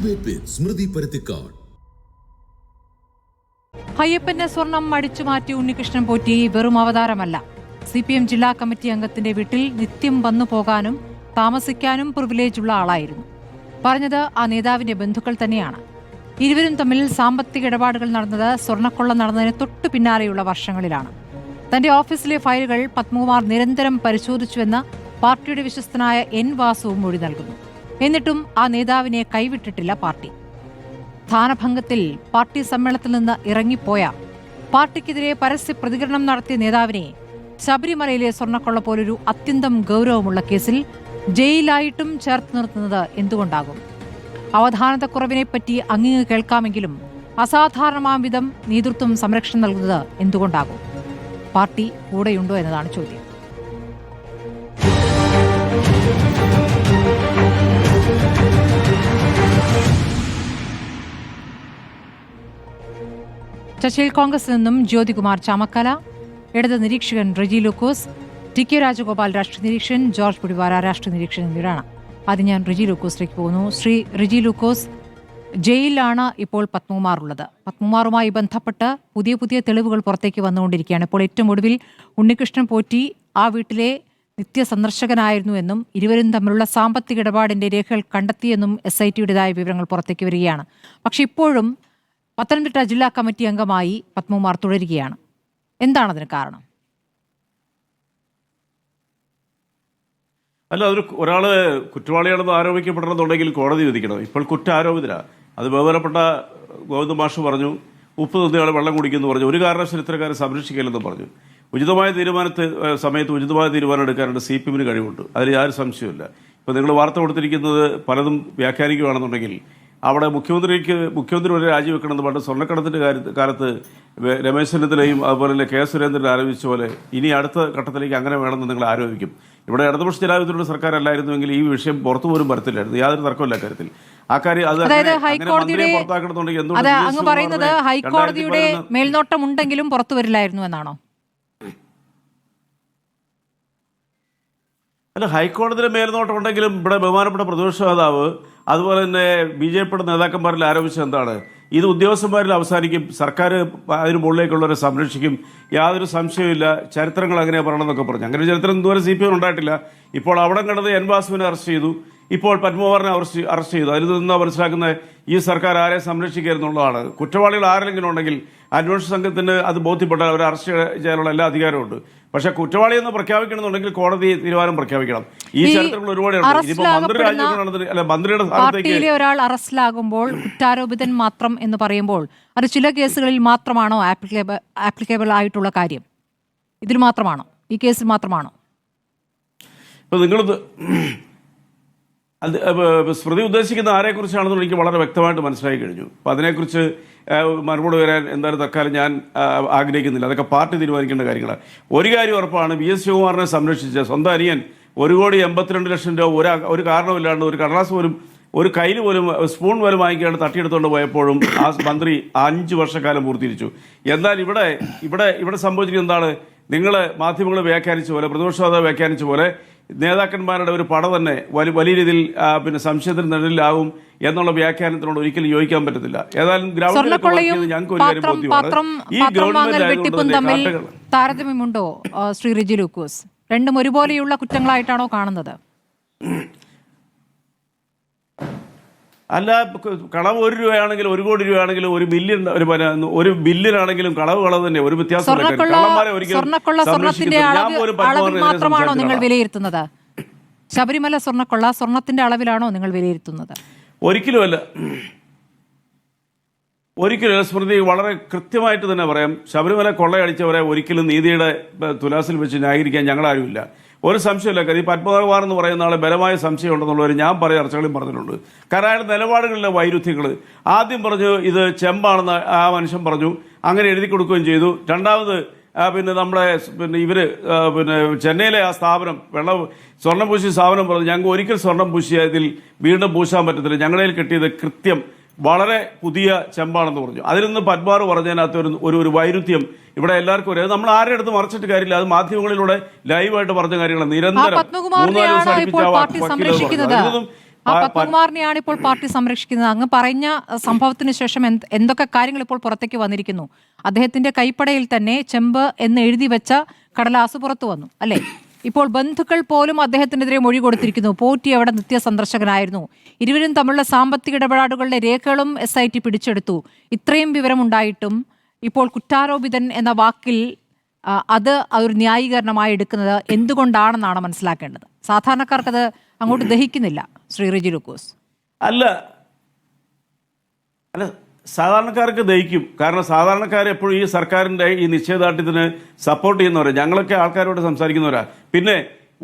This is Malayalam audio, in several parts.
ഡിബേറ്റ് വിത്ത് സ്മൃതി പരുത്തിക്കാട്. അയ്യപ്പന്റെ സ്വർണം അടിച്ചുമാറ്റി ഉണ്ണികൃഷ്ണൻ പോറ്റി വെറും അവതാരമല്ല. CPM ജില്ലാ കമ്മിറ്റി അംഗത്തിന്റെ വീട്ടിൽ നിത്യം വന്നു പോകാനും താമസിക്കാനും പ്രിവിലേജുള്ള ആളായിരുന്നു. പറഞ്ഞത് ആ നേതാവിന്റെ ബന്ധുക്കൾ തന്നെയാണ്. ഇരുവരും തമ്മിൽ സാമ്പത്തിക ഇടപാടുകൾ നടന്നത് സ്വർണ്ണക്കൊള്ള നടന്നതിന് തൊട്ടു പിന്നാലെയുള്ള വർഷങ്ങളിലാണ്. തന്റെ ഓഫീസിലെ ഫയലുകൾ പത്മകുമാർ നിരന്തരം പരിശോധിച്ചുവെന്ന് പാർട്ടിയുടെ വിശ്വസ്തനായ N വാസുവും മൊഴി നൽകുന്നു. എന്നിട്ടും ആ നേതാവിനെ കൈവിട്ടിട്ടില്ല പാർട്ടി. സ്ഥാനഭംഗത്തിൽ പാർട്ടി സമ്മേളനത്തിൽ നിന്ന് ഇറങ്ങിപ്പോയ പാർട്ടിക്കെതിരെ പരസ്യ പ്രതികരണം നടത്തിയ നേതാവിനെ ശബരിമലയിലെ സ്വർണ്ണക്കൊള്ള പോലൊരു അത്യന്തം ഗൗരവമുള്ള കേസിൽ ജയിലായിട്ടും ചേർത്ത് നിർത്തുന്നത് എന്തുകൊണ്ടാകും? അവധാനതക്കുറവിനെപ്പറ്റി അങ്ങിങ്ങ് കേൾക്കാമെങ്കിലും അസാധാരണമാം വിധം നേതൃത്വം സംരക്ഷണം നൽകുന്നത് എന്തുകൊണ്ടാകും? പാർട്ടി കൂടെയുണ്ടോ എന്നതാണ് ചോദ്യം. ചർച്ചയിൽ കോൺഗ്രസിൽ നിന്നും ജ്യോതികുമാർ ചാമക്കല, ഇടത് നിരീക്ഷകൻ റെജി ലൂക്കോസ്, TK രാജഗോപാൽ രാഷ്ട്രീയ നിരീക്ഷകൻ, ജോർജ് പുടിവാര രാഷ്ട്രീയ നിരീക്ഷകൻ എന്നിവരാണ്. ആദ്യം ഞാൻ റെജി ലൂക്കോസിലേക്ക് പോകുന്നു. ശ്രീ റെജി ലൂക്കോസ്, ജയിലിലാണ് ഇപ്പോൾ പത്മകുമാർ ഉള്ളത്. പത്മകുമാറുമായി ബന്ധപ്പെട്ട് പുതിയ തെളിവുകൾ പുറത്തേക്ക് വന്നുകൊണ്ടിരിക്കുകയാണ്. ഇപ്പോൾ ഏറ്റവും ഒടുവിൽ ഉണ്ണികൃഷ്ണൻ പോറ്റി ആ വീട്ടിലെ നിത്യസന്ദർശകനായിരുന്നു എന്നും ഇരുവരും തമ്മിലുള്ള സാമ്പത്തിക ഇടപാടിന്റെ രേഖകൾ കണ്ടെത്തിയെന്നും SITയുടേതായ വിവരങ്ങൾ പുറത്തേക്ക് വരികയാണ്. പക്ഷെ ഇപ്പോഴും പത്തനംതിട്ട ജില്ലാ കമ്മിറ്റി അംഗമായി പത്മകുമാർ തുടരുകയാണ്. എന്താണതിന് കാരണം? അല്ല, അതൊരു ഒരാള് കുറ്റവാളിയാണെന്ന് ആരോപിക്കപ്പെടണമെന്നുണ്ടെങ്കിൽ കോടതി വിധിക്കണം. ഇപ്പോൾ കുറ്റാരോപിതരാണ്. അത് ബഹുമാനപ്പെട്ട ഗോവിന്ദ മാഷ് പറഞ്ഞു, ഉപ്പ് തിന്നയാൾ വെള്ളം കുടിക്കുമെന്ന് പറഞ്ഞു. ഒരു കാരണവശാലും ഇത്തരക്കാരെ സംരക്ഷിക്കില്ലെന്ന് പറഞ്ഞു. ഉചിതമായ സമയത്ത് ഉചിതമായ തീരുമാനം എടുക്കാനായിട്ട് CPMന് കഴിവുണ്ട്. അതിൽ യാതൊരു സംശയമില്ല. ഇപ്പോൾ നിങ്ങൾ വാർത്ത കൊടുത്തിരിക്കുന്നത് പലതും വ്യാഖ്യാനിക്കുകയാണെന്നുണ്ടെങ്കിൽ അവിടെ മുഖ്യമന്ത്രി വരെ രാജിവെക്കണമെന്ന് പണ്ട് സ്വർണ്ണക്കടത്തിന്റെ കാലത്ത് രമേശ് ചെന്നിത്തലയും അതുപോലെ തന്നെ K സുരേന്ദ്രൻ ആരോപിച്ച പോലെ ഇനി അടുത്ത ഘട്ടത്തിലേക്ക് അങ്ങനെ വേണമെന്ന് നിങ്ങൾ ആരോപിക്കും. ഇവിടെ ഇടതുപക്ഷ ജനാധിപത്യത്തിലുള്ള സർക്കാർ അല്ലായിരുന്നുവെങ്കിൽ ഈ വിഷയം പുറത്തു പോലും വരത്തില്ലായിരുന്നു. യാതൊരു തർക്കമില്ല കാര്യത്തിൽ. ആ കാര്യം അങ്ങ് പറയുന്നത് ഹൈക്കോടതിയുടെ മേൽനോട്ടം ഉണ്ടെങ്കിലും പുറത്തു വരില്ലായിരുന്നു എന്നാണോ? അല്ല, ഹൈക്കോടതിയുടെ മേൽനോട്ടം ഉണ്ടെങ്കിലും ഇവിടെ ബഹുമാനപ്പെട്ട പ്രതിപക്ഷ നേതാവ് അതുപോലെ തന്നെ BJPയുടെ നേതാക്കന്മാരിൽ ആരോപിച്ചത് എന്താണ്? ഇത് ഉദ്യോഗസ്ഥന്മാരിൽ അവസാനിക്കും, സർക്കാർ അതിന് മുകളിലേക്കുള്ളവരെ സംരക്ഷിക്കും, യാതൊരു സംശയമില്ല, ചരിത്രങ്ങൾ അങ്ങനെ പറയണമെന്നൊക്കെ പറഞ്ഞു. അങ്ങനെ ചരിത്രം ഇതുവരെ CPM ഉണ്ടായിട്ടില്ല. ഇപ്പോൾ അവിടെ കണ്ടത് N വാസുവിനെ അറസ്റ്റ് ചെയ്തു, ഇപ്പോൾ പത്മകുമാറിനെ അറസ്റ്റ് ചെയ്തു. അതിൽ നിന്ന് മനസ്സിലാക്കുന്നത് ഈ സർക്കാർ ആരെ സംരക്ഷിക്കരുന്നുള്ളതാണ്. കുറ്റവാളികൾ ആരെങ്കിലും ഉണ്ടെങ്കിൽ അന്വേഷണ സംഘത്തിന് അത് ബോധ്യപ്പെട്ടാൽ അവരെ അറസ്റ്റ് ചെയ്യാനുള്ള എല്ലാ അധികാരവും. പക്ഷെ കുറ്റവാളി എന്ന് പ്രഖ്യാപിക്കണമെന്നുണ്ടെങ്കിൽ കോടതി തീരുമാനം പ്രഖ്യാപിക്കണം. ഈ ചരിത്രങ്ങൾ ഒരുപാട് മന്ത്രിയുടെ പാർട്ടിയിലെ ഒരാൾ അറസ്റ്റിലാകുമ്പോൾ കുറ്റാരോപിതൻ മാത്രം എന്ന് പറയുമ്പോൾ അത് ചില കേസുകളിൽ മാത്രമാണോ ആപ്ലിക്കബിൾ ആയിട്ടുള്ള കാര്യം? ഇതിൽ മാത്രമാണോ, ഈ കേസിൽ മാത്രമാണോ? ഇപ്പൊ നിങ്ങളത് സ്മൃതി ഉദ്ദേശിക്കുന്ന ആരെക്കുറിച്ചാണെന്ന് എനിക്ക് വളരെ വ്യക്തമായിട്ട് മനസ്സിലാക്കി കഴിഞ്ഞു. അപ്പം അതിനെക്കുറിച്ച് മറുപടി വരാൻ എന്തായാലും തൽക്കാലം ഞാൻ ആഗ്രഹിക്കുന്നില്ല. അതൊക്കെ പാർട്ടി തീരുമാനിക്കേണ്ട കാര്യങ്ങളാണ്. ഒരു കാര്യം ഉറപ്പാണ്, VS ശിവകുമാറിനെ സംരക്ഷിച്ച സ്വന്തം അനിയൻ 1,82,00,000 രൂപ ഒരു കാരണമില്ലാണ്ട് ഒരു കടലാസ് പോലും ഒരു കയ്യിൽ പോലും സ്പൂൺ പോലും വാങ്ങിക്കാണ്ട് തട്ടിയെടുത്തുകൊണ്ട് പോയപ്പോഴും ആ മന്ത്രി 5 വർഷക്കാലം പൂർത്തീകരിച്ചു. എന്നാൽ ഇവിടെ സംഭവിച്ചിരിക്കുന്നത് എന്താണ്? നിങ്ങൾ മാധ്യമങ്ങൾ വ്യാഖ്യാനിച്ച പോലെ, പ്രതിപക്ഷ നേതാവ് വ്യാഖ്യാനിച്ച പോലെ നേതാക്കന്മാരുടെ ഒരു പട തന്നെ വലിയ രീതിയിൽ സംശയത്തിന് നിഴലിലാകും എന്നുള്ള വ്യാഖ്യാനത്തിനോട് ഒരിക്കലും യോജിക്കാൻ പറ്റത്തില്ല. ഏതായാലും താരതമ്യമുണ്ടോ ശ്രീ റെജി ലൂക്കോസ്? രണ്ടും ഒരുപോലെയുള്ള കുറ്റങ്ങളായിട്ടാണോ കാണുന്നത്? അല്ല, കളവ് 1 രൂപയാണെങ്കിലും 1 കോടി രൂപയാണെങ്കിലും 1 ബില്യൺ ഒരു ബില്യനാണെങ്കിലും കളവ് തന്നെ. ഒരു വ്യത്യാസം മാത്രമാണോ നിങ്ങൾ വിലയിരുത്തുന്നത്? ശബരിമല സ്വർണ്ണക്കൊള്ള സ്വർണത്തിന്റെ അളവിലാണോ നിങ്ങൾ വിലയിരുത്തുന്നത്? ഒരിക്കലുമല്ല. സ്മൃതി, വളരെ കൃത്യമായിട്ട് തന്നെ പറയാം, ശബരിമല കൊള്ളയടിച്ചവരെ ഒരിക്കലും നീതിയുടെ തുലാസിൽ വെച്ച് ന്യായീകരിക്കാൻ ഞങ്ങളാരുമില്ല. ഒരു സംശയമില്ല. ഈ പത്മകുമാർ എന്ന് പറയുന്ന ആളെ ബലമായ സംശയം ഉണ്ടെന്നുള്ളവർ ഞാൻ പല ചർച്ചകളിലും പറഞ്ഞിട്ടുണ്ട്. കാരണം അയാളുടെ നിലപാടുകളിലെ വൈരുദ്ധ്യങ്ങൾ, ആദ്യം പറഞ്ഞു ഇത് ചെമ്പാണെന്ന് ആ മനുഷ്യൻ പറഞ്ഞു, അങ്ങനെ എഴുതി കൊടുക്കുകയും ചെയ്തു. രണ്ടാമത് ഇവര് ചെന്നൈയിലെ ആ സ്ഥാപനം സ്വർണം പൂശിയ സ്ഥാപനം പറഞ്ഞു ഞങ്ങൾക്ക് ഒരിക്കൽ സ്വർണം പൂശിയതിൽ വീണ്ടും പൂശാൻ പറ്റത്തില്ല, ഞങ്ങളതിൽ കിട്ടിയത് കൃത്യം വളരെ പുതിയ ചെമ്പാണെന്ന് പറഞ്ഞു. അതിൽ നിന്ന് പത്മാർ പറഞ്ഞതിനകത്ത് ഒരു വൈരുദ്ധ്യം ഇവിടെ എല്ലാവർക്കും ഒരേ. നമ്മൾ ആരുടെ അടുത്ത് മറച്ചിട്ട് കാര്യമില്ല, അത് മാധ്യമങ്ങളിലൂടെ ലൈവായിട്ട് പറഞ്ഞ കാര്യങ്ങളാണ്. നിരന്തരം 3-4 ദിവസം ആ പത്മകുമാറിനെയാണ് ഇപ്പോൾ പാർട്ടി സംരക്ഷിക്കുന്നത്. അങ്ങ് പറഞ്ഞ സംഭവത്തിന് ശേഷം എന്തൊക്കെ കാര്യങ്ങൾ ഇപ്പോൾ പുറത്തേക്ക് വന്നിരിക്കുന്നു. അദ്ദേഹത്തിന്റെ കൈപ്പടയിൽ തന്നെ ചെമ്പ് എന്ന് എഴുതി വെച്ച കടലാസ് പുറത്തു വന്നു അല്ലേ? ഇപ്പോൾ ബന്ധുക്കൾ പോലും അദ്ദേഹത്തിനെതിരെ മൊഴി കൊടുത്തിരിക്കുന്നു. പോറ്റി അവിടെ നിത്യ സന്ദർശകനായിരുന്നു. ഇരുവരും തമ്മിലുള്ള സാമ്പത്തിക ഇടപാടുകളുടെ രേഖകളും SIT പിടിച്ചെടുത്തു. ഇത്രയും വിവരമുണ്ടായിട്ടും ഇപ്പോൾ കുറ്റാരോപിതൻ എന്ന വാക്കിൽ അത് ഒരു ന്യായീകരണമായി എടുക്കുന്നത് എന്തുകൊണ്ടാണെന്നാണ് മനസ്സിലാക്കേണ്ടത്. സാധാരണക്കാർക്കത് അങ്ങോട്ട് ദഹിക്കുന്നില്ല. ശ്രീ റെജി ലൂക്കോസ്. അല്ല സാധാരണക്കാർക്ക് ദഹിക്കും. കാരണം സാധാരണക്കാർ എപ്പോഴും ഈ സർക്കാരിന്റെ ഈ നിശ്ചയദാർഢ്യത്തിന് സപ്പോർട്ട് ചെയ്യുന്നവരാണ്. ഞങ്ങളൊക്കെ ആൾക്കാരോട് സംസാരിക്കുന്നവരാ. പിന്നെ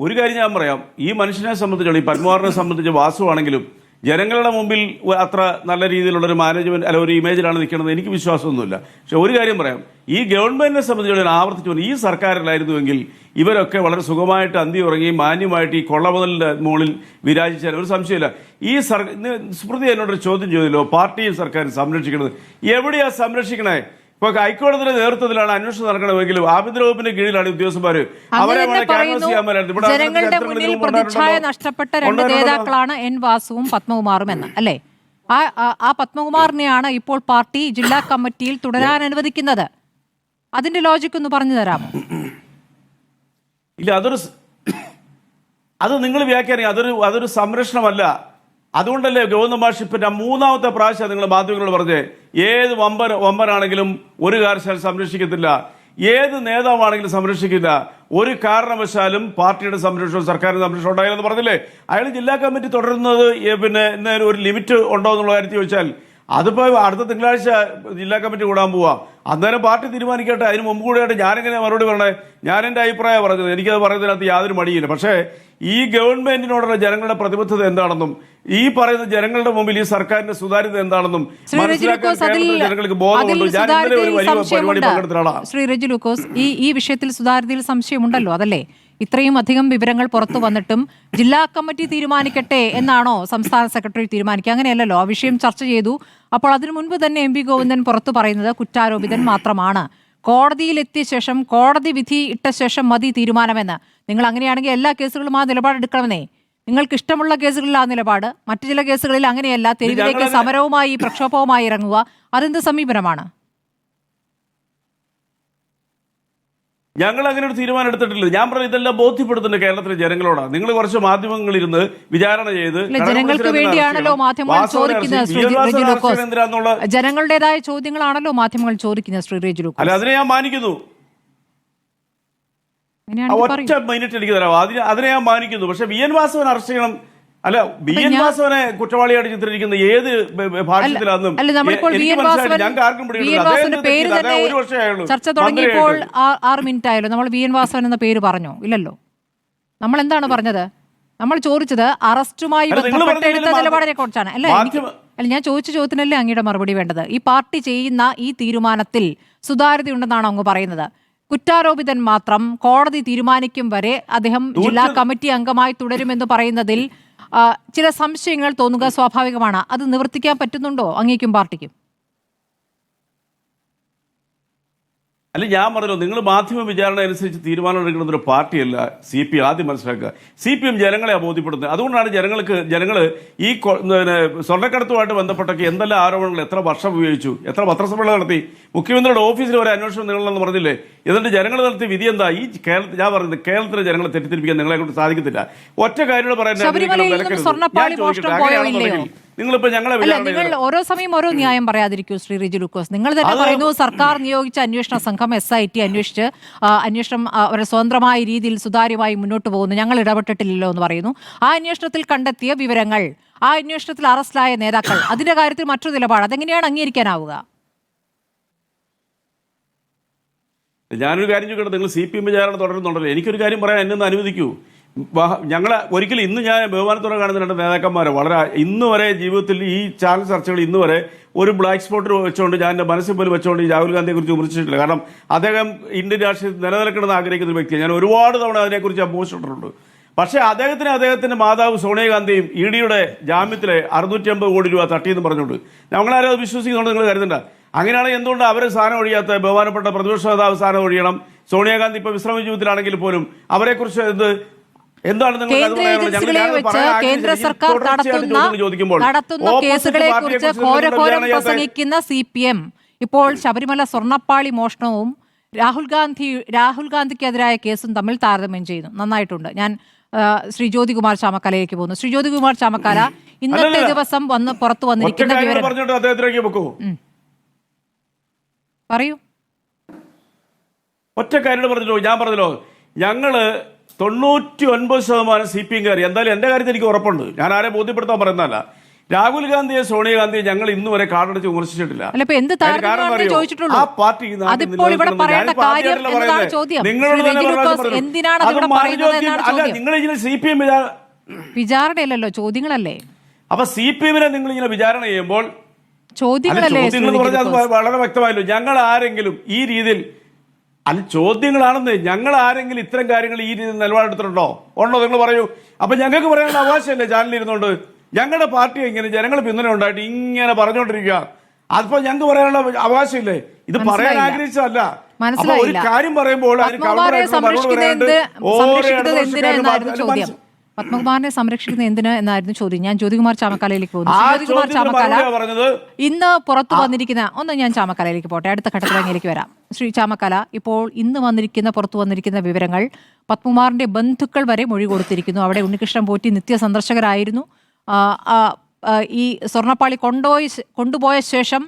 ഒരു കാര്യം ഞാൻ പറയാം, ഈ മനുഷ്യനെ സംബന്ധിച്ചുള്ള ഈ പത്മകുമാറിനെ സംബന്ധിച്ച് വാസുവാണെങ്കിലും ജനങ്ങളുടെ മുമ്പിൽ അത്ര നല്ല രീതിയിലുള്ളൊരു മാനേജ്മെന്റ് അല്ല ഒരു ഇമേജിലാണ് നിൽക്കുന്നത് എനിക്ക് വിശ്വാസമൊന്നുമില്ല. പക്ഷെ ഒരു കാര്യം പറയാം, ഈ ഗവൺമെന്റിനെ സംബന്ധിച്ചുള്ള ആവർത്തിച്ചു ഈ സർക്കാരിലായിരുന്നുവെങ്കിൽ ഇവരൊക്കെ വളരെ സുഖമായിട്ട് അന്തി ഉറങ്ങി മാന്യമായിട്ട് ഈ കൊള്ളമുതലിന്റെ മുകളിൽ വിരാജിച്ചാൽ ഒരു സംശയമില്ല. ഈ സ്മൃതി എന്നോടൊരു ചോദ്യം ചോദിച്ചല്ലോ, പാർട്ടിയും സർക്കാരും സംരക്ഷിക്കുന്നത് എവിടെയാ സംരക്ഷിക്കണേ? ഇപ്പൊ ഹൈക്കോടതിയുടെ നേതൃത്വത്തിലാണ് അന്വേഷണം നടക്കണമെങ്കിലും ആഭ്യന്തര വകുപ്പിന്റെ കീഴിലാണ് ഉദ്യോഗസ്ഥന്മാര്. ജനങ്ങളുടെ മുന്നിൽ പ്രതിച്ഛായ നഷ്ടപ്പെട്ട രണ്ട് നേതാക്കളാണ് N വാസുവും പത്മകുമാറും എന്ന് അല്ലേ? ആ പത്മകുമാറിനെയാണ് ഇപ്പോൾ പാർട്ടി ജില്ലാ കമ്മിറ്റിയിൽ തുടരാൻ അനുവദിക്കുന്നത്. അതിന്റെ ലോജിക് ഒന്ന് പറഞ്ഞു തരാമോ? ഇല്ല, അത് നിങ്ങൾ വ്യാഖ്യാനിക്കുക. അതൊരു സംരക്ഷണമല്ല. അതുകൊണ്ടല്ലേ ഗവർണർ മാഷിപ്പിന്റെ മൂന്നാമത്തെ പ്രാവശ്യം നിങ്ങൾ മാധ്യമങ്ങളോട് പറഞ്ഞേ, ഏത് വമ്പനാണെങ്കിലും ഒരു കാരണവശാലും സംരക്ഷിക്കത്തില്ല, ഏത് നേതാവാണെങ്കിലും സംരക്ഷിക്കില്ല, ഒരു കാരണവശാലും പാർട്ടിയുടെ സംരക്ഷണം സർക്കാരിന്റെ സംരക്ഷണം ഉണ്ടായില്ലെന്ന് പറഞ്ഞില്ലേ? അയാൾ ജില്ലാ കമ്മിറ്റി തുടരുന്നത് പിന്നെ ഒരു ലിമിറ്റ് ഉണ്ടോ എന്നുള്ള കാര്യത്തിൽ ചോദിച്ചാൽ അതിപ്പോ അടുത്ത തിങ്കളാഴ്ച ജില്ലാ കമ്മിറ്റി കൂടാൻ പോവാ. അന്നേരം പാർട്ടി തീരുമാനിക്കട്ടെ. അതിന് മുമ്പ് കൂടെയായിട്ട് ഞാനെങ്ങനെ മറുപടി പറയണേ? ഞാൻ എന്റെ അഭിപ്രായം പറഞ്ഞത്, എനിക്കത് പറയുന്നതിനകത്ത് യാതൊരു മടിയില്ല. പക്ഷേ ഈ ഗവൺമെന്റിനോടുള്ള ജനങ്ങളുടെ പ്രതിബദ്ധത എന്താണെന്നും ഈ പറയുന്ന ജനങ്ങളുടെ മുമ്പിൽ ഈ സർക്കാരിന്റെ സുതാര്യത എന്താണെന്നും മനസ്സിലാക്കാൻ ജനങ്ങൾക്ക് ബോധമുണ്ട്. ഞാൻ ഇന്നലെ ഒരു വലിയ പരിപാടി പങ്കെടുത്തിട്ടാണ്. ശ്രീ റെജി ലൂക്കോസ്, ഈ വിഷയത്തിൽ സുതാര്യതയിൽ സംശയമുണ്ടല്ലോ, അതല്ലേ? ഇത്രയും അധികം വിവരങ്ങൾ പുറത്തു വന്നിട്ടും ജില്ലാ കമ്മിറ്റി തീരുമാനിക്കട്ടെ എന്നാണോ സംസ്ഥാന സെക്രട്ടറി തീരുമാനിക്കുക? അങ്ങനെയല്ലല്ലോ. ആ വിഷയം ചർച്ച ചെയ്തു. അപ്പോൾ അതിനു മുൻപ് തന്നെ MP ഗോവിന്ദൻ പുറത്തു പറയുന്നത് കുറ്റാരോപിതൻ മാത്രമാണ്. കോടതിയിലെത്തിയ ശേഷം കോടതി വിധി ഇട്ട ശേഷം മതി തീരുമാനമെന്ന്. നിങ്ങൾ അങ്ങനെയാണെങ്കിൽ എല്ലാ കേസുകളും ആ നിലപാടെടുക്കണമെന്നേ. നിങ്ങൾക്ക് ഇഷ്ടമുള്ള കേസുകളിൽ ആ നിലപാട്, മറ്റു ചില കേസുകളിൽ അങ്ങനെയല്ല, തെരുവിലേക്ക് സമരവുമായി പ്രക്ഷോഭവുമായി ഇറങ്ങുക. അതെന്ത് സമീപനമാണ്? ഞങ്ങൾ അങ്ങനെ ഒരു തീരുമാനം എടുത്തിട്ടില്ല. ഞാൻ പറഞ്ഞു ഇതെല്ലാം ബോധ്യപ്പെടുത്തുന്നുണ്ട് കേരളത്തിലെ ജനങ്ങളോടാണ്. നിങ്ങൾ കുറച്ച് മാധ്യമങ്ങളിരുന്ന് വിചാരണ ചെയ്ത് ജനങ്ങൾക്ക് വേണ്ടിയാണല്ലോ മാധ്യമങ്ങൾ ചോദിക്കുന്നത്. ജനങ്ങളുടേതായ ചോദ്യങ്ങളാണല്ലോ മാധ്യമങ്ങൾ ചോദിക്കുന്നത്. ശ്രീ റെജി ലൂക്കോസ്, അല്ല അതിനെ ഞാൻ മാനിക്കുന്നു. ഒറ്റ മിനിറ്റ് എനിക്ക് തരാം. അതിനെ ഞാൻ മാനിക്കുന്നു. പക്ഷെ VN വാസവൻ അറസ്റ്റ് ചെയ്യണം. അല്ല, VN വാസവനെ കുറ്റവാളിയായിട്ട് ചിത്രീകരിക്കുന്ന ഏത് ഭാഷത്തിലാണെന്നും ഞങ്ങൾക്ക് ആർക്കും ചർച്ച തുടങ്ങിയപ്പോൾ 6 മിനിറ്റ് ആയല്ലോ. നമ്മൾ VN വാസവൻ എന്ന പേര് പറഞ്ഞോ? ഇല്ലല്ലോ. നമ്മൾ എന്താണ് പറഞ്ഞത്? നമ്മൾ ചോദിച്ചത് അറസ്റ്റുമായി ബന്ധപ്പെട്ട എടുത്ത നിലപാടിനെ കുറിച്ചാണ് അല്ലേ? അല്ല, ഞാൻ ചോദിച്ച ചോദ്യത്തിനല്ലേ അങ്ങയുടെ മറുപടി വേണ്ടത്? ഈ പാർട്ടി ചെയ്യുന്ന ഈ തീരുമാനത്തിൽ സുതാര്യതയുണ്ടെന്നാണ് അങ്ങ് പറയുന്നത്. കുറ്റാരോപിതൻ മാത്രം കോടതി തീരുമാനിക്കും വരെ അദ്ദേഹം ജില്ലാ കമ്മിറ്റി അംഗമായി തുടരുമെന്ന് പറയുന്നതിൽ ചില സംശയങ്ങൾ തോന്നുക സ്വാഭാവികമാണ്. അത് നിവർത്തിക്കാൻ പറ്റുന്നുണ്ടോ അങ്ങേക്കും പാർട്ടിക്കും? അല്ല, ഞാൻ പറഞ്ഞല്ലോ, നിങ്ങൾ മാധ്യമ വിചാരണ അനുസരിച്ച് തീരുമാനം എടുക്കുന്ന ഒരു പാർട്ടിയല്ല CPM. ആദ്യം മനസ്സിലാക്കുക, CPM ജനങ്ങളെ ബോധ്യപ്പെടുന്നത്. അതുകൊണ്ടാണ് ജനങ്ങൾ ഈ സ്വർണ്ണക്കടത്തുമായിട്ട് ബന്ധപ്പെട്ടൊക്കെ എന്തെല്ലാം ആരോപണങ്ങൾ എത്ര വർഷം ഉപയോഗിച്ചു, എത്ര പത്രസമ്മേളനം നടത്തി, മുഖ്യമന്ത്രിയുടെ ഓഫീസിൽ ഒരു അന്വേഷണം നീളണമെന്ന് പറഞ്ഞില്ലേ? എന്നിട്ട് ജനങ്ങൾ നടത്തിയ വിധി എന്താ? ഈ ഞാൻ പറയുന്നത് കേരളത്തിലെ ജനങ്ങളെ തെറ്റിദ്ധരിപ്പിക്കാൻ നിങ്ങളെ കൊണ്ട് സാധിക്കത്തില്ല. ഒറ്റ കാര്യം പറയാൻ നിങ്ങൾ ഓരോ സമയം ഓരോ ന്യായം പറയാതിരിക്കൂ ശ്രീ റെജി ലൂക്കോസ്. നിങ്ങൾ തന്നെ പറയുന്നു സർക്കാർ നിയോഗിച്ച അന്വേഷണ സംഘം SIT അന്വേഷിച്ച് അന്വേഷണം അവരുടെ സ്വതന്ത്രമായ രീതിയിൽ സുതാര്യമായി മുന്നോട്ട് പോകുന്നു, ഞങ്ങൾ ഇടപെട്ടിട്ടില്ലല്ലോ എന്ന് പറയുന്നു. ആ അന്വേഷണത്തിൽ കണ്ടെത്തിയ വിവരങ്ങൾ, ആ അന്വേഷണത്തിൽ അറസ്റ്റിലായ നേതാക്കൾ, അതിന്റെ കാര്യത്തിൽ മറ്റൊരു നിലപാട്, അതെങ്ങനെയാണ് അംഗീകരിക്കാനാവുക? ഞാനൊരു കാര്യം ചോദിക്കട്ടെ, നിങ്ങൾ CPM വിചാരണ തുടരുന്നുണ്ടല്ലോ. എനിക്കൊരു കാര്യം പറയാൻ എന്നെ ഒന്ന് അനുവദിക്കൂ. ഞങ്ങൾ ഒരിക്കലും ഇന്ന് ഞാൻ ബഹുമാനത്തോടെ കാണുന്ന രണ്ട് നേതാക്കന്മാരെ വളരെ ഇന്ന് വരെ ജീവിതത്തിൽ ഈ ചാനൽ ചർച്ചകൾ ഇന്ന് വരെ ഒരു ബ്ലാക്ക് സ്പോട്ട് വെച്ചുകൊണ്ട് ഞാൻ എൻ്റെ മനസ്സിൽ പോലും വെച്ചുകൊണ്ട് ഈ രാഹുൽ ഗാന്ധിയെ കുറിച്ച് വിമർശിച്ചിട്ടില്ല. കാരണം അദ്ദേഹം ഇന്ത്യൻ രാഷ്ട്രീയത്തിൽ നിലനിൽക്കണമെന്ന് ആഗ്രഹിക്കുന്ന ഒരു വ്യക്തിയാണ്. ഞാൻ ഒരുപാട് തവണ അതിനെക്കുറിച്ച് അന്വേഷിച്ചിട്ടുണ്ട്. പക്ഷേ അദ്ദേഹത്തിന്റെ മാതാവ് സോണിയാഗാന്ധിയും EDയുടെ ജാമ്യത്തിലെ 650 കോടി രൂപ തട്ടിയെന്ന് പറഞ്ഞുകൊണ്ട് ഞങ്ങളാരും അത് വിശ്വസിക്കുന്നുണ്ട്. നിങ്ങൾ കരുതണ്ട. അങ്ങനെയാണെങ്കിൽ എന്തുകൊണ്ട് അവരെ സ്ഥാനം ഒഴിയാത്ത ബഹുമാനപ്പെട്ട പ്രതിപക്ഷ നേതാവ് സ്ഥാനം ഒഴിയണം? സോണിയാഗാന്ധി ഇപ്പോൾ വിശ്രമ ജീവിതത്തിലാണെങ്കിൽ പോലും അവരെക്കുറിച്ച് എന്താണ് നിങ്ങൾ അത് കേന്ദ്ര പറയാനുള്ളത്? ഏജൻസികളെ ഞങ്ങൾ വെച്ച് പറയാൻ കേന്ദ്ര ആഗ്രഹിച്ചിരിക്കുന്നത് സർക്കാർ തുടർച്ചയായിട്ട് ചോദ്യങ്ങൾ ചോദിക്കുമ്പോൾ നടത്തുന്ന ഓപ്പോസിറ്റ് കേസുകളെ പാർട്ടിയെ കുറിച്ച് കുറിച്ച് ഘോരഘോരം നിങ്ങൾ ചെയ്യാത്ത- പ്രസംഗിക്കുന്ന CPM ഇപ്പോൾ ശബരിമല സ്വർണ്ണപ്പാളി മോഷണവും രാഹുൽ ഗാന്ധിക്കെതിരായ കേസും തമ്മിൽ താരതമ്യം ചെയ്യുന്നു. നന്നായിട്ടുണ്ട്. ഞാൻ ശ്രീ ജ്യോതികുമാർ ചാമക്കാലയിലേക്ക് പോകുന്നു. ശ്രീ ജ്യോതികുമാർ ചാമക്കാല, ഇന്നത്തെ ദിവസം പുറത്തു വന്നിരിക്കുന്ന വിവരം പറഞ്ഞോട്ട് അദ്ദേഹത്തിലേക്ക് വെക്കൂ. പറയൂ. ഒറ്റ കാര്യം പറഞ്ഞല്ലോ, ഞാൻ പറഞ്ഞല്ലോ, ഞങ്ങള് 99% CPM കാര്യം. എന്തായാലും എന്റെ കാര്യത്തിൽ എനിക്ക് ഉറപ്പുണ്ട്. ഞാൻ ആരെ ബോധ്യപ്പെടുത്താൻ പറയുന്നതല്ല. രാഹുൽ ഗാന്ധിയെ സോണിയാഗാന്ധിയെ ഞങ്ങൾ ഇന്ന് വരെ കാർഡടിച്ച് വിമർശിച്ചിട്ടില്ല. അല്ല, ഇപ്പൊ എന്ത് താരതമ്യമാണെന്ന് ചോദിച്ചിട്ടുള്ളൂ. ആ പാർട്ടി അതിപ്പോൾ ഇവിടെ പറയേണ്ട കാര്യം എന്നതാണ് ചോദ്യം. എന്തിനാണ് അതിവിടെ പറയുന്നത് എന്നാണ് ചോദ്യം. നിങ്ങൾ ഇങ്ങനെ CPM വിചാരണയല്ലല്ലോ, ചോദ്യങ്ങളല്ലേ. അപ്പൊ CPM നിങ്ങൾ ഇങ്ങനെ വിചാരണ ചെയ്യുമ്പോൾ ചോദ്യങ്ങളല്ലേ ചോദ്യങ്ങൾ എന്ന് പറഞ്ഞാൽ അത് വളരെ വ്യക്തമായല്ലോ. ഞങ്ങൾ ആരെങ്കിലും ഈ രീതിയിൽ ചോദ്യങ്ങളാണെന്ന് ഞങ്ങൾ ആരെങ്കിലും ഇത്തരം കാര്യങ്ങൾ ഈ രീതിയിൽ നിലപാടെടുത്തിട്ടുണ്ടോ? ഉണ്ടോ? നിങ്ങൾ പറയൂ. അപ്പൊ ഞങ്ങൾക്ക് പറയാനുള്ള അവകാശമല്ലേ ചാനലിൽ ഇരുന്നുകൊണ്ട്? ഞങ്ങളുടെ പാർട്ടി ഇങ്ങനെ ജനങ്ങൾ പിന്തുണ ഉണ്ടായിട്ട് ഇങ്ങനെ പറഞ്ഞുകൊണ്ടിരിക്കുക. അതിപ്പോ ഞങ്ങൾക്ക് പറയാനുള്ള അവകാശമില്ലേ? ഇത് പറയാൻ ആഗ്രഹിച്ചതല്ല. അപ്പൊ ഒരു കാര്യം പറയുമ്പോൾ പത്മകുമാറിനെ സംരക്ഷിക്കുന്ന എന്തിന് എന്നായിരുന്നു ചോദ്യം. ഞാൻ ജ്യോതികുമാർ ചാമക്കാലയിലേക്ക് പോകുന്നു. ജ്യോതികുമാർ ചാമക്കാല, ഇന്ന് പുറത്തു വന്നിരിക്കുന്ന ഞാൻ ചാമക്കാലയിലേക്ക് പോട്ടെ, അടുത്ത ഘട്ടത്തിലേക്ക് വരാം. ശ്രീ ചാമക്കാല, ഇപ്പോൾ ഇന്ന് പുറത്തു വന്നിരിക്കുന്ന വിവരങ്ങൾ പത്മകുമാറിന്റെ ബന്ധുക്കൾ വരെ മൊഴി കൊടുത്തിരിക്കുന്നു. അവിടെ ഉണ്ണികൃഷ്ണൻ പോറ്റി നിത്യ സന്ദർശകരായിരുന്നു. ഈ സ്വർണ്ണപ്പാളി കൊണ്ടുപോയ ശേഷം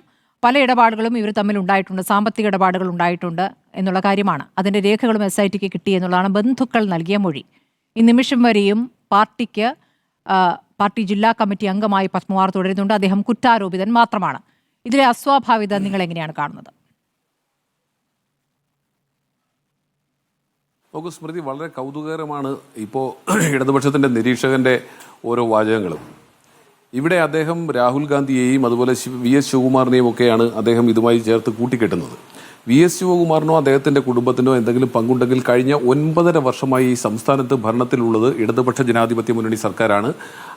പല ഇടപാടുകളും ഇവർ തമ്മിൽ ഉണ്ടായിട്ടുണ്ട്, സാമ്പത്തിക ഇടപാടുകൾ ഉണ്ടായിട്ടുണ്ട് എന്നുള്ള കാര്യമാണ്. അതിന്റെ രേഖകളും SITക്ക് കിട്ടി എന്നുള്ളതാണ് ബന്ധുക്കൾ നൽകിയ മൊഴി. ഈ നിമിഷം വരെയും പാർട്ടി ജില്ലാ കമ്മിറ്റി അംഗമായി പത്മകുമാർ തുടരുന്നുണ്ട്. അദ്ദേഹം കുറ്റാരോപിതൻ മാത്രമാണ്. ഇതിലെ അസ്വാഭാവികത നിങ്ങൾ എങ്ങനെയാണ് കാണുന്നത്? നമുക്ക് സ്മൃതി, വളരെ കൗതുകകരമാണ് ഇപ്പോൾ ഇടതുപക്ഷത്തിൻ്റെ നിരീക്ഷകൻ്റെ ഓരോ വാചകങ്ങളും. ഇവിടെ അദ്ദേഹം രാഹുൽ ഗാന്ധിയെയും അതുപോലെ VS ശിവകുമാറിനെയും ഒക്കെയാണ് അദ്ദേഹം ഇതുമായി ചേർത്ത് കൂട്ടിക്കെട്ടുന്നത്. VS ശിവകുമാറിനോ അദ്ദേഹത്തിൻ്റെ കുടുംബത്തിനോ എന്തെങ്കിലും പങ്കുണ്ടെങ്കിൽ കഴിഞ്ഞ 9.5 വർഷമായി ഈ സംസ്ഥാനത്ത് ഭരണത്തിലുള്ളത് ഇടതുപക്ഷ ജനാധിപത്യ മുന്നണി സർക്കാരാണ്.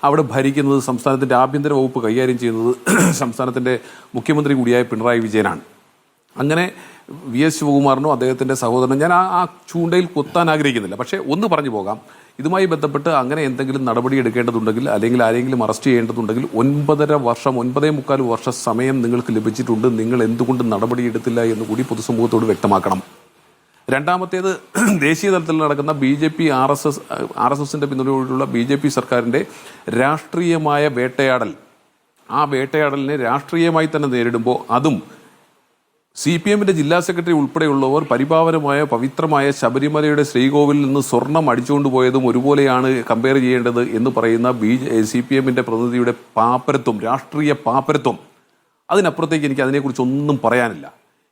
അവിടെ ഭരിക്കുന്നത്, സംസ്ഥാനത്തിൻ്റെ ആഭ്യന്തര വകുപ്പ് കൈകാര്യം ചെയ്യുന്നത് സംസ്ഥാനത്തിൻ്റെ മുഖ്യമന്ത്രി കൂടിയായ പിണറായി വിജയനാണ്. അങ്ങനെ VS ശിവകുമാറിനോ അദ്ദേഹത്തിൻ്റെ സഹോദരനോ ഞാൻ ആ ചൂണ്ടയിൽ കൊത്താൻ ആഗ്രഹിക്കുന്നില്ല. പക്ഷേ ഒന്ന് പറഞ്ഞു പോകാം, ഇതുമായി ബന്ധപ്പെട്ട് അങ്ങനെ എന്തെങ്കിലും നടപടി എടുക്കേണ്ടതുണ്ടെങ്കിൽ അല്ലെങ്കിൽ ആരെങ്കിലും അറസ്റ്റ് ചെയ്യേണ്ടതുണ്ടെങ്കിൽ 9.25 വർഷം സമയം നിങ്ങൾക്ക് ലഭിച്ചിട്ടുണ്ട്. നിങ്ങൾ എന്തുകൊണ്ട് നടപടിയെടുത്തില്ല എന്ന് കൂടി പൊതുസമൂഹത്തോട് വ്യക്തമാക്കണം. രണ്ടാമത്തേത്, ദേശീയ തലത്തിൽ നടക്കുന്ന BJP RSSന്റെ പിന്തുണയോടുള്ള BJP സർക്കാരിൻ്റെ രാഷ്ട്രീയമായ വേട്ടയാടൽ, ആ വേട്ടയാടലിനെ രാഷ്ട്രീയമായി തന്നെ നേരിടുമ്പോൾ അതും CPMന്റെ ജില്ലാ സെക്രട്ടറി ഉൾപ്പെടെയുള്ളവർ പരിപാവനമായ പവിത്രമായ ശബരിമലയുടെ ശ്രീകോവിലിൽ നിന്ന് സ്വർണം അടിച്ചുകൊണ്ടുപോയതും ഒരുപോലെയാണ് കമ്പയർ ചെയ്യേണ്ടത് എന്ന് പറയുന്ന CPMന്റെ പ്രതിനിധിയുടെ പാപ്പരത്വം, രാഷ്ട്രീയ പാപ്പരത്വം, അതിനപ്പുറത്തേക്ക് എനിക്ക് അതിനെക്കുറിച്ച് ഒന്നും പറയാനില്ല.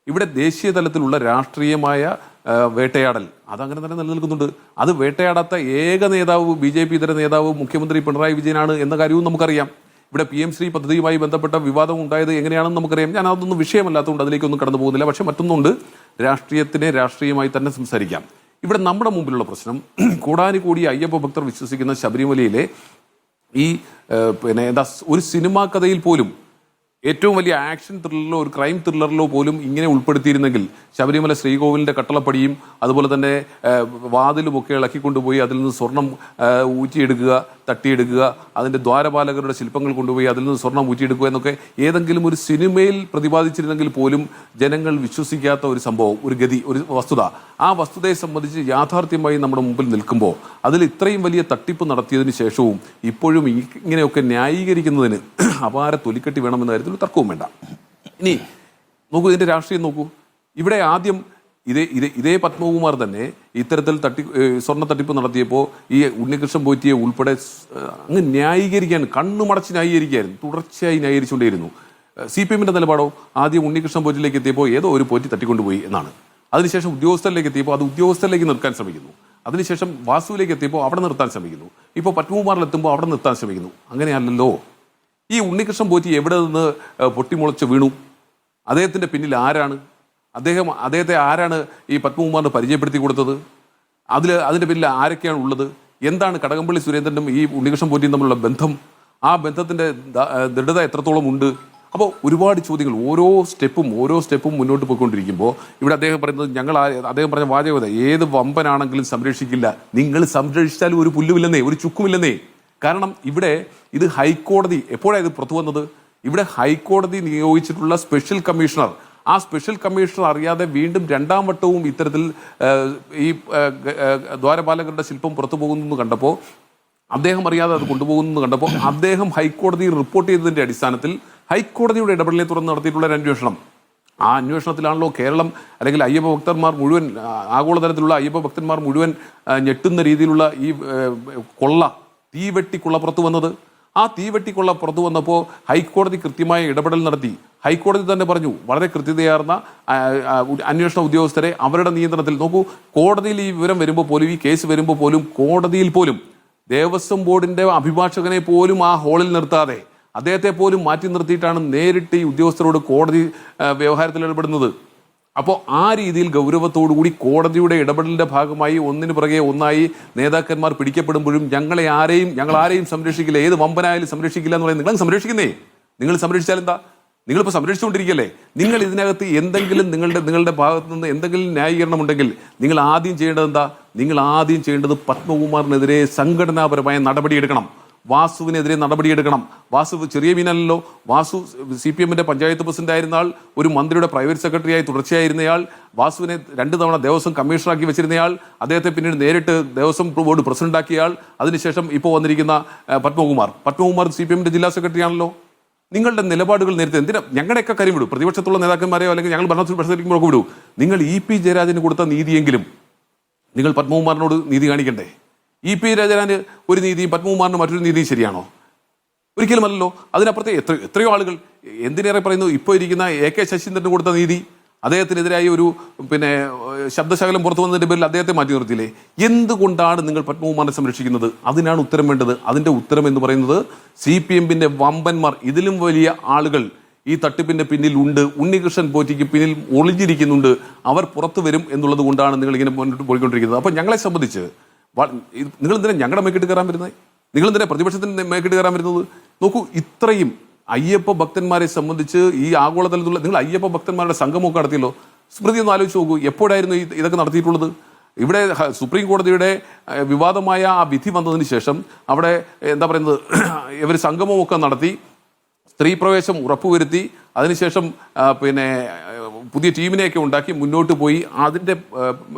ഇവിടെ ദേശീയ തലത്തിലുള്ള രാഷ്ട്രീയമായ വേട്ടയാടൽ അതങ്ങനെ തന്നെ നിലനിൽക്കുന്നുണ്ട്. അത് വേട്ടയാടാത്ത ഏക നേതാവ് BJP ഇതര നേതാവ് മുഖ്യമന്ത്രി പിണറായി വിജയനാണ് എന്ന കാര്യവും നമുക്കറിയാം. ഇവിടെ PM ശ്രീ പദ്ധതിയുമായി ബന്ധപ്പെട്ട വിവാദം ഉണ്ടായത് എങ്ങനെയാണെന്ന് നമുക്കറിയാം. ഞാൻ അതൊന്നും വിഷയമല്ലാത്തതുകൊണ്ട് അതിലേക്കൊന്നും കടന്നു പോകുന്നില്ല. പക്ഷെ മറ്റൊന്നുണ്ട്, രാഷ്ട്രീയത്തിനെ രാഷ്ട്രീയമായി തന്നെ സംസാരിക്കാം. ഇവിടെ നമ്മുടെ മുമ്പിലുള്ള പ്രശ്നം, കൂടാനുകൂടി അയ്യപ്പ ഭക്തർ വിശ്വസിക്കുന്ന ശബരിമലയിലെ ഈ ഒരു സിനിമാ കഥയിൽ പോലും ഏറ്റവും വലിയ ആക്ഷൻ ത്രില്ലറിലോ ഒരു ക്രൈം ത്രില്ലറിലോ പോലും ഇങ്ങനെ ഉൾപ്പെടുത്തിയിരുന്നെങ്കിൽ ശബരിമല ശ്രീകോവിലിന്റെ കട്ടളപ്പടിയും അതുപോലെ തന്നെ വാതിലുമൊക്കെ ഇളക്കിക്കൊണ്ടുപോയി അതിൽ നിന്ന് സ്വർണം ഊറ്റിയെടുക്കുക, തട്ടിയെടുക്കുക, അതിന്റെ ദ്വാരപാലകരുടെ ശില്പങ്ങൾ കൊണ്ടുപോയി അതിൽ നിന്ന് സ്വർണം ഊറ്റിയെടുക്കുക എന്നൊക്കെ ഏതെങ്കിലും ഒരു സിനിമയിൽ പ്രതിപാദിച്ചിരുന്നെങ്കിൽ പോലും ജനങ്ങൾ വിശ്വസിക്കാത്ത ഒരു സംഭവം, ഒരു ഗതി, ഒരു വസ്തുത, ആ വസ്തുതയെ സംബന്ധിച്ച് യാഥാർത്ഥ്യമായി നമ്മുടെ മുമ്പിൽ നിൽക്കുമ്പോൾ അതിൽ ഇത്രയും വലിയ തട്ടിപ്പ് നടത്തിയതിന് ശേഷവും ഇപ്പോഴും ഇങ്ങനെയൊക്കെ ന്യായീകരിക്കുന്നതിന് അപാര തൊലിക്കെട്ടി വേണമെന്ന കാര്യത്തിൽ തർക്കവും വേണ്ട. ഇനി നോക്കൂ, ഇതിന്റെ രാഷ്ട്രീയം നോക്കൂ. ഇവിടെ ആദ്യം ഇതേ പത്മകുമാർ തന്നെ ഇത്തരത്തിൽ സ്വർണ്ണ തട്ടിപ്പ് നടത്തിയപ്പോൾ ഈ ഉണ്ണികൃഷ്ണൻ പോറ്റിയെ ഉൾപ്പെടെ അങ്ങ് ന്യായീകരിക്കാൻ, കണ്ണുമടച്ച് ന്യായീകരിക്കായിരുന്നു, തുടർച്ചയായി ന്യായീകരിച്ചുകൊണ്ടേയിരുന്നു. CPMന്റെ നിലപാടോ ആദ്യം ഉണ്ണികൃഷ്ണൻ പോറ്റിലേക്ക് എത്തിയപ്പോൾ ഏതോ ഒരു പോറ്റി തട്ടിക്കൊണ്ടുപോയി എന്നാണ്. അതിനുശേഷം ഉദ്യോഗസ്ഥരിലേക്ക് എത്തിയപ്പോൾ അത് ഉദ്യോഗസ്ഥരിലേക്ക് നിർത്താൻ ശ്രമിക്കുന്നു. അതിനുശേഷം വാസുവിലേക്ക് എത്തിയപ്പോൾ അവിടെ നിർത്താൻ ശ്രമിക്കുന്നു. ഇപ്പോൾ പത്മകുമാറിലെത്തുമ്പോൾ അവിടെ നിർത്താൻ ശ്രമിക്കുന്നു. അങ്ങനെയല്ലല്ലോ. ഈ ഉണ്ണികൃഷ്ണൻ പോറ്റി എവിടെ നിന്ന് പൊട്ടിമുളച്ച് വീണു? അദ്ദേഹത്തിൻ്റെ പിന്നിൽ ആരാണ്? അദ്ദേഹത്തെ ആരാണ് ഈ പത്മകുമാറിന് പരിചയപ്പെടുത്തി കൊടുത്തത്? അതിൻ്റെ പിന്നിൽ ആരൊക്കെയാണ് ഉള്ളത്? എന്താണ് കടകംപള്ളി സുരേന്ദ്രനും ഈ ഉണ്ണികൃഷ്ണൻ പോറ്റിയും തമ്മിലുള്ള ബന്ധം? ആ ബന്ധത്തിൻ്റെ ദൃഢത എത്രത്തോളം ഉണ്ട്? അപ്പോൾ ഒരുപാട് ചോദ്യങ്ങൾ ഓരോ സ്റ്റെപ്പും മുന്നോട്ട് പോയിക്കൊണ്ടിരിക്കുമ്പോൾ ഇവിടെ അദ്ദേഹം പറയുന്നത് അദ്ദേഹം പറഞ്ഞ വാചകത ഏത് വമ്പനാണെങ്കിലും സംരക്ഷിക്കില്ല. നിങ്ങൾ സംരക്ഷിച്ചാലും ഒരു പുല്ലുമില്ലെന്നേ, ഒരു ചുക്കുമില്ലെന്നേ. കാരണം ഇവിടെ ഇത് ഹൈക്കോടതി എപ്പോഴാണ് ഇത് പുറത്തു വന്നത്? ഇവിടെ ഹൈക്കോടതി നിയോഗിച്ചിട്ടുള്ള സ്പെഷ്യൽ കമ്മീഷണർ, ആ സ്പെഷ്യൽ കമ്മീഷണർ അറിയാതെ വീണ്ടും രണ്ടാം വട്ടവും ഇത്തരത്തിൽ ഈ ദ്വാരപാലകരുടെ ശില്പം പുറത്തു പോകുന്നു കണ്ടപ്പോൾ, അദ്ദേഹം അറിയാതെ അത് കൊണ്ടുപോകുന്നു കണ്ടപ്പോൾ അദ്ദേഹം ഹൈക്കോടതി റിപ്പോർട്ട് ചെയ്തതിന്റെ അടിസ്ഥാനത്തിൽ ഹൈക്കോടതിയുടെ ഇടപെടലിനെ തുടർന്ന് നടത്തിയിട്ടുള്ള ഒരു അന്വേഷണം, ആ അന്വേഷണത്തിലാണല്ലോ കേരളം അല്ലെങ്കിൽ അയ്യപ്പ ഭക്തന്മാർ മുഴുവൻ, ആഗോളതലത്തിലുള്ള അയ്യപ്പ ഭക്തന്മാർ മുഴുവൻ ഞെട്ടുന്ന രീതിയിലുള്ള ഈ തീവെട്ടിക്കൊള്ള പുറത്തു വന്നത്. ആ തീവെട്ടിക്കൊള്ള പുറത്തു വന്നപ്പോൾ ഹൈക്കോടതി കൃത്യമായ ഇടപെടൽ നടത്തി. ഹൈക്കോടതി തന്നെ പറഞ്ഞു, വളരെ കൃത്യതയാർന്ന അന്വേഷണ ഉദ്യോഗസ്ഥരെ അവരുടെ നിയന്ത്രണത്തിൽ നോക്കൂ. കോടതിയിൽ ഈ വിവരം വരുമ്പോൾ പോലും, ഈ കേസ് വരുമ്പോൾ പോലും, കോടതിയിൽ പോലും ദേവസ്വം ബോർഡിന്റെ അഭിഭാഷകനെ പോലും ആ ഹാളിൽ നിർത്താതെ അദ്ദേഹത്തെ പോലും മാറ്റി നിർത്തിയിട്ടാണ് നേരിട്ട് ഈ ഉദ്യോഗസ്ഥരോട് കോടതി വ്യവഹാരത്തിൽ ഇടപെടുന്നത്. അപ്പോൾ ആ രീതിയിൽ ഗൗരവത്തോടുകൂടി കോടതിയുടെ ഇടപെടലിന്റെ ഭാഗമായി ഒന്നിനു പുറകെ ഒന്നായി നേതാക്കന്മാർ പിടിക്കപ്പെടുമ്പോഴും ഞങ്ങൾ ആരെയും സംരക്ഷിക്കില്ല, ഏത് വമ്പനായാലും സംരക്ഷിക്കില്ല എന്ന് പറയുന്നത് നിങ്ങൾ സംരക്ഷിക്കുന്നേ. നിങ്ങൾ സംരക്ഷിച്ചാൽ എന്താ? നിങ്ങളിപ്പോൾ സംരക്ഷിച്ചുകൊണ്ടിരിക്കുകയല്ലേ. നിങ്ങൾ ഇതിനകത്ത് എന്തെങ്കിലും നിങ്ങളുടെ ഭാഗത്ത് നിന്ന് എന്തെങ്കിലും ന്യായീകരണം ഉണ്ടെങ്കിൽ നിങ്ങൾ ആദ്യം ചെയ്യേണ്ടത് എന്താ? നിങ്ങൾ ആദ്യം ചെയ്യേണ്ടത് പത്മകുമാറിനെതിരെ സംഘടനാപരമായ നടപടിയെടുക്കണം. വാസുവിനെതിരെ നടപടിയെടുക്കണം. വാസു ചെറിയ മീനല്ലോ. വാസു CPM-ന്റെ പഞ്ചായത്ത് പ്രസിഡന്റ് ആയിരുന്നയാൾ, ഒരു മന്ത്രിയുടെ പ്രൈവറ്റ് സെക്രട്ടറിയായി തുടർച്ചയായിരുന്നയാൾ, വാസുവിനെ 2 തവണ ദേവസ്വം കമ്മീഷണറാക്കി വെച്ചിരുന്നയാൾ, അദ്ദേഹത്തെ പിന്നീട് നേരിട്ട് ദേവസ്വം ബോർഡ് പ്രസിഡന്റാക്കിയയാൾ, അതിനുശേഷം ഇപ്പോൾ വന്നിരിക്കുന്ന പത്മകുമാർ CPM-ന്റെ ജില്ലാ സെക്രട്ടറി ആണല്ലോ. നിങ്ങളുടെ നിലപാടുകൾ നേരത്തെ എന്തിനാ ഞങ്ങളുടെയൊക്കെ കാര്യം വിടൂ, പ്രതിപക്ഷത്തുള്ള നേതാക്കന്മാരെയോ അല്ലെങ്കിൽ ഞങ്ങൾ ഭരണത്തിലേക്ക് വിടൂ. നിങ്ങൾ EP ജയരാജന് കൊടുത്ത നീതിയെങ്കിലും നിങ്ങൾ പത്മകുമാറിനോട് നീതി കാണിക്കണ്ടേ? EP രാജന് ഒരു നീതിയും പത്മകുമാറിന് മറ്റൊരു നീതിയും ശരിയാണോ? ഒരിക്കലുമല്ലോ. അതിനപ്പുറത്തെ എത്രയോ ആളുകൾ, എന്തിനേറെ പറയുന്നു, ഇപ്പോൾ ഇരിക്കുന്ന AK ശശീന്ദ്രന് കൊടുത്ത നീതി, അദ്ദേഹത്തിനെതിരായി ഒരു ശബ്ദശകലം പുറത്തു വന്നതിന്റെ പേരിൽ അദ്ദേഹത്തെ മാറ്റി നിർത്തിയില്ലേ? എന്തുകൊണ്ടാണ് നിങ്ങൾ പത്മകുമാറിനെ സംരക്ഷിക്കുന്നത്? അതിനാണ് ഉത്തരം വേണ്ടത്. അതിന്റെ ഉത്തരം എന്ന് പറയുന്നത് CPM-ന്റെ വമ്പന്മാർ, ഇതിലും വലിയ ആളുകൾ ഈ തട്ടിപ്പിന്റെ പിന്നിൽ ഉണ്ട്. ഉണ്ണികൃഷ്ണൻ പോറ്റിക്ക് പിന്നിൽ ഒളിഞ്ഞിരിക്കുന്നുണ്ട്. അവർ പുറത്തു വരും എന്നുള്ളത് കൊണ്ടാണ് നിങ്ങൾ ഇങ്ങനെ മുന്നോട്ട് പോയിക്കൊണ്ടിരിക്കുന്നത്. അപ്പൊ ഞങ്ങളെ സംബന്ധിച്ച് നിങ്ങൾ എന്തിനാ ഞങ്ങളുടെ മേക്കിട്ട് കയറാൻ വരുന്നത്? നിങ്ങൾ എന്തിനാ പ്രതിപക്ഷത്തിന്റെ മേക്കിട്ട് കയറാൻ വരുന്നത്? നോക്കൂ, ഇത്രയും അയ്യപ്പ ഭക്തന്മാരെ സംബന്ധിച്ച് ഈ ആഗോളതലത്തിലുള്ള നിങ്ങൾ അയ്യപ്പ ഭക്തന്മാരുടെ സംഗമമൊക്കെ നടത്തിയല്ലോ. സ്മൃതി ഒന്ന് ആലോചിച്ച് നോക്കൂ, എപ്പോഴായിരുന്നു ഇതൊക്കെ നടത്തിയിട്ടുള്ളത്? ഇവിടെ സുപ്രീം കോടതിയുടെ വിവാദമായ ആ വിധി വന്നതിന് ശേഷം അവിടെ എന്താ പറയുന്നത്, ഇവർ സംഗമമൊക്കെ നടത്തി, സ്ത്രീ പ്രവേശം ഉറപ്പുവരുത്തി, അതിനുശേഷം പുതിയ ടീമിനെയൊക്കെ ഉണ്ടാക്കി മുന്നോട്ട് പോയി. അതിൻ്റെ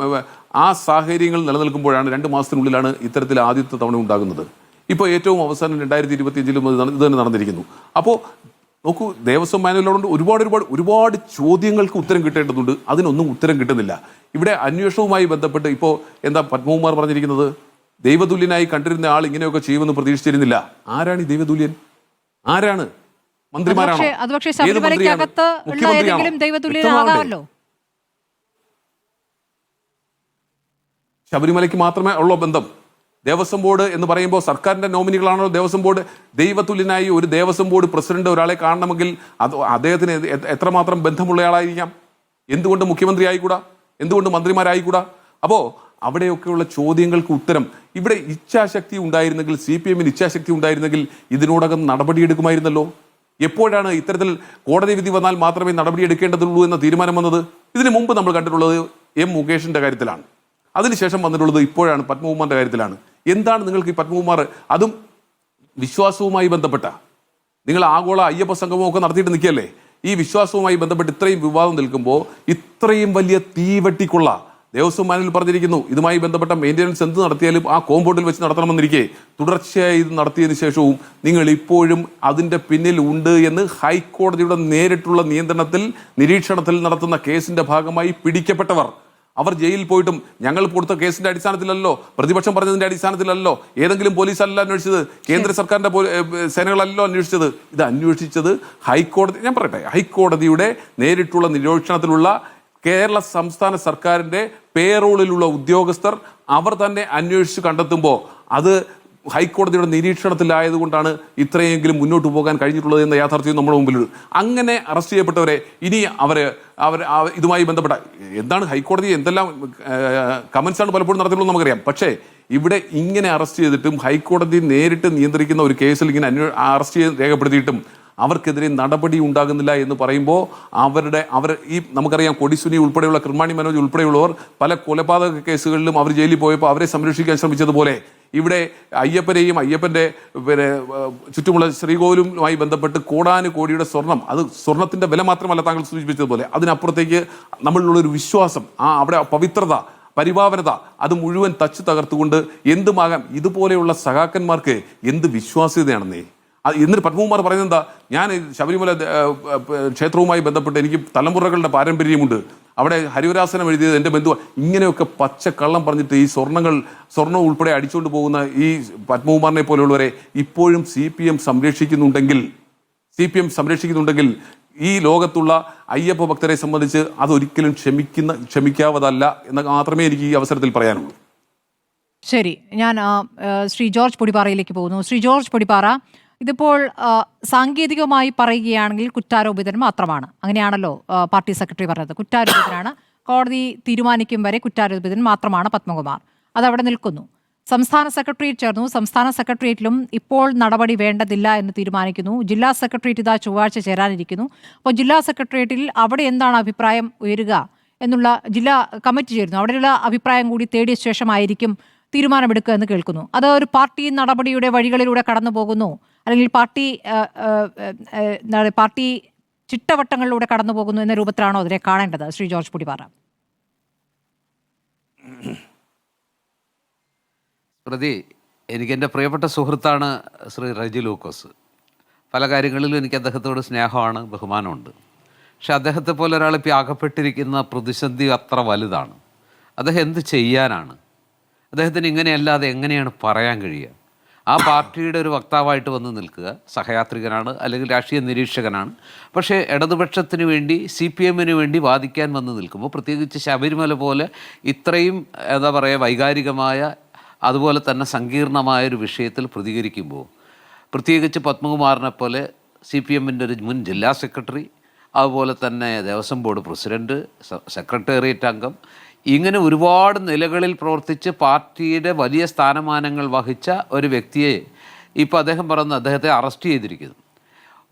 ആ സാഹചര്യങ്ങൾ നിലനിൽക്കുമ്പോഴാണ് 2 മാസത്തിനുള്ളിലാണ് ഇത്തരത്തിൽ ആദ്യത്തെ തവണ ഉണ്ടാകുന്നത്. ഇപ്പോൾ ഏറ്റവും അവസാനം 2025-ലും ഇത് തന്നെ നടന്നിരിക്കുന്നു. അപ്പോൾ നോക്കൂ, ദേവസ്വം മാനുവലോട് ഒരുപാട് ചോദ്യങ്ങൾക്ക് ഉത്തരം കിട്ടേണ്ടതുണ്ട്. അതിനൊന്നും ഉത്തരം കിട്ടുന്നില്ല. ഇവിടെ അന്വേഷണവുമായി ബന്ധപ്പെട്ട് ഇപ്പോൾ എന്താ പത്മകുമാർ പറഞ്ഞിരിക്കുന്നത്? ദൈവതുല്യനായി കണ്ടിരുന്ന ആൾ ഇങ്ങനെയൊക്കെ ചെയ്യുമെന്ന് പ്രതീക്ഷിച്ചിരുന്നില്ല. ആരാണ് ഈ ദൈവതുല്യൻ? ആരാണ്? മന്ത്രിമാരാണോ? ശബരിമലയ്ക്ക് മാത്രമേ ഉള്ളോ ബന്ധം? ദേവസ്വം ബോർഡ് എന്ന് പറയുമ്പോൾ സർക്കാരിന്റെ നോമിനികളാണോ ദേവസ്വം ബോർഡ്? ദൈവതുല്യനായി ഒരു ദേവസ്വം ബോർഡ് പ്രസിഡന്റ് ഒരാളെ കാണണമെങ്കിൽ അദ്ദേഹത്തിന് എത്രമാത്രം ബന്ധമുള്ളയാളായിരിക്കാം? എന്തുകൊണ്ട് മുഖ്യമന്ത്രി ആയിക്കൂടാ? എന്തുകൊണ്ട് മന്ത്രിമാരായിക്കൂടാ? അപ്പോ അവിടെയൊക്കെയുള്ള ചോദ്യങ്ങൾക്ക് ഉത്തരം, ഇവിടെ ഇച്ഛാശക്തി ഉണ്ടായിരുന്നെങ്കിൽ, CPM-ന് ഇച്ഛാശക്തി ഉണ്ടായിരുന്നെങ്കിൽ ഇതിനോടകം നടപടിയെടുക്കുമായിരുന്നല്ലോ. എപ്പോഴാണ് ഇത്തരത്തിൽ കോടതി വിധി വന്നാൽ മാത്രമേ നടപടിയെടുക്കേണ്ടതുള്ളൂ എന്ന തീരുമാനം വന്നത്? ഇതിനു മുമ്പ് നമ്മൾ കണ്ടിട്ടുള്ളത് M. മുകേഷിന്റെ കാര്യത്തിലാണ്. അതിനുശേഷം വന്നിട്ടുള്ളത് ഇപ്പോഴാണ് പത്മകുമാറിന്റെ കാര്യത്തിലാണ്. എന്താണ് നിങ്ങൾക്ക് ഈ പത്മകുമാർ, അതും വിശ്വാസവുമായി ബന്ധപ്പെട്ട, നിങ്ങൾ ആഗോള അയ്യപ്പ സംഗമമൊക്കെ നടത്തിയിട്ട് നിൽക്കുകയല്ലേ? ഈ വിശ്വാസവുമായി ബന്ധപ്പെട്ട് ഇത്രയും വിവാദം നിൽക്കുമ്പോൾ ഇത്രയും വലിയ തീവെട്ടിക്കൊള്ള ദേവസ്വം മാനുവൽ പറഞ്ഞിരിക്കുന്നു. ഇതുമായി ബന്ധപ്പെട്ട മെയിൻ്റെനൻസ് എന്ത് നടത്തിയാലും ആ കോമ്പൗണ്ടിൽ വെച്ച് നടത്തണമെന്നിരിക്കെ തുടർച്ചയായി ഇത് നടത്തിയതിനു ശേഷവും നിങ്ങൾ ഇപ്പോഴും അതിന്റെ പിന്നിൽ ഉണ്ട് എന്ന് ഹൈക്കോടതിയുടെ നേരിട്ടുള്ള നിരീക്ഷണത്തിൽ നടത്തുന്ന കേസിന്റെ ഭാഗമായി പിടിക്കപ്പെട്ടവർ, അവർ ജയിലിൽ പോയിട്ടും ഞങ്ങൾ കൊടുത്ത കേസിന്റെ അടിസ്ഥാനത്തിലല്ലോ, പ്രതിപക്ഷം പറഞ്ഞതിന്റെ അടിസ്ഥാനത്തിലല്ലോ, ഏതെങ്കിലും പോലീസല്ല അന്വേഷിച്ചത്, കേന്ദ്ര സർക്കാരിന്റെ സേനകളല്ലോ അന്വേഷിച്ചത്. ഇത് അന്വേഷിച്ചത് ഹൈക്കോടതി. ഞാൻ പറയട്ടെ, ഹൈക്കോടതിയുടെ നേരിട്ടുള്ള നിരീക്ഷണത്തിലുള്ള കേരള സംസ്ഥാന സർക്കാരിന്റെ പേറോളിലുള്ള ഉദ്യോഗസ്ഥർ അവർ തന്നെ അന്വേഷിച്ച് കണ്ടെത്തുമ്പോൾ അത് ഹൈക്കോടതിയുടെ നിരീക്ഷണത്തിലായതുകൊണ്ടാണ് ഇത്രയെങ്കിലും മുന്നോട്ട് പോകാൻ കഴിഞ്ഞിട്ടുള്ളത് എന്ന യാഥാർത്ഥ്യം നമ്മുടെ മുമ്പിലുണ്ട്. അങ്ങനെ അറസ്റ്റ് ചെയ്യപ്പെട്ടവരെ ഇനി അവർ ഇതുമായി ബന്ധപ്പെട്ട എന്താണ് ഹൈക്കോടതി എന്തെല്ലാം കമന്റ്സ് ആണ് പലപ്പോഴും നടത്തിയിട്ടുള്ളത് നമുക്കറിയാം. പക്ഷേ ഇവിടെ ഇങ്ങനെ അറസ്റ്റ് ചെയ്തിട്ടും ഹൈക്കോടതി നേരിട്ട് നിയന്ത്രിക്കുന്ന ഒരു കേസിൽ ഇങ്ങനെ അറസ്റ്റ് ചെയ്ത് രേഖപ്പെടുത്തിയിട്ടും അവർക്കെതിരെ നടപടി ഉണ്ടാകുന്നില്ല എന്ന് പറയുമ്പോൾ ഈ നമുക്കറിയാം കൊടിസുനി ഉൾപ്പെടെയുള്ള കൃമാണി മനോജ് ഉൾപ്പെടെയുള്ളവർ പല കൊലപാതക കേസുകളിലും അവർ ജയിലിൽ പോയപ്പോൾ അവരെ സംരക്ഷിക്കാൻ ശ്രമിച്ചതുപോലെ ഇവിടെ അയ്യപ്പനെയും അയ്യപ്പൻ്റെ ചുറ്റുമുള്ള ശ്രീകോവിലുമായി ബന്ധപ്പെട്ട് കോടാനുകോടിയുടെ സ്വർണം, അത് സ്വർണത്തിന്റെ വില മാത്രമല്ല താങ്കൾ സൂചിപ്പിച്ചതുപോലെ അതിനപ്പുറത്തേക്ക് നമ്മളിലുള്ളൊരു വിശ്വാസം, അവിടെ പവിത്രത, പരിഭാവനത, അത് മുഴുവൻ തച്ചു തകർത്തുകൊണ്ട് എന്തുമാകാം. ഇതുപോലെയുള്ള സഖാക്കന്മാർക്ക് എന്ത് വിശ്വാസ്യതയാണെന്നേ. എന്നിട്ട് പത്മകുമാർ പറയുന്നത് എന്താ, ഞാൻ ശബരിമല ക്ഷേത്രവുമായി ബന്ധപ്പെട്ട് എനിക്ക് തലമുറകളുടെ പാരമ്പര്യമുണ്ട്, അവിടെ ഹരിവരാസനം എഴുതിയത് എൻ്റെ ബന്ധു, ഇങ്ങനെയൊക്കെ പച്ചക്കള്ളം പറഞ്ഞിട്ട് ഈ സ്വർണം ഉൾപ്പെടെ അടിച്ചുകൊണ്ട് പോകുന്ന ഈ പത്മകുമാറിനെ പോലെയുള്ളവരെ ഇപ്പോഴും CPM സംരക്ഷിക്കുന്നുണ്ടെങ്കിൽ ഈ ലോകത്തുള്ള അയ്യപ്പ ഭക്തരെ സംബന്ധിച്ച് അതൊരിക്കലും ക്ഷമിക്കാവതല്ല എന്ന് മാത്രമേ എനിക്ക് ഈ അവസരത്തിൽ പറയാനുള്ളൂ. ശരി, ഞാൻ ശ്രീ ജോർജ് പൊടിപ്പാറയിലേക്ക് പോകുന്നു. ശ്രീ ജോർജ് പൊടിപ്പാറ, ഇതിപ്പോൾ സാങ്കേതികമായി പറയുകയാണെങ്കിൽ കുറ്റാരോപിതൻ മാത്രമാണ്, അങ്ങനെയാണല്ലോ പാർട്ടി സെക്രട്ടറി പറഞ്ഞത്. കുറ്റാരോപിതനാണ്, കോടതി തീരുമാനിക്കും വരെ കുറ്റാരോപിതൻ മാത്രമാണ് പത്മകുമാർ. അതവിടെ നിൽക്കുന്നു. സംസ്ഥാന സെക്രട്ടേറിയറ്റ് ചേർന്നു. സംസ്ഥാന സെക്രട്ടേറിയറ്റിലും ഇപ്പോൾ നടപടി വേണ്ടതില്ല എന്ന് തീരുമാനിക്കുന്നു. ജില്ലാ സെക്രട്ടേറിയറ്റ് ഇതാ ചൊവ്വാഴ്ച ചേരാനിരിക്കുന്നു. അപ്പോൾ ജില്ലാ സെക്രട്ടേറിയറ്റിൽ അവിടെ എന്താണ് അഭിപ്രായം ഉയരുക എന്നുള്ള ജില്ലാ കമ്മിറ്റി ചേരുന്നു. അവിടെയുള്ള അഭിപ്രായം കൂടി തേടിയ ശേഷമായിരിക്കും തീരുമാനമെടുക്കുക എന്ന് കേൾക്കുന്നു. അത് ഒരു പാർട്ടി നടപടിയുടെ വഴികളിലൂടെ കടന്നു പോകുന്നു, അല്ലെങ്കിൽ പാർട്ടി ചിട്ടവട്ടങ്ങളിലൂടെ കടന്നു പോകുന്നു എന്ന രൂപത്തിലാണോ അതിനെ കാണേണ്ടത്? ശ്രീ ജോർജ് പൊടിപ്പാറ. പ്രതി, എനിക്കെൻ്റെ പ്രിയപ്പെട്ട സുഹൃത്താണ് ശ്രീ റെജി ലൂക്കോസ്. പല കാര്യങ്ങളിലും എനിക്ക് അദ്ദേഹത്തോട് സ്നേഹമാണ്, ബഹുമാനമുണ്ട്. പക്ഷെ അദ്ദേഹത്തെ പോലെ ഒരാൾ ഇപ്പോൾ അകപ്പെട്ടിരിക്കുന്ന പ്രതിസന്ധി അത്ര വലുതാണ്. അദ്ദേഹം എന്ത് ചെയ്യാനാണ്? അദ്ദേഹത്തിന് ഇങ്ങനെയല്ലാതെ എങ്ങനെയാണ് പറയാൻ കഴിയുക? ആ പാർട്ടിയുടെ ഒരു വക്താവായിട്ട് വന്ന് നിൽക്കുക, സഹയാത്രികനാണ്, അല്ലെങ്കിൽ രാഷ്ട്രീയ നിരീക്ഷകനാണ്. പക്ഷേ ഇടതുപക്ഷത്തിന് വേണ്ടി, CPM വേണ്ടി വാദിക്കാൻ വന്ന് നിൽക്കുമ്പോൾ, പ്രത്യേകിച്ച് ശബരിമല പോലെ ഇത്രയും എന്താ പറയുക വൈകാരികമായ അതുപോലെ തന്നെ സങ്കീർണമായൊരു വിഷയത്തിൽ പ്രതികരിക്കുമ്പോൾ, പ്രത്യേകിച്ച് പത്മകുമാറിനെ പോലെ CPM ഒരു മുൻ ജില്ലാ സെക്രട്ടറി, അതുപോലെ തന്നെ ദേവസ്വം ബോർഡ് പ്രസിഡൻറ്റ്, സെക്രട്ടേറിയറ്റ് അംഗം, ഇങ്ങനെ ഒരുപാട് നിലകളിൽ പ്രവർത്തിച്ച് പാർട്ടിയുടെ വലിയ സ്ഥാനമാനങ്ങൾ വഹിച്ച ഒരു വ്യക്തിയെ ഇപ്പോൾ അദ്ദേഹം പറയുന്നത് അദ്ദേഹത്തെ അറസ്റ്റ് ചെയ്തിരിക്കുന്നു.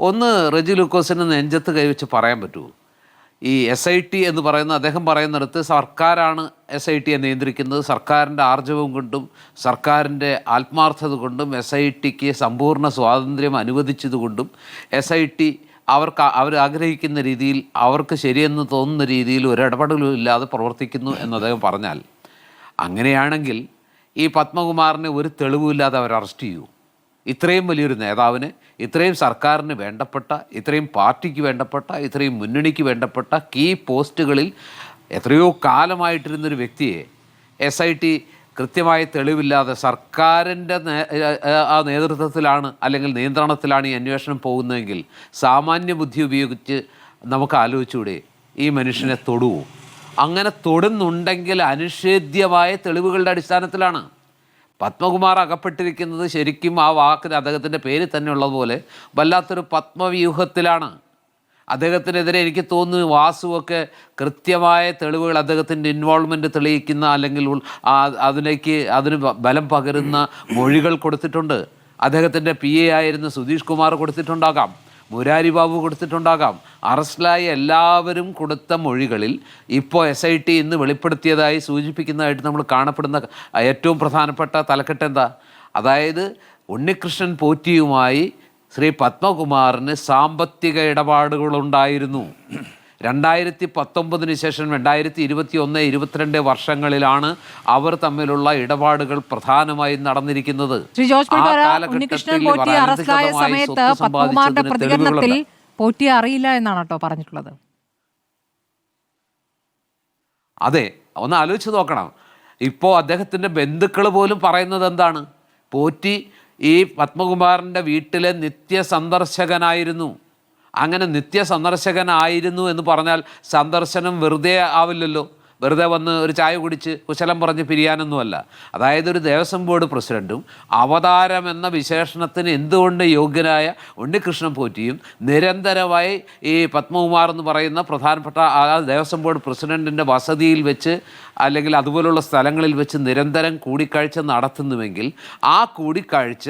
ഒന്ന് റെജി ലൂക്കോസിന് നെഞ്ചത്ത് കൈവച്ച് പറയാൻ പറ്റുമോ? ഈ SIT എന്ന് പറയുന്ന അദ്ദേഹം പറയുന്നിടത്ത് സർക്കാരാണ് SITയെ നിയന്ത്രിക്കുന്നത്, സർക്കാരിൻ്റെ ആർജവം കൊണ്ടും സർക്കാരിൻ്റെ ആത്മാർത്ഥത കൊണ്ടും SITക്ക് സമ്പൂർണ്ണ സ്വാതന്ത്ര്യം അനുവദിച്ചതുകൊണ്ടും SIT അവർ ആഗ്രഹിക്കുന്ന രീതിയിൽ, അവർക്ക് ശരിയെന്ന് തോന്നുന്ന രീതിയിൽ ഒരിടപെടലും ഇല്ലാതെ പ്രവർത്തിക്കുന്നു എന്ന് അദ്ദേഹം പറഞ്ഞാൽ, അങ്ങനെയാണെങ്കിൽ ഈ പത്മകുമാറിനെ ഒരു തെളിവുമില്ലാതെ അവർ അറസ്റ്റ് ചെയ്യൂ? ഇത്രയും വലിയൊരു നേതാവിന്, ഇത്രയും സർക്കാരിന് വേണ്ടപ്പെട്ട, ഇത്രയും പാർട്ടിക്ക് വേണ്ടപ്പെട്ട, ഇത്രയും മുന്നണിക്ക് വേണ്ടപ്പെട്ട കീ പോസ്റ്റുകളിൽ എത്രയോ കാലമായിട്ടിരുന്നൊരു വ്യക്തിയെ SIT കൃത്യമായ തെളിവില്ലാതെ സർക്കാരിൻ്റെ ആ നേതൃത്വത്തിലാണ് അല്ലെങ്കിൽ നിയന്ത്രണത്തിലാണ് ഈ അന്വേഷണം പോകുന്നതെങ്കിൽ സാമാന്യ ബുദ്ധി ഉപയോഗിച്ച് നമുക്ക് ആലോചിച്ചൂടെ ഈ മനുഷ്യനെ തൊടുവോ? അങ്ങനെ തൊടുന്നുണ്ടെങ്കിൽ അനിഷേധ്യമായ തെളിവുകളുടെ അടിസ്ഥാനത്തിലാണ്. പത്മകുമാർ അകപ്പെട്ടിരിക്കുന്നത് ശരിക്കും ആ വാക്കിന് അദ്ദേഹത്തിൻ്റെ പേരിൽ തന്നെ ഉള്ളതുപോലെ വല്ലാത്തൊരു പത്മവ്യൂഹത്തിലാണ്. അദ്ദേഹത്തിനെതിരെ എനിക്ക് തോന്നുന്നു വാസുവൊക്കെ കൃത്യമായ തെളിവുകൾ, അദ്ദേഹത്തിൻ്റെ ഇൻവോൾവ്മെൻറ്റ് തെളിയിക്കുന്ന അല്ലെങ്കിൽ അതിന് ബലം പകരുന്ന മൊഴികൾ കൊടുത്തിട്ടുണ്ട്. അദ്ദേഹത്തിൻ്റെ PA ആയിരുന്ന സുധീഷ് കുമാർ കൊടുത്തിട്ടുണ്ടാകാം, മുരാരി ബാബു കൊടുത്തിട്ടുണ്ടാകാം. അറസ്റ്റിലായ എല്ലാവരും കൊടുത്ത മൊഴികളിൽ ഇപ്പോൾ SIT ഇന്ന് വെളിപ്പെടുത്തിയതായി സൂചിപ്പിക്കുന്നതായിട്ട് നമ്മൾ കാണപ്പെടുന്ന ഏറ്റവും പ്രധാനപ്പെട്ട തലക്കെട്ട് എന്താ? അതായത് ഉണ്ണികൃഷ്ണൻ പോറ്റിയുമായി ശ്രീ പത്മകുമാറിന് സാമ്പത്തിക ഇടപാടുകളുണ്ടായിരുന്നു. 2019 ശേഷം 2021, 22 വർഷങ്ങളിലാണ് അവർ തമ്മിലുള്ള ഇടപാടുകൾ പ്രധാനമായും നടന്നിരിക്കുന്നത്. ശ്രീ ജോർജ് പൊടിപ്പാറ, ഉണ്ണികൃഷ്ണൻ പോറ്റി അറസ്റ്റിലായ സമയത്ത് പത്മകുമാറിന്റെ പ്രതികരണത്തിൽ പോറ്റി അറിയില്ല എന്നാണ് കേട്ടോ പറഞ്ഞിട്ടുള്ളത്. അതെ, ഒന്ന് ആലോചിച്ച് നോക്കണം. ഇപ്പോൾ അദ്ദേഹത്തിൻ്റെ ബന്ധുക്കൾ പോലും പറയുന്നത് എന്താണ്? പോറ്റി ഈ പത്മകുമാറിൻ്റെ വീട്ടിലെ നിത്യസന്ദർശകനായിരുന്നു. അങ്ങനെ നിത്യസന്ദർശകനായിരുന്നു എന്ന് പറഞ്ഞാൽ സന്ദർശനം വെറുതെ ആവില്ലല്ലോ. വെറുതെ വന്ന് ഒരു ചായ കുടിച്ച് കുശലം പറഞ്ഞ് പിരിയാനൊന്നുമല്ല. അതായത് ഒരു ദേവസ്വം ബോർഡ് പ്രസിഡൻറ്റും അവതാരം എന്ന വിശേഷണത്തിന് എന്തുകൊണ്ട് യോഗ്യനായ ഉണ്ണികൃഷ്ണൻ പോറ്റിയും നിരന്തരമായി ഈ പത്മകുമാർ എന്ന് പറയുന്ന പ്രധാനപ്പെട്ട ആ ദേവസ്വം ബോർഡ് പ്രസിഡൻറ്റിൻ്റെ വസതിയിൽ വെച്ച് അല്ലെങ്കിൽ അതുപോലുള്ള സ്ഥലങ്ങളിൽ വെച്ച് നിരന്തരം കൂടിക്കാഴ്ച നടത്തുന്നുവെങ്കിൽ ആ കൂടിക്കാഴ്ച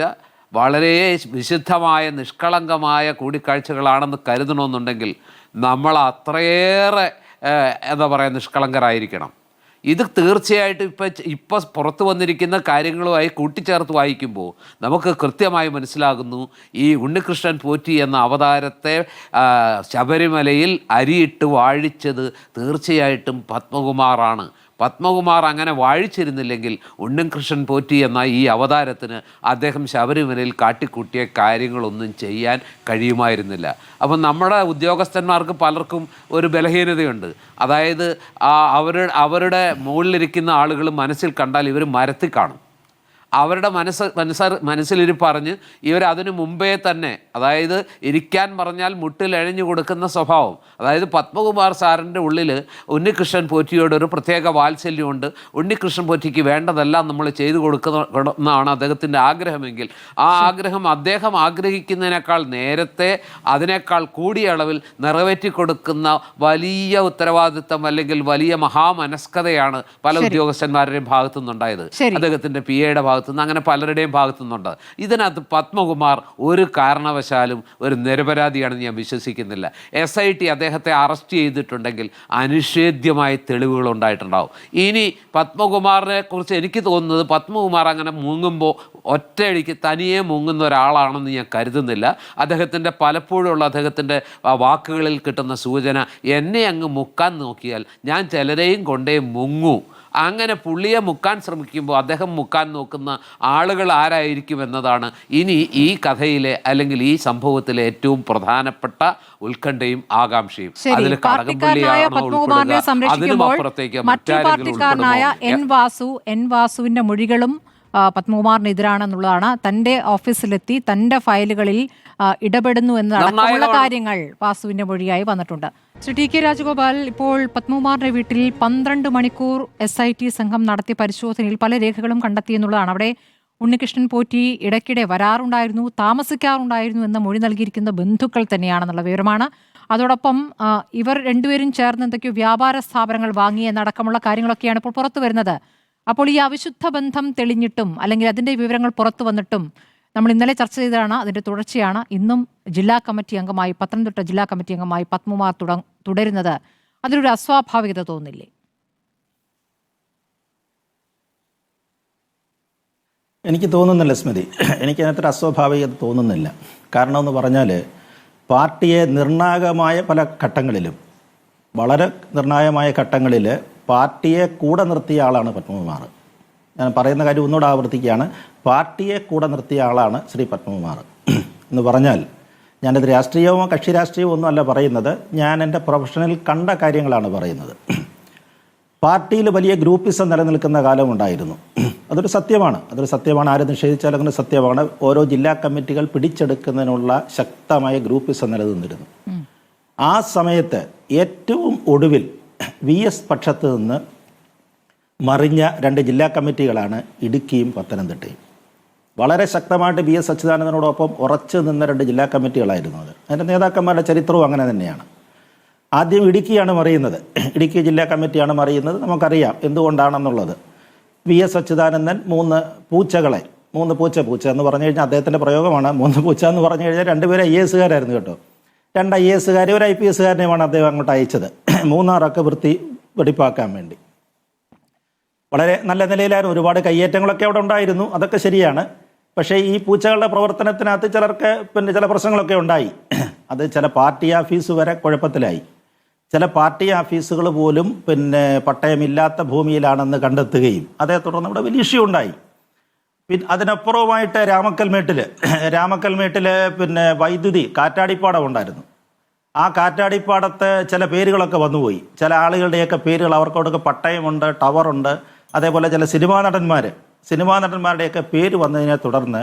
വളരെ വിശുദ്ധമായ നിഷ്കളങ്കമായ കൂടിക്കാഴ്ചകളാണെന്ന് കരുതണമെന്നുണ്ടെങ്കിൽ നമ്മൾ അത്രയേറെ എന്താ പറയുക നിഷ്കളങ്കരായിരിക്കണം. ഇത് തീർച്ചയായിട്ടും ഇപ്പോൾ പുറത്തു വന്നിരിക്കുന്ന കാര്യങ്ങളുമായി കൂട്ടിച്ചേർത്ത് വായിക്കുമ്പോൾ നമുക്ക് കൃത്യമായി മനസ്സിലാകുന്നു ഈ ഉണ്ണികൃഷ്ണൻ പോറ്റി എന്ന അവതാരത്തെ ശബരിമലയിൽ അരിയിട്ട് വാഴിച്ചത് തീർച്ചയായിട്ടും പത്മകുമാറാണ്. പത്മകുമാർ അങ്ങനെ വാഴിച്ചിരുന്നില്ലെങ്കിൽ ഉണ്ണികൃഷ്ണൻ പോറ്റി എന്ന ഈ അവതാരത്തിന് അദ്ദേഹം ശബരിമലയിൽ കാട്ടിക്കൂട്ടിയ കാര്യങ്ങളൊന്നും ചെയ്യാൻ കഴിയുമായിരുന്നില്ല. അപ്പം നമ്മുടെ ഉദ്യോഗസ്ഥന്മാർക്ക് പലർക്കും ഒരു ബലഹീനതയുണ്ട്. അതായത് അവരുടെ മുകളിലിരിക്കുന്ന ആളുകൾ മനസ്സിൽ കണ്ടാൽ ഇവർ മരത്തിൽ കാണും. അവരുടെ മനസ്സിലിരിപ്പറിഞ്ഞ് ഇവരതിനു മുമ്പേ തന്നെ, അതായത് ഇരിക്കാൻ പറഞ്ഞാൽ മുട്ടിൽ എഴഞ്ഞു കൊടുക്കുന്ന സ്വഭാവം. അതായത് പത്മകുമാർ സാറിൻ്റെ ഉള്ളിൽ ഉണ്ണികൃഷ്ണൻ പോറ്റിയോട് ഒരു പ്രത്യേക വാത്സല്യമുണ്ട്. ഉണ്ണികൃഷ്ണൻ പോറ്റിക്ക് വേണ്ടതെല്ലാം നമ്മൾ ചെയ്തു കൊടുക്കുന്നതാണ് അദ്ദേഹത്തിൻ്റെ ആഗ്രഹമെങ്കിൽ ആ ആഗ്രഹം അദ്ദേഹം ആഗ്രഹിക്കുന്നതിനേക്കാൾ നേരത്തെ അതിനേക്കാൾ കൂടിയ അളവിൽ നിറവേറ്റി കൊടുക്കുന്ന വലിയ ഉത്തരവാദിത്തം അല്ലെങ്കിൽ വലിയ മഹാമനസ്കതയാണ് പല ഉദ്യോഗസ്ഥന്മാരുടെയും ഭാഗത്തുനിന്നുണ്ടായത്. അദ്ദേഹത്തിൻ്റെ PA യുടെ ഭാഗത്തുനിന്ന് അങ്ങനെ പലരുടെയും ഭാഗത്തുനിന്നുണ്ട്. ഇതിനകത്ത് പത്മകുമാർ ഒരു കാരണവശാലും ഒരു നിരപരാധിയാണെന്ന് ഞാൻ വിശ്വസിക്കുന്നില്ല. SIT അദ്ദേഹത്തെ അറസ്റ്റ് ചെയ്തിട്ടുണ്ടെങ്കിൽ അനിഷേധ്യമായ തെളിവുകൾ ഉണ്ടായിട്ടുണ്ടാവും. ഇനി പത്മകുമാറിനെ കുറിച്ച് എനിക്ക് തോന്നുന്നത് പത്മകുമാർ അങ്ങനെ മുങ്ങുമ്പോൾ ഒറ്റയടിക്ക് തനിയെ മുങ്ങുന്ന ഒരാളാണെന്ന് ഞാൻ കരുതുന്നില്ല. അദ്ദേഹത്തിൻ്റെ പലപ്പോഴുള്ള അദ്ദേഹത്തിൻ്റെ വാക്കുകളിൽ കിട്ടുന്ന സൂചന എന്നെ അങ്ങ് മുക്കാൻ നോക്കിയാൽ ഞാൻ ചിലരെയും കൊണ്ടേ മുങ്ങൂ. അങ്ങനെ പുള്ളിയെ മുക്കാൻ ശ്രമിക്കുമ്പോൾ അദ്ദേഹം മുക്കാൻ നോക്കുന്ന ആളുകൾ ആരായിരിക്കും എന്നതാണ് ഇനി ഈ കഥയിലെ അല്ലെങ്കിൽ ഈ സംഭവത്തിലെ ഏറ്റവും പ്രധാനപ്പെട്ട ഉത്കണ്ഠയും ആകാംക്ഷയും. അതിൽ പത്മകുമാറിനെ സംരക്ഷിക്കുമ്പോൾ മറ്റു പാർട്ടിക്കാരനായ എൻ വാസുവിന്റെ മൊഴികളും പത്മകുമാറിനെതിരാണെന്നുള്ളതാണ്. തൻ്റെ ഓഫീസിലെത്തി തൻ്റെ ഫയലുകളിൽ ഇടപെടുന്നു എന്നതടക്കമുള്ള കാര്യങ്ങൾ വാസുവിന്റെ മൊഴിയായി വന്നിട്ടുണ്ട്. ശ്രീ TK രാജഗോപാൽ, ഇപ്പോൾ പത്മകുമാറിന്റെ വീട്ടിൽ 12 മണിക്കൂർ SIT സംഘം നടത്തിയ പരിശോധനയിൽ പല രേഖകളും കണ്ടെത്തിയെന്നുള്ളതാണ്. അവിടെ ഉണ്ണികൃഷ്ണൻ പോറ്റി ഇടയ്ക്കിടെ വരാറുണ്ടായിരുന്നു, താമസിക്കാറുണ്ടായിരുന്നു എന്ന മൊഴി നൽകിയിരിക്കുന്ന ബന്ധുക്കൾ തന്നെയാണെന്നുള്ള വിവരമാണ്. അതോടൊപ്പം ഇവർ രണ്ടുപേരും ചേർന്ന് എന്തൊക്കെയോ വ്യാപാര സ്ഥാപനങ്ങൾ വാങ്ങിയെന്നടക്കമുള്ള കാര്യങ്ങളൊക്കെയാണ് ഇപ്പോൾ പുറത്തു വരുന്നത്. അപ്പോൾ ഈ അവിശുദ്ധ ബന്ധം തെളിഞ്ഞിട്ടും അല്ലെങ്കിൽ അതിൻ്റെ വിവരങ്ങൾ പുറത്തു വന്നിട്ടും നമ്മൾ ഇന്നലെ ചർച്ച ചെയ്തതാണ്, അതിൻ്റെ തുടർച്ചയാണ്. ഇന്നും ജില്ലാ കമ്മിറ്റി അംഗമായി, പത്തനംതിട്ട ജില്ലാ കമ്മിറ്റി അംഗമായി പത്മകുമാർ തുടരുന്നത് അതിലൊരു അസ്വാഭാവികത തോന്നില്ലേ? എനിക്ക് തോന്നുന്നില്ല സ്മൃതി, എനിക്കതിനകത്തൊരു അസ്വാഭാവികത തോന്നുന്നില്ല. കാരണം എന്ന് പറഞ്ഞാൽ പാർട്ടിയെ നിർണായകമായ പല ഘട്ടങ്ങളിലും, വളരെ നിർണായകമായ ഘട്ടങ്ങളിൽ പാർട്ടിയെ കൂടെ നിർത്തിയ ആളാണ് പത്മകുമാർ. ഞാൻ പറയുന്ന കാര്യം ഒന്നുകൂടെ ആവർത്തിക്കുകയാണ്, പാർട്ടിയെ കൂടെ നിർത്തിയ ആളാണ് ശ്രീ പത്മകുമാർ. എന്ന് പറഞ്ഞാൽ ഞാനത് രാഷ്ട്രീയമോ കക്ഷി രാഷ്ട്രീയമോ ഒന്നും അല്ല പറയുന്നത്, ഞാൻ എൻ്റെ പ്രൊഫഷണൽ കണ്ട കാര്യങ്ങളാണ് പറയുന്നത്. പാർട്ടിയിൽ വലിയ ഗ്രൂപ്പിസം നിലനിൽക്കുന്ന കാലമുണ്ടായിരുന്നു. അതൊരു സത്യമാണ്, ആരും നിഷേധിച്ചാൽ അങ്ങനെ സത്യമാണ്. ഓരോ ജില്ലാ കമ്മിറ്റികൾ പിടിച്ചെടുക്കുന്നതിനുള്ള ശക്തമായ ഗ്രൂപ്പിസം നിലനിന്നിരുന്നു. ആ സമയത്ത് ഏറ്റവും ഒടുവിൽ VS പക്ഷത്ത് നിന്ന് മറിഞ്ഞ 2 ജില്ലാ കമ്മിറ്റികളാണ് ഇടുക്കിയും പത്തനംതിട്ടയും. വളരെ ശക്തമായിട്ട് VS അച്യുതാനന്ദനോടൊപ്പം ഉറച്ചു നിന്ന 2 ജില്ലാ കമ്മിറ്റികളായിരുന്നു അത്. അതിൻ്റെ നേതാക്കന്മാരുടെ ചരിത്രവും അങ്ങനെ തന്നെയാണ്. ആദ്യം ഇടുക്കിയാണ് മറിയുന്നത്, ഇടുക്കി ജില്ലാ കമ്മിറ്റിയാണ് മറിയുന്നത്. നമുക്കറിയാം എന്തുകൊണ്ടാണെന്നുള്ളത്. VS അച്യുതാനന്ദൻ 3 പൂച്ചകളെ, 3 പൂച്ച എന്ന് പറഞ്ഞു കഴിഞ്ഞാൽ അദ്ദേഹത്തിൻ്റെ പ്രയോഗമാണ്. 3 പൂച്ച എന്ന് പറഞ്ഞു കഴിഞ്ഞാൽ 2 പേര് IAS-കാരായിരുന്നു കേട്ടോ. 2 IAS-കാരെ 1 IPS-കാരനെയുമാണ് അദ്ദേഹം അങ്ങോട്ട് അയച്ചത്, മൂന്നാറൊക്കെ വെടിപ്പാക്കാൻ വേണ്ടി. വളരെ നല്ല നിലയിലായിരുന്നു. ഒരുപാട് കയ്യേറ്റങ്ങളൊക്കെ അവിടെ ഉണ്ടായിരുന്നു, അതൊക്കെ ശരിയാണ്. പക്ഷേ ഈ പൂച്ചകളുടെ പ്രവർത്തനത്തിനകത്ത് ചിലർക്ക് ചില പ്രശ്നങ്ങളൊക്കെ ഉണ്ടായി. അത് ചില പാർട്ടി ഓഫീസ് വരെ കുഴപ്പത്തിലായി. ചില പാർട്ടി ഓഫീസുകൾ പോലും പട്ടയമില്ലാത്ത ഭൂമിയിലാണെന്ന് കണ്ടെത്തുകയും അതേ തുടർന്ന് ഇവിടെ വലിയ ഇഷ്യൂ ഉണ്ടായി. പിന്നെ അതിനപ്പുറവുമായിട്ട് രാമക്കൽമേട്ടിൽ വൈദ്യുതി കാറ്റാടിപ്പാടം ഉണ്ടായിരുന്നു. ആ കാറ്റാടിപ്പാടത്ത് ചില പേരുകളൊക്കെ വന്നുപോയി. ചില ആളുകളുടെയൊക്കെ പേരുകൾ, അവർക്കവിടെയൊക്കെ പട്ടയമുണ്ട്, ടവറുണ്ട്. അതേപോലെ ചില സിനിമാ നടന്മാരുടെയൊക്കെ പേര് വന്നതിനെ തുടർന്ന്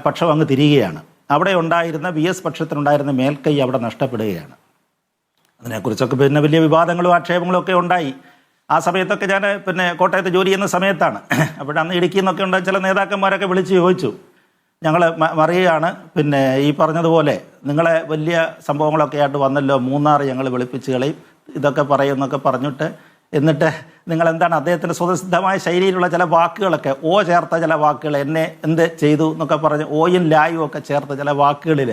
പക്ഷം അങ്ങ് തിരികുകയാണ്. അവിടെ ഉണ്ടായിരുന്ന VS പക്ഷത്തിനുണ്ടായിരുന്ന മേൽക്കൈ അവിടെ നഷ്ടപ്പെടുകയാണ്. അതിനെക്കുറിച്ചൊക്കെ വലിയ വിവാദങ്ങളും ആക്ഷേപങ്ങളും ഒക്കെ ഉണ്ടായി. ആ സമയത്തൊക്കെ ഞാൻ കോട്ടയത്ത് ജോലി ചെയ്യുന്ന സമയത്താണ്. അപ്പോൾ അന്ന് ഇടുക്കിയിൽ നിന്നൊക്കെ ഉണ്ടായ ചില നേതാക്കന്മാരൊക്കെ വിളിച്ച് ചോദിച്ചു, ഞങ്ങൾ മറിയുകയാണ്, ഈ പറഞ്ഞതുപോലെ നിങ്ങളെ വലിയ സംഭവങ്ങളൊക്കെ ആയിട്ട് വന്നല്ലോ, മൂന്നാർ ഞങ്ങൾ വെളുപ്പിച്ച് കളയും, ഇതൊക്കെ പറയുമെന്നൊക്കെ പറഞ്ഞിട്ട് എന്നിട്ട് നിങ്ങൾ എന്താണ് അദ്ദേഹത്തിൻ്റെ സ്വതസിദ്ധമായ ശൈലിയിലുള്ള ചില വാക്കുകളൊക്കെ ചേർത്ത ചില വാക്കുകൾ എന്നെ എന്ത് ചെയ്തു എന്നൊക്കെ പറഞ്ഞ് ഓയും ലായും ഒക്കെ ചേർത്ത ചില വാക്കുകളിൽ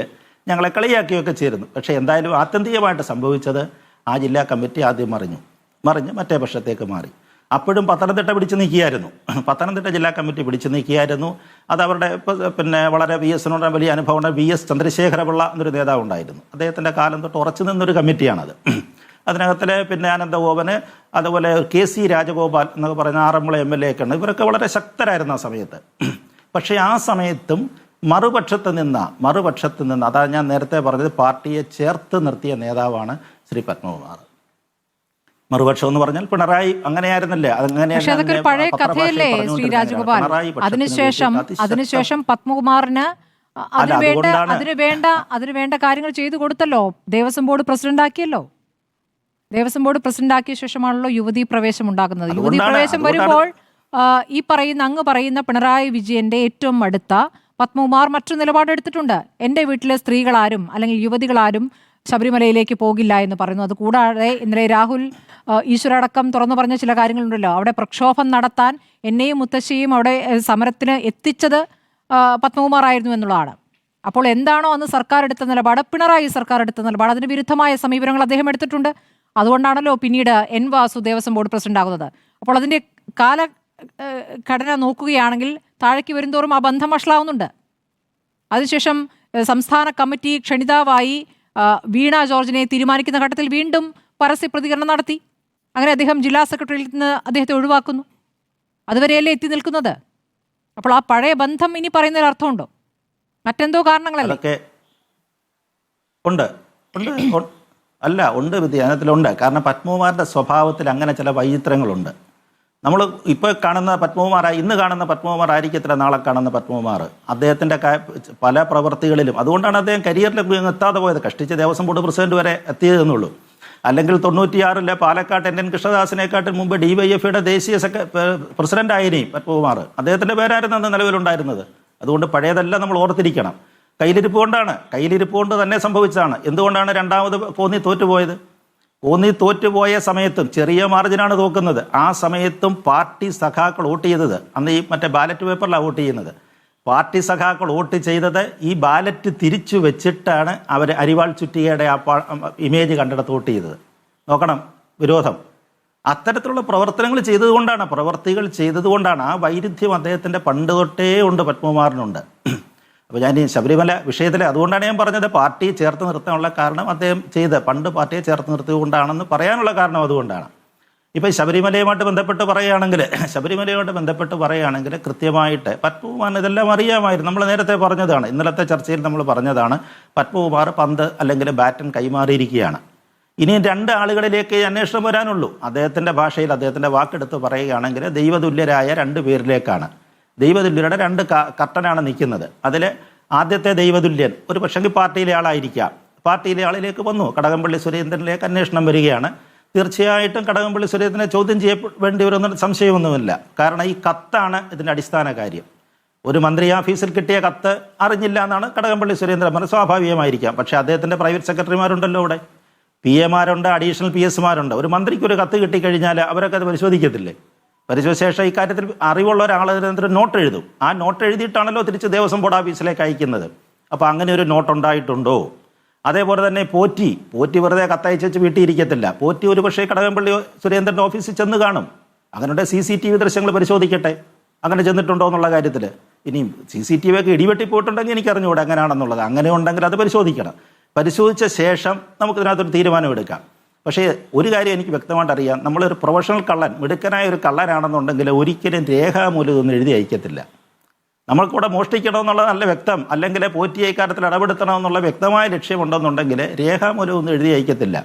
ഞങ്ങളെ കളിയാക്കിയൊക്കെ ചേരുന്നു. പക്ഷേ എന്തായാലും ആത്യന്തികമായിട്ട് സംഭവിച്ചത് ആ ജില്ലാ കമ്മിറ്റി ആദ്യം മറിഞ്ഞ് മറ്റേ പക്ഷത്തേക്ക് മാറി. അപ്പോഴും പത്തനംതിട്ട പിടിച്ചു നീക്കിയായിരുന്നു. പത്തനംതിട്ട ജില്ലാ കമ്മിറ്റി പിടിച്ചു നീക്കിയായിരുന്നു. അത് അവരുടെ പിന്നെ വളരെ VSനോട് വലിയ അനുഭവമുണ്ട്. VS ചന്ദ്രശേഖരപിള്ള എന്നൊരു നേതാവ് ഉണ്ടായിരുന്നു. അദ്ദേഹത്തിൻ്റെ കാലം തൊട്ട് ഉറച്ചു നിന്നൊരു കമ്മിറ്റിയാണത്. അതിനകത്തിലെ പിന്നെ ആനന്ദഗോപന്, അതുപോലെ KC രാജഗോപാൽ എന്നൊക്കെ പറയുന്ന ആറന്മുള MLA ഒക്കെ ഉണ്ട്. ഇവരൊക്കെ വളരെ ശക്തരായിരുന്നു ആ സമയത്ത്. പക്ഷേ ആ സമയത്തും മറുപക്ഷത്ത് നിന്ന് അതാ ഞാൻ നേരത്തെ പറഞ്ഞത്, പാർട്ടിയെ ചേർത്ത് നിർത്തിയ നേതാവാണ് ശ്രീ പത്മകുമാർ. മറുപക്ഷം എന്ന് പറഞ്ഞാൽ പിണറായി അങ്ങനെയായിരുന്നല്ലേ? പക്ഷെ അതൊക്കെ ഒരു പഴയ കഥയല്ലേ ശ്രീ രാജഗോപാൽ? അതിനുശേഷം പത്മകുമാറിന് അതിന് വേണ്ട കാര്യങ്ങൾ ചെയ്തു കൊടുത്തല്ലോ. ദേവസ്വം ബോർഡ് പ്രസിഡന്റ് ആക്കിയല്ലോ. ദേവസ്വം ബോർഡ് പ്രസിഡന്റ് ആക്കിയ ശേഷമാണല്ലോ യുവതീ പ്രവേശം ഉണ്ടാകുന്നത്. യുവതീ പ്രവേശം വരുമ്പോൾ അങ്ങ് പറയുന്ന പിണറായി വിജയന്റെ ഏറ്റവും അടുത്ത പത്മകുമാർ മറ്റൊരു നിലപാടെടുത്തിട്ടുണ്ട്. എൻ്റെ വീട്ടിലെ സ്ത്രീകളാരും അല്ലെങ്കിൽ യുവതികളാരും ശബരിമലയിലേക്ക് പോകില്ല എന്ന് പറയുന്നു. അതുകൂടാതെ ഇന്നലെ രാഹുൽ ഈശ്വര അടക്കം തുറന്നു പറഞ്ഞ ചില കാര്യങ്ങളുണ്ടല്ലോ. അവിടെ പ്രക്ഷോഭം നടത്താൻ എന്നെയും മുത്തശ്ശിയും അവിടെ സമരത്തിന് എത്തിച്ചത് പത്മകുമാർ ആയിരുന്നു എന്നുള്ളതാണ്. അപ്പോൾ എന്താണോ അന്ന് സർക്കാർ എടുത്ത നിലപാട്, പിണറായി സർക്കാർ എടുത്ത നിലപാട്, അതിന് വിരുദ്ധമായ സമീപനങ്ങൾ അദ്ദേഹം എടുത്തിട്ടുണ്ട്. അതുകൊണ്ടാണല്ലോ പിന്നീട് N Vasu Devaswom board president ആകുന്നത്. അപ്പോൾ അതിൻ്റെ കാലഘടന നോക്കുകയാണെങ്കിൽ താഴേക്ക് വരുന്തോറും ആ ബന്ധം വഷളാവുന്നുണ്ട്. അതിനുശേഷം സംസ്ഥാന കമ്മിറ്റി ക്ഷണിതാവായി വീണ ജോർജിനെ തീരുമാനിക്കുന്ന ഘട്ടത്തിൽ വീണ്ടും പരസ്യ പ്രതികരണം നടത്തി. അങ്ങനെ അദ്ദേഹം ജില്ലാ സെക്രട്ടറിയിൽ നിന്ന് അദ്ദേഹത്തെ ഒഴിവാക്കുന്നു. അതുവരെയല്ലേ എത്തി നിൽക്കുന്നത്. അപ്പോൾ ആ പഴയ ബന്ധം ഇനി പറയുന്നതിൽ അർത്ഥമുണ്ടോ? മറ്റെന്തോ കാരണങ്ങളല്ലേ? ഉണ്ട് വ്യതിയാനത്തിലുണ്ട്. കാരണം പത്മകുമാറിൻ്റെ സ്വഭാവത്തിൽ അങ്ങനെ ചില വൈചിത്രങ്ങളുണ്ട്. നമ്മൾ ഇപ്പോൾ കാണുന്ന പത്മകുമാർ, ഇന്ന് കാണുന്ന പത്മകുമാർ ആയിരിക്കത്തില്ല നാളെ കാണുന്ന പത്മകുമാർ. അദ്ദേഹത്തിൻ്റെ പല പ്രവൃത്തികളിലും, അതുകൊണ്ടാണ് അദ്ദേഹം കരിയറിൽ എത്താതെ പോയത്. കഷ്ടിച്ച് ദേവസ്വം ബോർഡ് പ്രസിഡന്റ് വരെ എത്തിയതെന്നുള്ളൂ. അല്ലെങ്കിൽ 96 പാലക്കാട് NN കൃഷ്ണദാസിനെക്കാട്ടിൽ മുമ്പ് DYFയുടെ ദേശീയ പ്രസിഡന്റ് ആയിരുന്നു പത്മകുമാർ. അദ്ദേഹത്തിൻ്റെ പേരായിരുന്നു അന്ന് നിലവിലുണ്ടായിരുന്നത്. അതുകൊണ്ട് പഴയതെല്ലാം നമ്മൾ ഓർത്തിരിക്കണം. കയ്യിലിരിപ്പ് കൊണ്ട് തന്നെ സംഭവിച്ചതാണ്. എന്തുകൊണ്ടാണ് രണ്ടാമത് കോന്നി തോറ്റുപോയത്? കോന്നി തോറ്റുപോയ സമയത്തും ചെറിയ മാർജിനാണ് തോക്കുന്നത്. ആ സമയത്തും പാർട്ടി സഖാക്കൾ വോട്ട് ചെയ്തത്, അന്ന് ഈ മറ്റേ ബാലറ്റ് പേപ്പറിലാണ് വോട്ട് ചെയ്യുന്നത്. പാർട്ടി സഖാക്കൾ വോട്ട് ചെയ്തത് ഈ ബാലറ്റ് തിരിച്ചു വെച്ചിട്ടാണ് അവർ അരിവാൾ ചുറ്റികയുടെ ആ ഇമേജ് കണ്ടെടുത്ത് വോട്ട് ചെയ്തത്. നോക്കണം വിരോധം. അത്തരത്തിലുള്ള പ്രവർത്തികൾ ചെയ്തതുകൊണ്ടാണ് ആ വൈരുദ്ധ്യം അദ്ദേഹത്തിൻ്റെ പണ്ട് തൊട്ടേ ഉണ്ട്, പത്മകുമാറിനുണ്ട്. അപ്പോൾ ഞാൻ ഈ ശബരിമല വിഷയത്തിൽ അതുകൊണ്ടാണ് ഞാൻ പറഞ്ഞത് പാർട്ടിയെ ചേർത്ത് നിർത്താനുള്ള കാരണം അദ്ദേഹം പണ്ട് പാർട്ടിയെ ചേർത്ത് നിർത്തിയതുകൊണ്ടാണെന്ന് പറയാനുള്ള കാരണം അതുകൊണ്ടാണ്. ഇപ്പോൾ ശബരിമലയുമായിട്ട് ബന്ധപ്പെട്ട് പറയുകയാണെങ്കിൽ കൃത്യമായിട്ട് പത്മകുമാറിന് ഇതെല്ലാം അറിയാമായിരുന്നു. നമ്മൾ നേരത്തെ പറഞ്ഞതാണ്, ഇന്നലത്തെ ചർച്ചയിൽ നമ്മൾ പറഞ്ഞതാണ്, പത്മകുമാർ പന്ത് അല്ലെങ്കിൽ ബാറ്റൺ കൈമാറിയിരിക്കുകയാണ്. ഇനി 2 ആളുകളിലേക്ക് അന്വേഷണം വരാനുള്ളൂ. അദ്ദേഹത്തിൻ്റെ ഭാഷയിൽ അദ്ദേഹത്തിൻ്റെ വാക്കെടുത്ത് പറയുകയാണെങ്കിൽ ദൈവതുല്യരായ 2 പേരിലേക്കാണ്. ദൈവതുല്യരുടെ 2 കർട്ടനാണ് നിൽക്കുന്നത്. അതിൽ ആദ്യത്തെ ദൈവതുല്യൻ ഒരു പക്ഷെങ്കിൽ പാർട്ടിയിലെ ആളായിരിക്കാം. പാർട്ടിയിലെ ആളിലേക്ക് വന്നു. കടകംപള്ളി സുരേന്ദ്രനിലേക്ക് അന്വേഷണം വരികയാണ്. തീർച്ചയായിട്ടും കടകംപള്ളി സുരേന്ദ്രനെ ചോദ്യം ചെയ്യപ്പെടേണ്ടി വരുമെന്ന് സംശയമൊന്നുമില്ല. കാരണം ഈ കത്താണ് ഇതിൻ്റെ അടിസ്ഥാന കാര്യം. ഒരു മന്ത്രി ഓഫീസിൽ കിട്ടിയ കത്ത് അറിഞ്ഞില്ല എന്നാണ് കടകംപള്ളി സുരേന്ദ്രൻ പറഞ്ഞത്. സ്വാഭാവികമായിരിക്കാം. പക്ഷേ അദ്ദേഹത്തിൻ്റെ പ്രൈവറ്റ് സെക്രട്ടറിമാരുണ്ടല്ലോ ഇവിടെ, PAമാരുണ്ട്, അഡീഷണൽ PSമാരുണ്ട്. ഒരു മന്ത്രിക്ക് ഒരു കത്ത് കിട്ടിക്കഴിഞ്ഞാൽ അവരൊക്കെ അത് പരിശോധിക്കത്തില്ലേ? പരിശോധിച്ച ശേഷം ഇക്കാര്യത്തിൽ അറിവുള്ള ഒരാൾ അതിനകത്ത് നോട്ട് എഴുതും. ആ നോട്ട് എഴുതിയിട്ടാണല്ലോ തിരിച്ച് ദേവസ്വം ബോർഡ് ഓഫീസിലേക്ക് അയക്കുന്നത്. അപ്പോൾ അങ്ങനെ ഒരു നോട്ട് ഉണ്ടായിട്ടുണ്ടോ? അതേപോലെ തന്നെ പോറ്റി വെറുതെ കത്തയച്ച് വെച്ച് വീട്ടിൽ ഇരിക്കത്തില്ല. പോറ്റി ഒരു പക്ഷേ കടകംപള്ളി സുരേന്ദ്രൻ്റെ ഓഫീസിൽ ചെന്ന് കാണും. അങ്ങനെയുടെ CCTV ദൃശ്യങ്ങൾ പരിശോധിക്കട്ടെ, അങ്ങനെ ചെന്നിട്ടുണ്ടോ എന്നുള്ള കാര്യത്തിൽ. ഇനിയും CCTV ഒക്കെ ഇടിവെട്ടി പോയിട്ടുണ്ടെങ്കിൽ എനിക്കറിഞ്ഞുകൂടെ എങ്ങനെയാണെന്നുള്ളത്. അങ്ങനെ ഉണ്ടെങ്കിൽ അത് പരിശോധിക്കണം. പരിശോധിച്ച ശേഷം നമുക്കിതിനകത്തൊരു തീരുമാനമെടുക്കാം. പക്ഷേ ഒരു കാര്യം എനിക്ക് വ്യക്തമായിട്ട് അറിയാം, നമ്മളൊരു പ്രൊഫഷണൽ കള്ളൻ, മിടുക്കനായ ഒരു കള്ളനാണെന്നുണ്ടെങ്കിൽ ഒരിക്കലും രേഖാമൂലം ഇതൊന്നും എഴുതി അയക്കത്തില്ല. നമ്മൾക്കൂടെ മോഷ്ടിക്കണമെന്നുള്ള നല്ല വ്യക്തം, അല്ലെങ്കിൽ പോറ്റിയെ ഇക്കാര്യത്തിൽ ഇടപെടുത്തണമെന്നുള്ള വ്യക്തമായ ലക്ഷ്യമുണ്ടെന്നുണ്ടെങ്കിൽ രേഖാമൂലം ഒന്നും എഴുതി അയക്കത്തില്ല.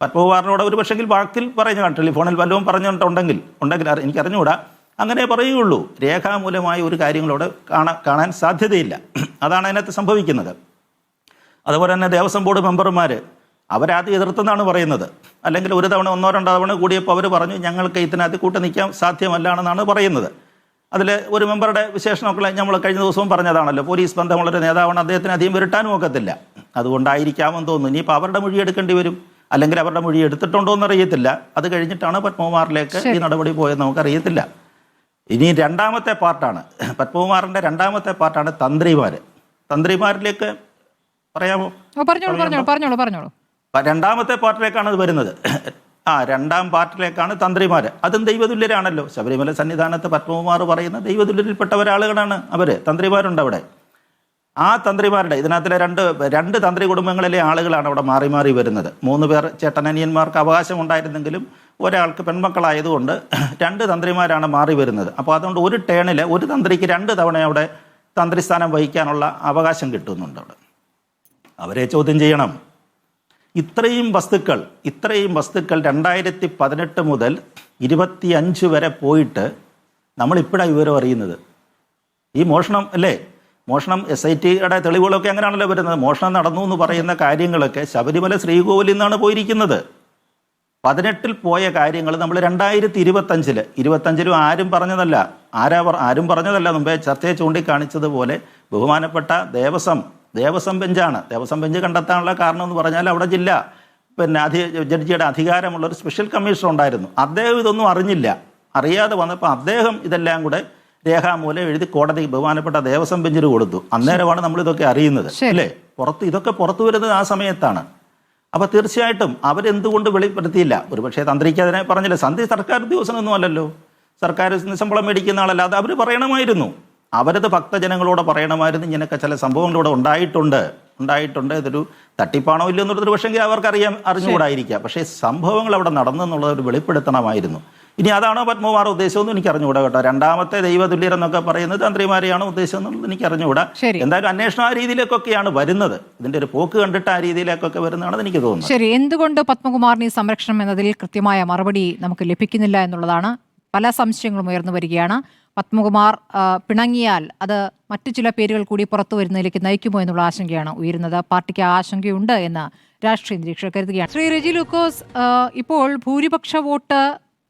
പത്മകുമാറിനോട് ഒരു പക്ഷെങ്കിൽ വാക്കിൽ പറഞ്ഞു, ടെലിഫോണിൽ വല്ലതും പറഞ്ഞിട്ടുണ്ടെങ്കിൽ എനിക്കറിഞ്ഞുകൂടാ, അങ്ങനെ പറയുകയുള്ളൂ. രേഖാമൂലമായ ഒരു കാര്യങ്ങളോട് കാണാൻ സാധ്യതയില്ല. അതാണ് അതിനകത്ത് സംഭവിക്കുന്നത്. അതുപോലെ തന്നെ ദേവസ്വം ബോർഡ് മെമ്പർമാർ അവരാദ്യം എതിർത്തെന്നാണ് പറയുന്നത്. അല്ലെങ്കിൽ ഒരു തവണ 1-2 തവണ കൂടിയപ്പോൾ അവർ പറഞ്ഞു ഞങ്ങൾക്ക് ഇതിനകത്ത് കൂട്ടി നിൽക്കാൻ സാധ്യമല്ലാണെന്നാണ് പറയുന്നത്. അതിൽ ഒരു മെമ്പറുടെ വിശേഷണമൊക്കെ നമ്മൾ കഴിഞ്ഞ ദിവസവും പറഞ്ഞതാണല്ലോ, പോലീസ് ബന്ധമുള്ളൊരു നേതാവാണ്, അദ്ദേഹത്തിന് അധികം വിരട്ടാനും ഒക്കത്തില്ല. അതുകൊണ്ടായിരിക്കാമെന്ന് തോന്നുന്നു. ഇനിയിപ്പോൾ അവരുടെ മൊഴി എടുക്കേണ്ടി വരും. അല്ലെങ്കിൽ അവരുടെ മൊഴി എടുത്തിട്ടുണ്ടോ എന്നറിയത്തില്ല. അത് കഴിഞ്ഞിട്ടാണ് പത്മകുമാറിലേക്ക് ഈ നടപടി പോയത്, നമുക്കറിയത്തില്ല. ഇനി രണ്ടാമത്തെ പാർട്ടാണ്, പത്മകുമാറിൻ്റെ രണ്ടാമത്തെ പാർട്ടാണ് തന്ത്രിമാരിലേക്ക് പറയാമോ? പറഞ്ഞോളൂ. രണ്ടാമത്തെ പാർട്ടിലേക്കാണ് അത് വരുന്നത്. രണ്ടാം പാർട്ടിലേക്കാണ് തന്ത്രിമാർ. അതും ദൈവതുല്യരാണല്ലോ. ശബരിമല സന്നിധാനത്ത് പത്മകുമാർ പറയുന്ന ദൈവതുല്യരിൽപ്പെട്ട ഒരാളുകളാണ് അവർ. തന്ത്രിമാരുണ്ട് അവിടെ. ആ തന്ത്രിമാരുടെ ഇതിനകത്തിലെ രണ്ട് തന്ത്രി കുടുംബങ്ങളിലെ ആളുകളാണ് അവിടെ മാറി മാറി വരുന്നത്. 3 പേർ ചേട്ടനനിയന്മാർക്ക് അവകാശം ഉണ്ടായിരുന്നെങ്കിലും ഒരാൾക്ക് പെൺമക്കളായതുകൊണ്ട് 2 തന്ത്രിമാരാണ് മാറി വരുന്നത്. അപ്പോൾ അതുകൊണ്ട് ഒരു ടേണിൽ ഒരു തന്ത്രിക്ക് 2 തവണ അവിടെ തന്ത്രിസ്ഥാനം വഹിക്കാനുള്ള അവകാശം കിട്ടുന്നുണ്ട്. അവിടെ അവരെ ചോദ്യം ചെയ്യണം. ഇത്രയും വസ്തുക്കൾ 2018 മുതൽ 25 വരെ പോയിട്ട് നമ്മളിപ്പോഴാണ് വിവരം അറിയുന്നത്. ഈ മോഷണം അല്ലേ, മോഷണം SITയുടെ തെളിവുകളൊക്കെ അങ്ങനെയാണല്ലോ വരുന്നത്. മോഷണം നടന്നു എന്ന് പറയുന്ന കാര്യങ്ങളൊക്കെ ശബരിമല ശ്രീകോവിലിൽ നിന്നാണ് പോയിരിക്കുന്നത്. 18 പോയ കാര്യങ്ങൾ നമ്മൾ 2025 ആരും പറഞ്ഞതല്ല. ആരും പറഞ്ഞതല്ല. മുമ്പേ ചർച്ചയെ ചൂണ്ടിക്കാണിച്ചതുപോലെ ബഹുമാനപ്പെട്ട ദേവസ്വം ബെഞ്ചാണ്. ദേവസ്വം ബെഞ്ച് കണ്ടെത്താനുള്ള കാരണം എന്ന് പറഞ്ഞാൽ അവിടെ ജഡ്ജിയുടെ അധികാരമുള്ള ഒരു സ്പെഷ്യൽ കമ്മീഷണർ ഉണ്ടായിരുന്നു. അദ്ദേഹം ഇതൊന്നും അറിയാതെ വന്നപ്പോൾ അദ്ദേഹം ഇതെല്ലാം കൂടെ രേഖാമൂലം എഴുതി കോടതി ബഹുമാനപ്പെട്ട ദേവസ്വം ബെഞ്ചിന് കൊടുത്തു. അന്നേരമാണ് നമ്മളിതൊക്കെ അറിയുന്നത് അല്ലേ. ഇതൊക്കെ പുറത്തു വരുന്നത് ആ സമയത്താണ്. അപ്പോൾ തീർച്ചയായിട്ടും അവരെന്തുകൊണ്ട് വെളിപ്പെടുത്തിയില്ല? ഒരുപക്ഷെ തന്ത്രിക്ക് അതിനെ പറഞ്ഞില്ല. സന്ധി സർക്കാർ ഉദ്യോഗസ്ഥനൊന്നും അല്ലല്ലോ, സർക്കാർ ശമ്പളം മേടിക്കുന്ന ആളല്ല. അത് അവർ പറയണമായിരുന്നു. അവരത് ഭക്തജനങ്ങളോട് പറയണമായിരുന്നു. ഇങ്ങനെയൊക്കെ ചില സംഭവങ്ങളിലൂടെ ഉണ്ടായിട്ടുണ്ട്, ഇതൊരു തട്ടിപ്പാണോ ഇല്ലയോ എന്നുള്ളതൊരു പക്ഷെങ്കിൽ അവർക്ക് അറിഞ്ഞുകൂടായിരിക്കാം. പക്ഷേ സംഭവങ്ങൾ അവിടെ നടന്നെന്നുള്ളത് ഒരു വെളിപ്പെടുത്തണമായിരുന്നു. ഇനി അതാണോ പത്മകുമാർ ഉദ്ദേശമെന്നും എനിക്ക് അറിഞ്ഞുകൂടാ കേട്ടോ. രണ്ടാമത്തെ ദൈവതുല്യർ എന്നൊക്കെ പറയുന്നത് തന്ത്രിമാരെയാണോ ഉദ്ദേശം എന്നുള്ളത് എനിക്ക് അറിഞ്ഞുകൂടാ. എന്തായാലും അന്വേഷണം ആ രീതിയിലേക്കൊക്കെയാണ് വരുന്നത്. ഇതിന്റെ ഒരു പോക്ക് കണ്ടിട്ട് ആ രീതിയിലേക്കൊക്കെ വരുന്നതാണെന്ന് എനിക്ക് തോന്നുന്നു. ശരി, എന്തുകൊണ്ട് പത്മകുമാറിന് ഈ സംരക്ഷണം എന്നതിൽ കൃത്യമായ മറുപടി നമുക്ക് ലഭിക്കുന്നില്ല എന്നുള്ളതാണ്. പല സംശയങ്ങളും ഉയർന്നു വരികയാണ്. പത്മകുമാർ പിണങ്ങിയാൽ അത് മറ്റു ചില പേരുകൾ കൂടി പുറത്തു വരുന്നതിലേക്ക് നയിക്കുമോ എന്നുള്ള ആശങ്കയാണ് ഉയരുന്നത്. പാർട്ടിക്ക് ആശങ്കയുണ്ട് എന്ന് രാഷ്ട്രീയ നിരീക്ഷകർ കരുതുകയാണ്. ശ്രീ റെജി ലൂക്കോസ്, ഇപ്പോൾ ഭൂരിപക്ഷ വോട്ട്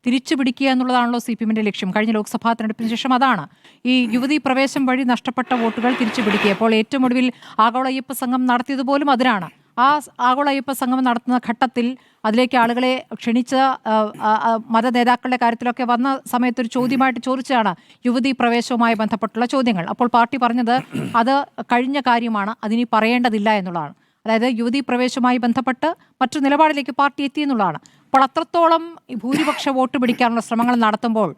തിരിച്ചു പിടിക്കുക എന്നുള്ളതാണല്ലോ CPM-ന്റെ ലക്ഷ്യം. കഴിഞ്ഞ ലോക്സഭാ തെരഞ്ഞെടുപ്പിന് ശേഷം അതാണ്. ഈ യുവതീ പ്രവേശം വഴി നഷ്ടപ്പെട്ട വോട്ടുകൾ തിരിച്ചു പിടിക്കുക. ഇപ്പോൾ ഏറ്റവും ഒടുവിൽ ആഗോള അയ്യപ്പ സംഘം നടത്തിയതുപോലും അതിനാണ്. ആ ആഗോള അയ്യപ്പ സംഘം നടത്തുന്ന ഘട്ടത്തിൽ അതിലേക്ക് ആളുകളെ ക്ഷണിച്ച മത നേതാക്കളുടെ കാര്യത്തിലൊക്കെ വന്ന സമയത്ത് ഒരു ചോദ്യമായിട്ട് ചോദിച്ചതാണ് യുവതീ പ്രവേശവുമായി ബന്ധപ്പെട്ടുള്ള ചോദ്യങ്ങൾ. അപ്പോൾ പാർട്ടി പറഞ്ഞത് അത് കഴിഞ്ഞ കാര്യമാണ്, അതിനി പറയേണ്ടതില്ല എന്നുള്ളതാണ്. അതായത് യുവതീ പ്രവേശവുമായി ബന്ധപ്പെട്ട് മറ്റു നിലപാടിലേക്ക് പാർട്ടി എത്തിയെന്നുള്ളതാണ്. അപ്പോൾ അത്രത്തോളം ഭൂരിപക്ഷ വോട്ട് പിടിക്കാനുള്ള ശ്രമങ്ങൾ നടത്തുമ്പോൾ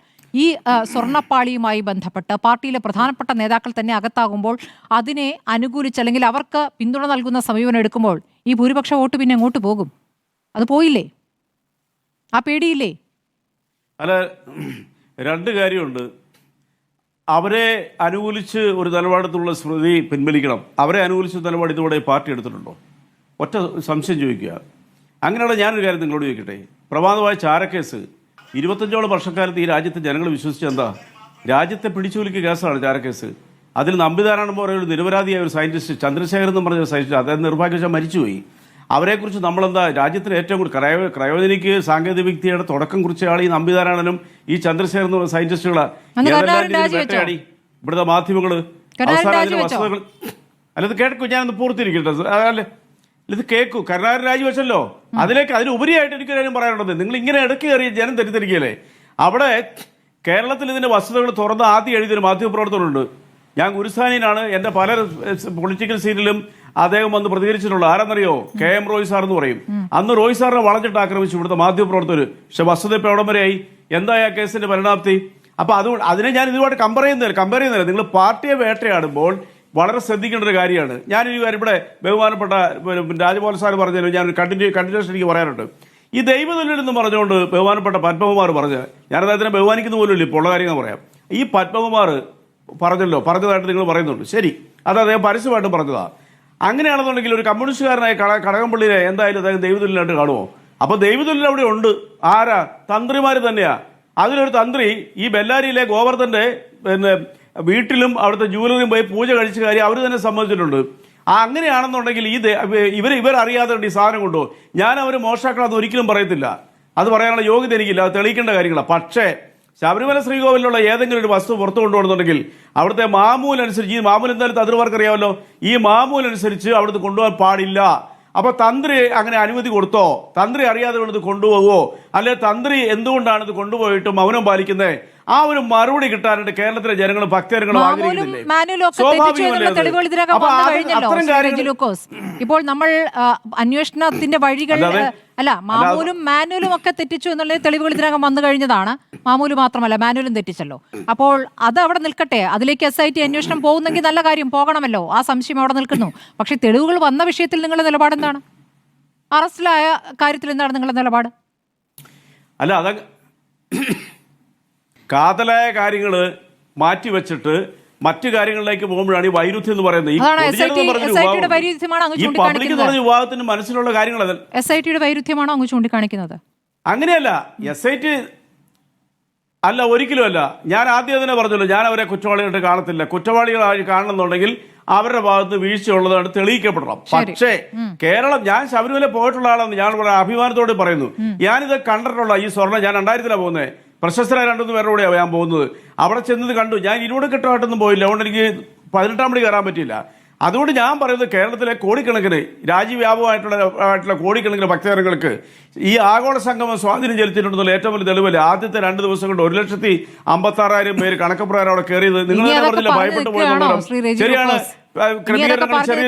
ഈ സ്വർണ്ണപ്പാളിയുമായി ബന്ധപ്പെട്ട് പാർട്ടിയിലെ പ്രധാനപ്പെട്ട നേതാക്കൾ തന്നെ അകത്താകുമ്പോൾ അതിനെ അനുകൂലിച്ച് അല്ലെങ്കിൽ അവർക്ക് പിന്തുണ നൽകുന്ന സമീപനം എടുക്കുമ്പോൾ ഈ ഭൂരിപക്ഷ വോട്ട് പിന്നെ എങ്ങോട്ട് പോകും? അത് പോയില്ലേ? ആ പേടിയില്ലേ? അല്ല, 2 കാര്യമുണ്ട്. അവരെ അനുകൂലിച്ച് ഒരു നിലപാടെടുത്തുള്ള സ്മൃതി പിൻവലിക്കണം. അവരെ അനുകൂലിച്ച് നിലപാട് ഇതോടെ പാർട്ടി എടുത്തിട്ടുണ്ടോ? ഒറ്റ സംശയം ചോദിക്കുക. അങ്ങനെയുള്ള ഞാനൊരു കാര്യം നിങ്ങളോട് ചോദിക്കട്ടെ. പ്രമാദമായ ചാരക്കേസ് 25ഓളം വർഷക്കാലത്ത് ഈ രാജ്യത്തെ ജനങ്ങൾ വിശ്വസിച്ചത് എന്താ? രാജ്യത്തെ പിടിച്ചുകൊലിക്കുക കേസാണ് ചാരക്കേസ്. അതിൽ നമ്പിതാരാണെന്ന് പറയുന്ന ഒരു നിരപരാധിയായ ഒരു സയന്റിസ്റ്റ്, ചന്ദ്രശേഖരൻ എന്ന് പറഞ്ഞ ഒരു സയന്റിസ്റ്റ്, അദ്ദേഹം നിർഭാഗ്യവശാൽ മരിച്ചുപോയി. അവരെക്കുറിച്ച് നമ്മളെന്താ, രാജ്യത്തിന് ഏറ്റവും കൂടുതൽ ക്രയോജനിക്ക് സാങ്കേതിക വിദ്യയുടെ തുടക്കം കുറിച്ചയാൾ ഈ നമ്പിതാരാണനും ഈ ചന്ദ്രശേഖരൻ എന്ന് പറഞ്ഞ സയന്റിസ്റ്റുകളാണ്. ഇവിടുത്തെ മാധ്യമങ്ങള് അവസാനം അതിന്റെ വസ്തുതകൾ അല്ലത് കേൾക്കും. ഞാനൊന്ന് പൂർത്തിരിക്കട്ടെ. അല്ലേ, ഇത് കേൾക്കൂ. കരുണാകരൻ രാജിവെച്ചല്ലോ. അതിലുപരിയായിട്ട് എനിക്കൊരു കാര്യം പറയാനുള്ളത്, നിങ്ങൾ ഇങ്ങനെ ഇടയ്ക്ക് കയറി ജനം തെറ്റിദ്ധരിക്കുകയല്ലേ. അവിടെ കേരളത്തിൽ ഇതിന്റെ വസ്തുതകൾ തുറന്ന് ആദ്യം എഴുതിയൊരു മാധ്യമപ്രവർത്തകരുണ്ട്. ഞാൻ ഗുരുസ്ഥാനീനാണ്. എൻ്റെ പല പൊളിറ്റിക്കൽ സീനിലും അദ്ദേഹം വന്ന് പ്രതികരിച്ചിട്ടുള്ള ആരെന്നറിയോ? KM റോയ് സാർ എന്ന് പറയും. അന്ന് റോയ് സാറിനെ വളഞ്ഞിട്ട് ആക്രമിച്ചു ഇവിടുത്തെ മാധ്യമപ്രവർത്തകർ. പക്ഷെ വസ്തുത ഇപ്പോൾ എവിടം വരെയായി? എന്താ ആ കേസിന്റെ പരിണാമത്തി? അപ്പൊ അതിനെ ഞാൻ ഇതുമായിട്ട് കമ്പയർ ചെയ്യുന്നില്ല. നിങ്ങൾ പാർട്ടിയെ വേട്ടയാടുമ്പോൾ വളരെ ശ്രദ്ധിക്കേണ്ട ഒരു കാര്യമാണ്. ഞാനൊരു കാര്യം ഇവിടെ ബഹുമാനപ്പെട്ട രാജമോഹൻ സാർ പറഞ്ഞാലും ഞാൻ കണ്ടിന്യൂഷൻ എനിക്ക് പറയാനുണ്ട്. ഈ ദൈവതുല്യൻ എന്ന് പറഞ്ഞുകൊണ്ട് ബഹുമാനപ്പെട്ട പത്മകുമാർ പറഞ്ഞ്, ഞാൻ അദ്ദേഹത്തിനെ ബഹുമാനിക്കുന്ന പോലും ഇല്ല, ഇപ്പോൾ ഉള്ള കാര്യങ്ങൾ പറയാം. ഈ പത്മകുമാർ പറഞ്ഞതായിട്ട് നിങ്ങൾ പറയുന്നുണ്ട്. ശരി, അത് അദ്ദേഹം പരസ്യമായിട്ടും പറഞ്ഞതാ. അങ്ങനെയാണെന്നുണ്ടെങ്കിൽ ഒരു കമ്മ്യൂണിസ്റ്റുകാരനായ കടകംപള്ളിയെ എന്തായാലും അദ്ദേഹം ദൈവതുല്യനായിട്ട് കാണുമോ? അപ്പൊ ദൈവതുല്യൻ അവിടെ ഉണ്ട്. ആരാ? തന്ത്രിമാര് തന്നെയാ. അതിലൊരു തന്ത്രി ഈ ബെല്ലാരിയിലെ ഗോവർദ്ധന്റെ വീട്ടിലും അവിടുത്തെ ജൂവലറിയും പോയി പൂജ കഴിച്ച കാര്യം അവർ തന്നെ സമ്മതിച്ചിട്ടുണ്ട്. അങ്ങനെയാണെന്നുണ്ടെങ്കിൽ ഇവർ അറിയാതെ ഈ സാധനം കൊണ്ടോ ഞാൻ അവർ മോഷ്ടാക്കളാന്ന് ഒരിക്കലും പറയത്തില്ല. അത് പറയാനുള്ള യോഗ്യത എനിക്കില്ല. അത് തെളിയിക്കേണ്ട കാര്യങ്ങളാണ്. പക്ഷേ ശബരിമല ശ്രീകോവിലുള്ള ഏതെങ്കിലും ഒരു വസ്തു പുറത്തു കൊണ്ടുപോകണമെന്നുണ്ടെങ്കിൽ അവിടുത്തെ മാമൂലനുസരിച്ച്, ഈ മാമൂൽ എന്തായാലും അതിർമാർക്ക് അറിയാമല്ലോ, ഈ മാമൂലനുസരിച്ച് അവിടുന്ന് കൊണ്ടുപോകാൻ പാടില്ല. അപ്പൊ തന്ത്രി അങ്ങനെ അനുമതി കൊടുത്തോ, തന്ത്രി അറിയാതെ ഇത് കൊണ്ടുപോകുമോ, അല്ലെ തന്ത്രി എന്തുകൊണ്ടാണ് ഇത് കൊണ്ടുപോയിട്ട് മൗനം പാലിക്കുന്നത്? ആ ഒരു മറുപടി കിട്ടാനായിട്ട് കേരളത്തിലെ ജനങ്ങളും ഭക്തജനങ്ങളും ആഗ്രഹിക്കുന്നില്ലേ? ഇപ്പോൾ നമ്മൾ അന്വേഷണത്തിന്റെ വഴികൾ അല്ല, മാമൂലും മാനുവലും ഒക്കെ തെറ്റിച്ചു എന്നുള്ള തെളിവുകൾ ഇതിനകം വന്നു കഴിഞ്ഞതാണ്. മാമൂല് മാത്രമല്ല, മാനുവലും തെറ്റിച്ചല്ലോ. അപ്പോൾ അത് അവിടെ നിൽക്കട്ടെ. അതിലേക്ക് SIT അന്വേഷണം പോകുന്നെങ്കിൽ നല്ല കാര്യം, പോകണമല്ലോ. ആ സംശയം അവിടെ നിൽക്കുന്നു. പക്ഷെ തെളിവുകൾ വന്ന വിഷയത്തിൽ നിങ്ങളുടെ നിലപാട് എന്താണ്? അറസ്റ്റിലായ കാര്യത്തിൽ എന്താണ് നിങ്ങളുടെ നിലപാട്? അല്ല, അത കാതലായ കാര്യങ്ങൾ മാറ്റിവെച്ചിട്ട് മറ്റു കാര്യങ്ങളിലേക്ക് പോകുമ്പോഴാണ് ഈ വൈരുദ്ധ്യം എന്ന് പറയുന്നത്. ഈ പബ്ലിക് എന്ന് പറഞ്ഞ വിഭാഗത്തിന് മനസ്സിലുള്ള കാര്യങ്ങൾ SITയുടെ വൈരുദ്ധ്യമാണോ അങ്ങ് ചൂണ്ടിക്കാണിക്കുന്നത്? അങ്ങനെയല്ല, SIT അല്ല, ഒരിക്കലും അല്ല. ഞാൻ ആദ്യം തന്നെ പറഞ്ഞല്ലോ, ഞാൻ അവരെ കുറ്റവാളികളായിട്ട് കാണത്തില്ല. കുറ്റവാളികളായി കാണണമെന്നുണ്ടെങ്കിൽ അവരുടെ ഭാഗത്ത് വീഴ്ചയുള്ളതാണ് തെളിയിക്കപ്പെടണം. പക്ഷേ കേരളം, ഞാൻ ശബരിമല പോയിട്ടുള്ള ആളാണെന്ന് ഞാൻ വളരെ അഭിമാനത്തോടെ പറയുന്നു. ഞാനിത് കണ്ടിട്ടുള്ള ഈ സ്വർണ്ണം, ഞാൻ 2000 പോകുന്നത്, പ്രശസ്തരായ 2-3 പേരുടെ കൂടെയാണ് ഞാൻ പോകുന്നത്. അവിടെ ചെന്നത് കണ്ടു. ഞാൻ ഇരുപത് കെട്ടുമായിട്ടൊന്നും പോയില്ല. അതുകൊണ്ട് എനിക്ക് 18ാം പടി കയറാൻ പറ്റിയില്ല. അതുകൊണ്ട് ഞാൻ പറയുന്നത്, കേരളത്തിലെ കോടിക്കണക്കിന് രാജ്യവ്യാപകമായിട്ടുള്ള കോടിക്കണക്കിന് ഭക്തജനങ്ങൾക്ക് ഈ ആഗോള സംഗമം സ്വാധീനം ചെലുത്തിയിട്ടുണ്ടെന്നുള്ള ഏറ്റവും വലിയ തെളിവല്ലേ ആദ്യത്തെ 2 ദിവസം കൊണ്ട് 1,56,000 പേര് കണക്കപ്രകാരം അവിടെ കയറിയത്. നിങ്ങൾ തന്നെ പറഞ്ഞില്ല, ഭയപ്പെട്ടു പോയത്. ശരിയാണ്, ക്രമീകരണങ്ങൾ ചെറിയ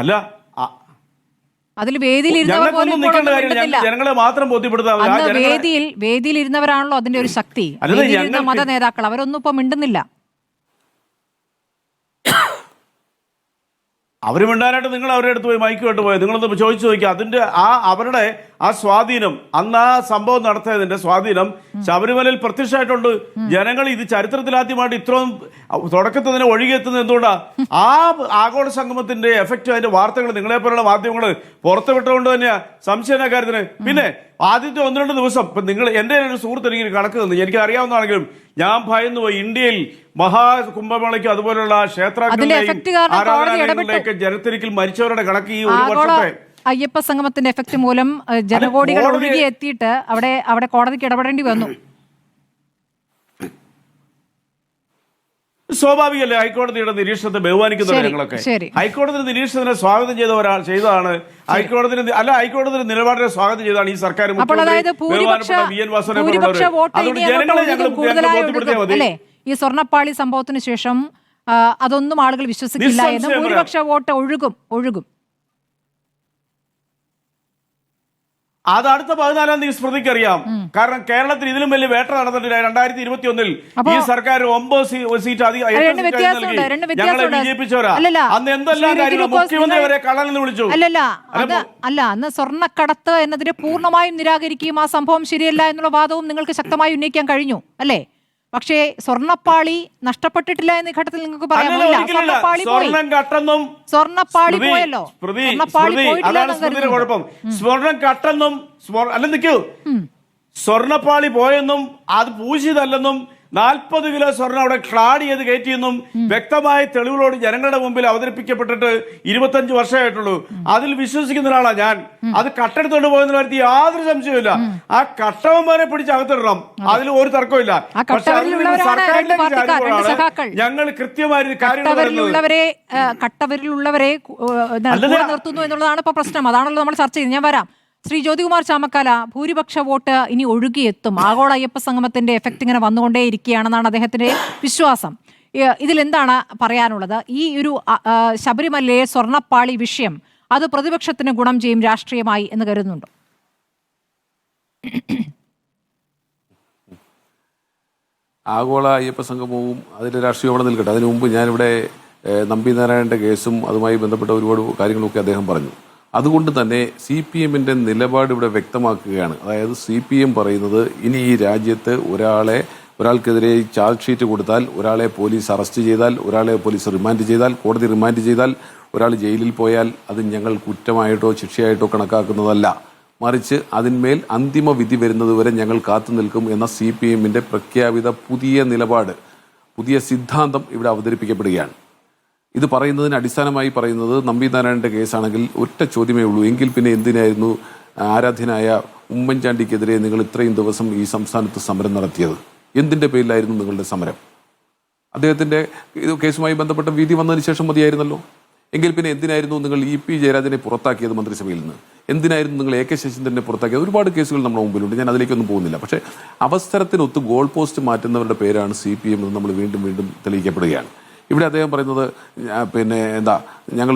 അല്ല, അതിൽ വേദിയിൽ ജനങ്ങളെ മാത്രം ബോധ്യപ്പെടുത്താൻ വേദിയിൽ ഇരുന്നവരാണല്ലോ അതിന്റെ ഒരു ശക്തി. മത നേതാക്കൾ അവരൊന്നും ഇപ്പൊ മിണ്ടുന്നില്ല. അവർ മിണ്ടാനായിട്ട് നിങ്ങൾ അവരുടെ അടുത്ത് പോയി മൈക്കുമായിട്ട് പോയത്. നിങ്ങളൊന്ന് ചോദിച്ചു നോക്കുക. അതിന്റെ അവരുടെ ആ സ്വാധീനം, അന്ന് ആ സംഭവം നടത്തിയതിന്റെ സ്വാധീനം ശബരിമലയിൽ പ്രത്യക്ഷമായിട്ടുണ്ട്. ജനങ്ങൾ ഇത് ചരിത്രത്തിലാദ്യമായിട്ട് ഇത്രയും തുടക്കത്തിൽ തന്നെ ഒഴുകിയെത്തുന്നത് എന്തുകൊണ്ടാ? ആ ആഗോള സംഗമത്തിന്റെ എഫക്റ്റ്, അതിന്റെ വാർത്തകൾ നിങ്ങളെപ്പോലുള്ള മാധ്യമങ്ങൾ പുറത്തുവിട്ടുകൊണ്ട് തന്നെയാ, സംശയ കാര്യത്തിന്. പിന്നെ ആദ്യത്തെ 1-2 ദിവസം ഇപ്പൊ നിങ്ങൾ, എന്റെ ഒരു സുഹൃത്ത് എനിക്ക് കണക്ക് തന്നു, എനിക്ക് അറിയാവുന്നതാണെങ്കിലും ഞാൻ ഭയന്നു പോയി. ഇന്ത്യയിൽ മഹാകുംഭമേളയ്ക്ക് അതുപോലുള്ള ക്ഷേത്രങ്ങളിലെയും ആരാധനാലയങ്ങളിലേക്ക് ജനത്തിരക്കിൽ മരിച്ചവരുടെ കണക്ക് ഈ ഒരു വർഷത്തെ അയ്യപ്പ സംഗമത്തിന്റെ എഫക്ട് മൂലം ജനകോടികൾ ഒഴുകി എത്തിയിട്ട് അവിടെ കോടതിക്ക് ഇടപെടേണ്ടി വന്നു. സ്വാഭാവികമല്ലേ? ഹൈക്കോടതിയുടെ നിരീക്ഷണത്തെ ബഹുമാനിക്കുന്നവർ ഞങ്ങളൊക്കെ. ഹൈക്കോടതിയുടെ നിരീക്ഷണത്തിനെ സ്വാഗതം ചെയ്തതാണ് ഹൈക്കോടതിയുടെ നിലപാടിനെ സ്വാഗതം ചെയ്താണ് ഈ സർക്കാർ. ഈ സ്വർണ്ണപ്പാളി സംഭവത്തിന് ശേഷം അതൊന്നും ആളുകൾ വിശ്വസിക്കില്ല എന്ന്, ഭൂരിപക്ഷ വോട്ട് ഒഴുകും. അത് അടുത്ത 14-ാം തീയതി സ്മൃതിക്ക് അറിയാം. കാരണം കേരളത്തിൽ ഇതിലും വലിയ വേട്ട നടന്നിട്ടില്ല. 2021 ഈ സർക്കാർ 9 സീറ്റ് ഞങ്ങളെ വിജയിപ്പിച്ചവരാ. അന്ന് എന്തെല്ലാം കാര്യങ്ങൾ മുഖ്യമന്ത്രി വരെ കള്ളനെന്ന് വിളിച്ചു. അല്ല, അന്ന് സ്വർണ്ണക്കടത്ത് എന്നതിനെ പൂർണ്ണമായും നിരാകരിക്കുകയും ആ സംഭവം ശരിയല്ല എന്നുള്ള വാദവും നിങ്ങൾക്ക് ശക്തമായി ഉന്നയിക്കാൻ കഴിഞ്ഞു, അല്ലേ? പക്ഷേ സ്വർണ്ണപ്പാളി നഷ്ടപ്പെട്ടിട്ടില്ല എന്ന ഘട്ടത്തിൽ നിങ്ങൾക്ക് പറയാമല്ലോ. സ്വർണ്ണപ്പാളി പോയല്ലോ. സ്വർണ്ണം കട്ടെന്നും അല്ല, നിൽക്കൂ, സ്വർണ്ണപ്പാളി പോയെന്നും അത് പൂശിയതല്ലെന്നും 40 കിലോ സ്വർണ്ണം അവിടെ ക്ലാഡ് ചെയ്ത് കയറ്റിയെന്നും വ്യക്തമായ തെളിവുകളോട് ജനങ്ങളുടെ മുമ്പിൽ അവതരിപ്പിക്കപ്പെട്ടിട്ട് 25 വർഷമായിട്ടുള്ളൂ. അതിൽ വിശ്വസിക്കുന്ന ഒരാളാണ് ഞാൻ. അത് കട്ടെടുത്തോണ്ട് പോയെന്ന് വരുത്തി യാതൊരു സംശയമില്ല. ആ കട്ടവന്മാരെ പിടിച്ച് അകത്തിടണം, അതിൽ ഒരു തർക്കമില്ല. പക്ഷെ ഞങ്ങൾ കൃത്യമായി കട്ടവരിലുള്ളവരെ നിർത്തുന്നു എന്നുള്ളതാണ് ഇപ്പൊ പ്രശ്നം. അതാണല്ലോ നമ്മൾ ചർച്ച ചെയ്യുന്നത്. ഞാൻ വരാം. ശ്രീ ജ്യോതികുമാർ ചാമക്കാല, ഭൂരിപക്ഷ വോട്ട് ഇനി ഒഴുകിയെത്തും. ആഗോള അയ്യപ്പ സംഗമത്തിന്റെ എഫക്ട് ഇങ്ങനെ വന്നുകൊണ്ടേയിരിക്കുകയാണെന്നാണ് അദ്ദേഹത്തിന്റെ വിശ്വാസം. ഇതിലെന്താണ് പറയാനുള്ളത്? ഈ ഒരു ശബരിമലയിലെ സ്വർണ്ണപ്പാളി വിഷയം അത് പ്രതിപക്ഷത്തിന് ഗുണം ചെയ്യും രാഷ്ട്രീയമായി എന്ന് കരുതുന്നുണ്ടോ? ആഗോള അയ്യപ്പ സംഗമവും അതിന്റെ രാഷ്ട്രീയം അവിടെ നിൽക്കട്ടെ. അതിനു മുമ്പ് ഞാനിവിടെ നമ്പിനാരായണന്റെ കേസും അതുമായി ബന്ധപ്പെട്ട ഒരുപാട് കാര്യങ്ങളൊക്കെ അദ്ദേഹം പറഞ്ഞു. അതുകൊണ്ട് തന്നെ CPMന്റെ നിലപാട് ഇവിടെ വ്യക്തമാക്കുകയാണ്. അതായത് CPM പറയുന്നത്, ഇനി ഈ രാജ്യത്ത് ഒരാൾക്കെതിരെ ചാർജ് ഷീറ്റ് കൊടുത്താൽ, ഒരാളെ പോലീസ് അറസ്റ്റ് ചെയ്താൽ, ഒരാളെ പോലീസ് റിമാൻഡ് ചെയ്താൽ, കോടതി റിമാൻഡ് ചെയ്താൽ, ഒരാൾ ജയിലിൽ പോയാൽ അത് ഞങ്ങൾ കുറ്റമായിട്ടോ ശിക്ഷയായിട്ടോ കണക്കാക്കുന്നതല്ല, മറിച്ച് അതിന്മേൽ അന്തിമ വിധി വരുന്നതുവരെ ഞങ്ങൾ കാത്തു നിൽക്കും എന്ന CPMന്റെ പ്രഖ്യാപിത പുതിയ നിലപാട്, പുതിയ സിദ്ധാന്തം ഇവിടെ അവതരിപ്പിക്കപ്പെടുകയാണ്. ഇത് പറയുന്നതിന് അടിസ്ഥാനമായി പറയുന്നത്, നമ്പിനാരായണന്റെ കേസാണെങ്കിൽ ഒറ്റ ചോദ്യമേ ഉള്ളൂ, എങ്കിൽ പിന്നെ എന്തിനായിരുന്നു ആരാധ്യനായ ഉമ്മൻചാണ്ടിക്കെതിരെ നിങ്ങൾ ഇത്രയും ദിവസം ഈ സംസ്ഥാനത്ത് സമരം നടത്തിയത്? എന്തിന്റെ പേരിലായിരുന്നു നിങ്ങളുടെ സമരം? അദ്ദേഹത്തിന്റെ കേസുമായി ബന്ധപ്പെട്ട വിധി വന്നതിന് ശേഷം മതിയായിരുന്നല്ലോ. എങ്കിൽ പിന്നെ എന്തിനായിരുന്നു നിങ്ങൾ ഇ.പി. ജയരാജനെ പുറത്താക്കിയത് മന്ത്രിസഭയിൽ നിന്ന്? എന്തിനായിരുന്നു നിങ്ങൾ എ.കെ. ശശീന്ദ്രനെ പുറത്താക്കിയത്? ഒരുപാട് കേസുകൾ നമ്മുടെ മുമ്പിലുണ്ട്, ഞാൻ അതിലേക്കൊന്നും പോകുന്നില്ല. പക്ഷേ അവസരത്തിനൊത്ത് ഗോൾ പോസ്റ്റ് മാറ്റുന്നവരുടെ പേരാണ് CPM എന്ന് നമ്മൾ വീണ്ടും വീണ്ടും തെളിയിക്കപ്പെടുകയാണ്. ഇവിടെ അദ്ദേഹം പറയുന്നത് പിന്നെ എന്താ, ഞങ്ങൾ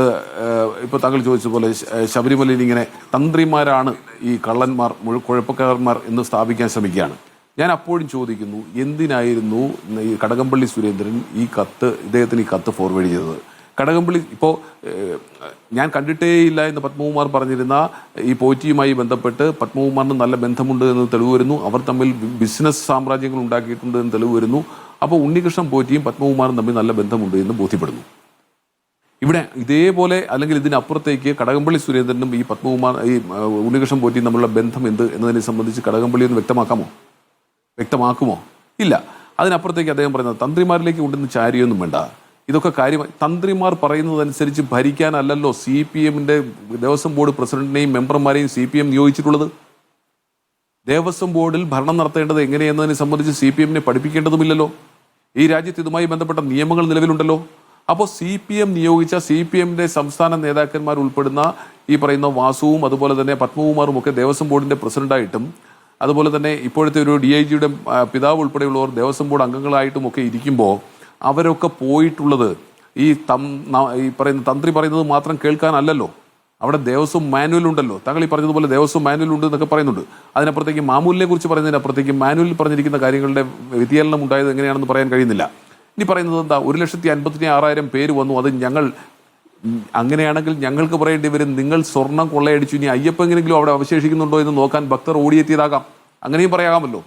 ഇപ്പോൾ താങ്കൾ ചോദിച്ചതുപോലെ ശബരിമലയിൽ ഇങ്ങനെ തന്ത്രിമാരാണ് ഈ കള്ളന്മാർ, കുഴപ്പക്കാരന്മാർ എന്ന് സ്ഥാപിക്കാൻ ശ്രമിക്കുകയാണ്. ഞാൻ അപ്പോഴും ചോദിക്കുന്നു, എന്തിനായിരുന്നു ഈ കടകംപള്ളി സുരേന്ദ്രൻ ഇദ്ദേഹത്തിന് ഈ കത്ത് ഫോർവേഡ് ചെയ്തത്? കടകംപള്ളി ഇപ്പോൾ ഞാൻ കണ്ടിട്ടേയില്ല എന്ന് പത്മകുമാർ പറഞ്ഞിരുന്ന ഈ പോറ്റിയുമായി ബന്ധപ്പെട്ട് പത്മകുമാറിന് നല്ല ബന്ധമുണ്ട് എന്ന് തെളിവ് വരുന്നു. അവർ തമ്മിൽ ബിസിനസ് സാമ്രാജ്യങ്ങൾ ഉണ്ടാക്കിയിട്ടുണ്ട് എന്ന് തെളിവ് വരുന്നു. അപ്പോൾ ഉണ്ണികൃഷ്ണൻ പോറ്റിയും പത്മകുമാറും തമ്മിൽ നല്ല ബന്ധമുണ്ട് എന്ന് ബോധ്യപ്പെടുന്നു. ഇവിടെ ഇതേപോലെ അല്ലെങ്കിൽ ഇതിനപ്പുറത്തേക്ക് കടകംപള്ളി സുരേന്ദ്രനും ഈ ഉണ്ണികൃഷ്ണൻ പോറ്റിയും തമ്മിലുള്ള ബന്ധം എന്ത് എന്നതിനെ സംബന്ധിച്ച് കടകംപള്ളി ഒന്ന് വ്യക്തമാക്കുമോ? ഇല്ല. അതിനപ്പുറത്തേക്ക് അദ്ദേഹം പറയുന്നത് തന്ത്രിമാരിലേക്ക് കൊണ്ടുവന്ന് ചാരിയൊന്നും വേണ്ട. ഇതൊക്കെ കാര്യമായി തന്ത്രിമാർ പറയുന്നതനുസരിച്ച് ഭരിക്കാനല്ലല്ലോ CPMന്റെ ദേവസ്വം ബോർഡ് പ്രസിഡന്റിനെയും മെമ്പർമാരെയും CPM നിയോഗിച്ചിട്ടുള്ളത്. ദേവസ്വം ബോർഡിൽ ഭരണം നടത്തേണ്ടത് എങ്ങനെയെന്നതിനെ സംബന്ധിച്ച് CPMനെ പഠിപ്പിക്കേണ്ടതുമില്ലല്ലോ. ഈ രാജ്യത്ത് ഇതുമായി ബന്ധപ്പെട്ട നിയമങ്ങൾ നിലവിലുണ്ടല്ലോ. അപ്പോൾ CPM നിയോഗിച്ച CPMന്റെ സംസ്ഥാന നേതാക്കന്മാർ ഉൾപ്പെടുന്ന ഈ പറയുന്ന വാസുവും അതുപോലെ തന്നെ പത്മകുമാറും ഒക്കെ ദേവസ്വം ബോർഡിന്റെ പ്രസിഡന്റായിട്ടും അതുപോലെ തന്നെ ഇപ്പോഴത്തെ ഒരു DIGയുടെ പിതാവ് ഉൾപ്പെടെയുള്ളവർ ദേവസ്വം ബോർഡ് അംഗങ്ങളായിട്ടും ഒക്കെ ഇരിക്കുമ്പോൾ അവരൊക്കെ പോയിട്ടുള്ളത് ഈ പറയുന്ന തന്ത്രി പറയുന്നത് മാത്രം കേൾക്കാനല്ലല്ലോ. അവിടെ ദേവസ്വം മാനുവൽ ഉണ്ടല്ലോ. താങ്കൾ ഈ പറഞ്ഞതുപോലെ ദേവസ്വം മാനുവൽ ഉണ്ട് എന്നൊക്കെ പറയുന്നുണ്ട്. അതിനപ്പുറത്തേക്ക് മാമൂലിനെ കുറിച്ച് പറയുന്നതിനപ്പുറത്തേക്ക് മാനുവലിൽ പറഞ്ഞിരിക്കുന്ന കാര്യങ്ങളുടെ വ്യതിയാനം ഉണ്ടായത് എങ്ങനെയാണെന്ന് പറയാൻ കഴിയുന്നില്ല. ഇനി പറയുന്നത് എന്താ, 1,56,000 പേര് വന്നു. അത് ഞങ്ങൾ അങ്ങനെയാണെങ്കിൽ ഞങ്ങൾക്ക് പറയേണ്ടി വരും, നിങ്ങൾ സ്വർണം കൊള്ളയടിച്ചു, ഇനി അയ്യപ്പെങ്കിലും അവിടെ അവശേഷിക്കുന്നുണ്ടോ എന്ന് നോക്കാൻ ഭക്തർ ഓടിയെത്തിയതാകാം. അങ്ങനെയും പറയാമല്ലോ,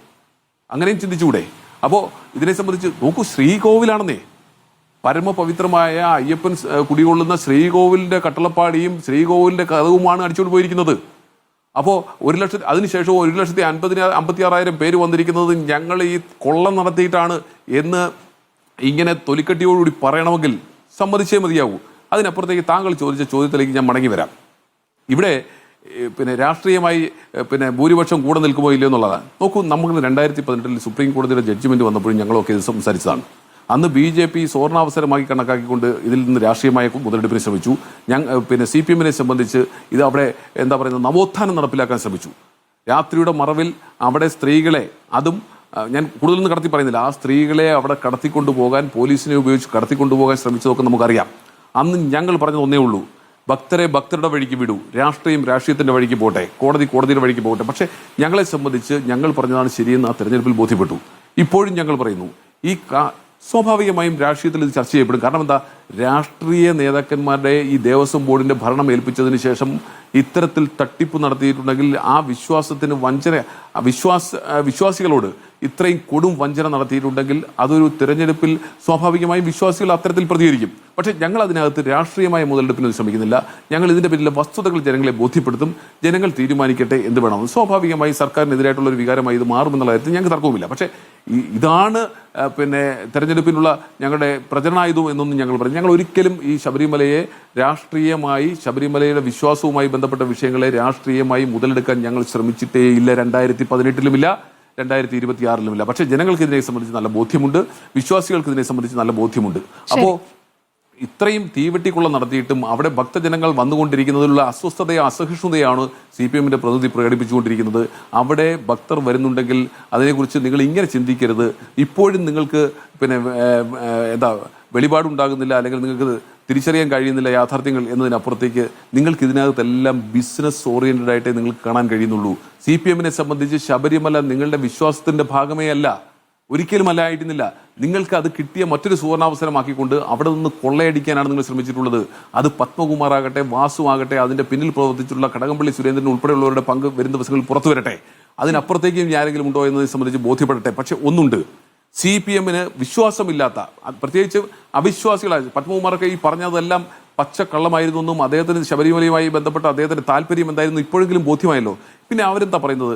അങ്ങനെയും ചിന്തിച്ചുകൂടെ? അപ്പോൾ ഇതിനെ സംബന്ധിച്ച് നോക്കൂ, ശ്രീകോവിലാണെന്നേ, പരമപവിത്രമായ അയ്യപ്പൻ കുടികൊള്ളുന്ന ശ്രീകോവിലിന്റെ കട്ടളപ്പാടിയും ശ്രീകോവിലിന്റെ കഥവുമാണ് അടിച്ചുകൊണ്ട് പോയിരിക്കുന്നത്. അപ്പോൾ അതിനുശേഷം 1,56,000 പേര് വന്നിരിക്കുന്നത് ഞങ്ങൾ ഈ കൊള്ളം നടത്തിയിട്ടാണ് എന്ന് ഇങ്ങനെ തൊലിക്കട്ടിയോടുകൂടി പറയണമെങ്കിൽ സമ്മതിച്ചേ മതിയാവൂ. അതിനപ്പുറത്തേക്ക് താങ്കൾ ചോദിച്ച ചോദ്യത്തിലേക്ക് ഞാൻ മടങ്ങി വരാം. ഇവിടെ പിന്നെ രാഷ്ട്രീയമായി ഭൂരിപക്ഷം കൂടെ നിൽക്കുമോ ഇല്ലയോ എന്നുള്ളതാണ്. നോക്കൂ, നമ്മൾ 2018 സുപ്രീം കോടതിയുടെ ജഡ്ജ്മെന്റ് വന്നപ്പോഴും ഞങ്ങളൊക്കെ ഇത് സംസാരിച്ചതാണ്. അന്ന് BJP സുവർണാവസരമാക്കി കണക്കാക്കിക്കൊണ്ട് ഇതിൽ നിന്ന് രാഷ്ട്രീയമായ മുതലെടുപ്പിന് ശ്രമിച്ചു. CPMനെ സംബന്ധിച്ച് ഇത് അവിടെ എന്താ പറയുന്നത്, നവോത്ഥാനം നടപ്പിലാക്കാൻ ശ്രമിച്ചു. രാത്രിയുടെ മറവിൽ അവിടെ സ്ത്രീകളെ, അതും ഞാൻ കൂടുതലൊന്നും കടത്തി പറയുന്നില്ല, ആ സ്ത്രീകളെ അവിടെ കടത്തിക്കൊണ്ടുപോകാൻ, പോലീസിനെ ഉപയോഗിച്ച് കടത്തിക്കൊണ്ടുപോകാൻ ശ്രമിച്ചതൊക്കെ നമുക്കറിയാം. അന്ന് ഞങ്ങൾ പറഞ്ഞത് ഒന്നേ ഉള്ളൂ, ഭക്തരെ ഭക്തരുടെ വഴിക്ക് വിടൂ, രാഷ്ട്രീയത്തിന്റെ വഴിക്ക് പോട്ടെ, കോടതിയുടെ വഴിക്ക് പോട്ടെ. പക്ഷേ ഞങ്ങളെ സംബന്ധിച്ച് ഞങ്ങൾ പറഞ്ഞതാണ് ശരിയെന്ന് ആ തെരഞ്ഞെടുപ്പിൽ ബോധ്യപ്പെട്ടു. ഇപ്പോഴും ഞങ്ങൾ പറയുന്നു, സ്വാഭാവികമായും രാഷ്ട്രീയത്തിൽ ഇത് ചർച്ച ചെയ്യപ്പെടും. കാരണം എന്താ, രാഷ്ട്രീയ നേതാക്കന്മാരുടെ ഈ ദേവസ്വം ബോർഡിന്റെ ഭരണം ഏൽപ്പിച്ചതിന് ശേഷം ഇത്തരത്തിൽ തട്ടിപ്പ് നടത്തിയിട്ടുണ്ടെങ്കിൽ ആ വിശ്വാസത്തിന് വിശ്വാസികളോട് ഇത്രയും കൊടും വഞ്ചന നടത്തിയിട്ടുണ്ടെങ്കിൽ അതൊരു തിരഞ്ഞെടുപ്പിൽ സ്വാഭാവികമായും വിശ്വാസികൾ അത്തരത്തിൽ പ്രതികരിക്കും. പക്ഷേ ഞങ്ങൾ അതിനകത്ത് രാഷ്ട്രീയമായ മുതലെടുപ്പിന് ശ്രമിക്കുന്നില്ല. ഞങ്ങൾ ഇതിന്റെ പിന്നിലെ വസ്തുതകൾ ജനങ്ങളെ ബോധ്യപ്പെടുത്തും. ജനങ്ങൾ തീരുമാനിക്കട്ടെ എന്ത് വേണമെന്ന്. സ്വാഭാവികമായി സർക്കാരിനെതിരായിട്ടുള്ള ഒരു വികാരമായി ഇത് മാറുമെന്നുള്ള കാര്യത്തിൽ ഞങ്ങൾക്ക് തർക്കവുമില്ല. പക്ഷേ ഇതാണ് തെരഞ്ഞെടുപ്പിനുള്ള ഞങ്ങളുടെ പ്രചരണായുധം എന്നൊന്നും ഞങ്ങൾ പറയും. ഞങ്ങൾ ഒരിക്കലും ഈ ശബരിമലയുടെ വിശ്വാസവുമായി ബന്ധപ്പെട്ട വിഷയങ്ങളെ രാഷ്ട്രീയമായി മുതലെടുക്കാൻ ഞങ്ങൾ ശ്രമിച്ചിട്ടേ ഇല്ല. 2018-ലുമില്ല, 2026-ലുമില്ല. പക്ഷേ ജനങ്ങൾക്ക് ഇതിനെ സംബന്ധിച്ച് നല്ല ബോധ്യമുണ്ട്, വിശ്വാസികൾക്ക് ഇതിനെ സംബന്ധിച്ച് നല്ല ബോധ്യമുണ്ട്. അപ്പോൾ ഇത്രയും തീവെട്ടിക്കൊള്ള നടത്തിയിട്ടും അവിടെ ഭക്തജനങ്ങൾ വന്നുകൊണ്ടിരിക്കുന്നതിലുള്ള അസഹിഷ്ണുതയാണ് CPMന്റെ പ്രതിനിധി പ്രകടിപ്പിച്ചുകൊണ്ടിരിക്കുന്നത്. അവിടെ ഭക്തർ വരുന്നുണ്ടെങ്കിൽ അതിനെക്കുറിച്ച് നിങ്ങൾ ഇങ്ങനെ ചിന്തിക്കരുത്. ഇപ്പോഴും നിങ്ങൾക്ക് വെളിപാടുണ്ടാകുന്നില്ല, അല്ലെങ്കിൽ നിങ്ങൾക്ക് തിരിച്ചറിയാൻ കഴിയുന്നില്ല യാഥാർത്ഥ്യങ്ങൾ എന്നതിനപ്പുറത്തേക്ക് നിങ്ങൾക്ക് ഇതിനകത്തെല്ലാം ബിസിനസ് ഓറിയന്റഡ് ആയിട്ടേ നിങ്ങൾക്ക് കാണാൻ കഴിയുന്നുള്ളൂ. CPMനെ സംബന്ധിച്ച് ശബരിമല നിങ്ങളുടെ വിശ്വാസത്തിന്റെ ഭാഗമേ അല്ല, ഒരിക്കലും അല്ല ആയിരുന്നില്ല. നിങ്ങൾക്ക് അത് കിട്ടിയ മറ്റൊരു സുവർണാവസരമാക്കിക്കൊണ്ട് അവിടെ നിന്ന് കൊള്ളയടിക്കാനാണ് നിങ്ങൾ ശ്രമിച്ചിട്ടുള്ളത്. അത് പത്മകുമാർ ആകട്ടെ, വാസു ആകട്ടെ, അതിന്റെ പിന്നിൽ പ്രവർത്തിച്ചിട്ടുള്ള കടകംപള്ളി സുരേന്ദ്രൻ ഉൾപ്പെടെയുള്ളവരുടെ പങ്ക് വരും ദിവസങ്ങളിൽ പുറത്തു വരട്ടെ. അതിനപ്പുറത്തേക്കും ആരെങ്കിലും ഉണ്ടോ എന്നതിനെ സംബന്ധിച്ച് ബോധ്യപ്പെടട്ടെ. പക്ഷെ ഒന്നുണ്ട്, CPMന് വിശ്വാസമില്ലാത്ത, പ്രത്യേകിച്ച് അവിശ്വാസികളായ പത്മകുമാറൊക്കെ ഈ പറഞ്ഞതെല്ലാം പച്ചക്കള്ളമായിരുന്നു എന്നും അദ്ദേഹത്തിന് ശബരിമലയുമായി ബന്ധപ്പെട്ട അദ്ദേഹത്തിന്റെ താല്പര്യം എന്തായിരുന്നു ഇപ്പോഴെങ്കിലും ബോധ്യമായല്ലോ. പിന്നെ അവരെന്താ പറയുന്നത്,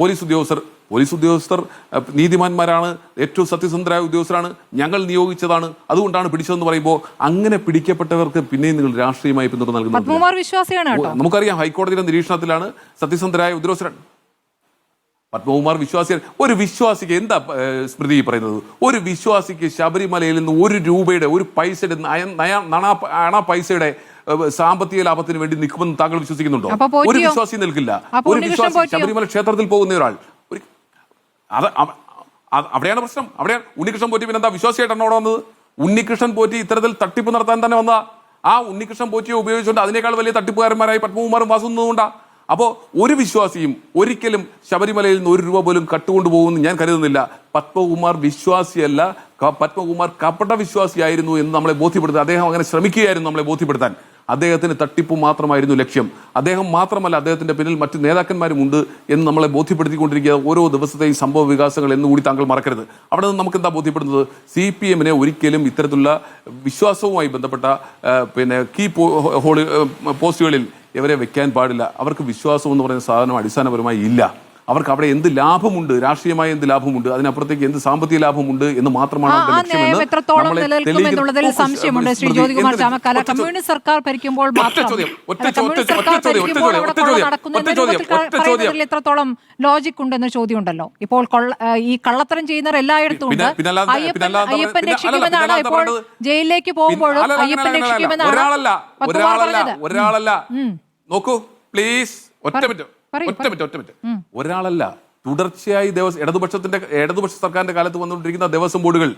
പോലീസ് ഉദ്യോഗസ്ഥർ നീതിമാന്മാരാണ്, ഏറ്റവും സത്യസന്ധരായ ഉദ്യോഗസ്ഥരാണ്, ഞങ്ങൾ നിയോഗിച്ചതാണ്, അതുകൊണ്ടാണ് പിടിച്ചതെന്ന് പറയുമ്പോൾ അങ്ങനെ പിടിക്കപ്പെട്ടവർക്ക് പിന്നെയും നിങ്ങൾ രാഷ്ട്രീയമായി പിന്തുണ നൽകുന്നത്. വിശ്വാസിയാണ്, നമുക്കറിയാം, ഹൈക്കോടതിയുടെ നിരീക്ഷണത്തിലാണ്, സത്യസന്ധരായ ഉദ്യോഗസ്ഥരാണ്. പത്മകുമാർ ഒരു വിശ്വാസിക്ക് എന്താ സ്മൃതി പറയുന്നത്? ഒരു വിശ്വാസിക്ക് ശബരിമലയിൽ നിന്ന് 1 രൂപയുടെ 1 പൈസയുടെ അണ പൈസയുടെ സാമ്പത്തിക ലാഭത്തിന് വേണ്ടി നിൽക്കുമെന്ന് താങ്കൾ വിശ്വസിക്കുന്നുണ്ടോ? ഒരു വിശ്വാസി നിൽക്കില്ല. ഒരു വിശ്വാസി ശബരിമല ക്ഷേത്രത്തിൽ പോകുന്ന ഒരാൾ അവിടെയാണ് പ്രശ്നം. അവിടെയാണ് ഉണ്ണികൃഷ്ണൻ പോറ്റി പിന്നെ എന്താ വിശ്വാസിയായിട്ടാണ് അവിടെ വന്നത്? ഉണ്ണികൃഷ്ണൻ പോറ്റി ഇത്തരത്തിൽ തട്ടിപ്പ് നടത്താൻ തന്നെ വന്ന ആ ഉണ്ണികൃഷ്ണൻ പോറ്റിയെ ഉപയോഗിച്ചുകൊണ്ട് അതിനേക്കാൾ വലിയ തട്ടിപ്പുകാരന്മാരായി പത്മകുമാറും വാസുന്നതുകൊണ്ടാ. അപ്പോൾ ഒരു വിശ്വാസിയും ഒരിക്കലും ശബരിമലയിൽ നിന്ന് 1 രൂപ പോലും കട്ടുകൊണ്ടുപോകുമെന്ന് ഞാൻ കരുതുന്നില്ല. പത്മകുമാർ വിശ്വാസിയല്ല, പത്മകുമാർ കപട വിശ്വാസിയായിരുന്നു എന്ന് നമ്മളെ ബോധ്യപ്പെടുത്താൻ അദ്ദേഹം അങ്ങനെ ശ്രമിക്കുകയായിരുന്നു നമ്മളെ ബോധ്യപ്പെടുത്താൻ. അദ്ദേഹത്തിന് തട്ടിപ്പ് മാത്രമായിരുന്നു ലക്ഷ്യം. അദ്ദേഹം മാത്രമല്ല, അദ്ദേഹത്തിന്റെ പിന്നിൽ മറ്റു നേതാക്കന്മാരുമുണ്ട് എന്ന് നമ്മളെ ബോധ്യപ്പെടുത്തിക്കൊണ്ടിരിക്കുക ഓരോ ദിവസത്തെയും സംഭവ വികാസങ്ങൾ എന്നുകൂടി താങ്കൾ മറക്കരുത്. അവിടെ നിന്ന് നമുക്ക് എന്താ ബോധ്യപ്പെടുന്നത്? CPM ഒരിക്കലും ഇത്തരത്തിലുള്ള വിശ്വാസവുമായി ബന്ധപ്പെട്ട കീ പോസ്റ്റുകളിൽ ഇവരെ വെക്കാൻ പാടില്ല. അവർക്ക് വിശ്വാസം എന്ന് പറയുന്ന സാധനം അടിസ്ഥാനപരമായി ഇല്ല. അവർക്ക് അവിടെ എന്ത് ലാഭമുണ്ട്, രാഷ്ട്രീയമായ എന്ത് ലാഭമുണ്ട്, അതിനപ്പുറത്തേക്ക് എന്ത് സാമ്പത്തിക ലാഭമുണ്ട് എന്ന് മാത്രമാണ് എന്നുള്ളതിൽ സംശയമുണ്ട്. ശ്രീ ജ്യോതികുമാർ ചാമക്കാല, കമ്മ്യൂണിസ്റ്റ് സർക്കാർ ഭരിക്കുമ്പോൾ എത്രത്തോളം ലോജിക് ഉണ്ടെന്ന ചോദ്യം ഉണ്ടല്ലോ. ഇപ്പോൾ ഈ കള്ളത്തരം ചെയ്യുന്നവർ എല്ലായിടത്തും ഉണ്ട്. അയ്യപ്പൻ രക്ഷിക്കുമെന്നാണ് ഇപ്പോൾ ജയിലിലേക്ക് പോകുമ്പോഴും അയ്യപ്പൻ രക്ഷിക്കുമെന്നാണ് ഒരാളല്ല. നോക്കൂ പ്ലീസ്, ഒറ്റ മിനിറ്റ്. ഒരാളല്ല, തുടർച്ചയായി ഇടതുപക്ഷ സർക്കാരിന്റെ കാലത്ത് വന്നുകൊണ്ടിരിക്കുന്ന ദേവസ്വം ബോർഡുകൾ,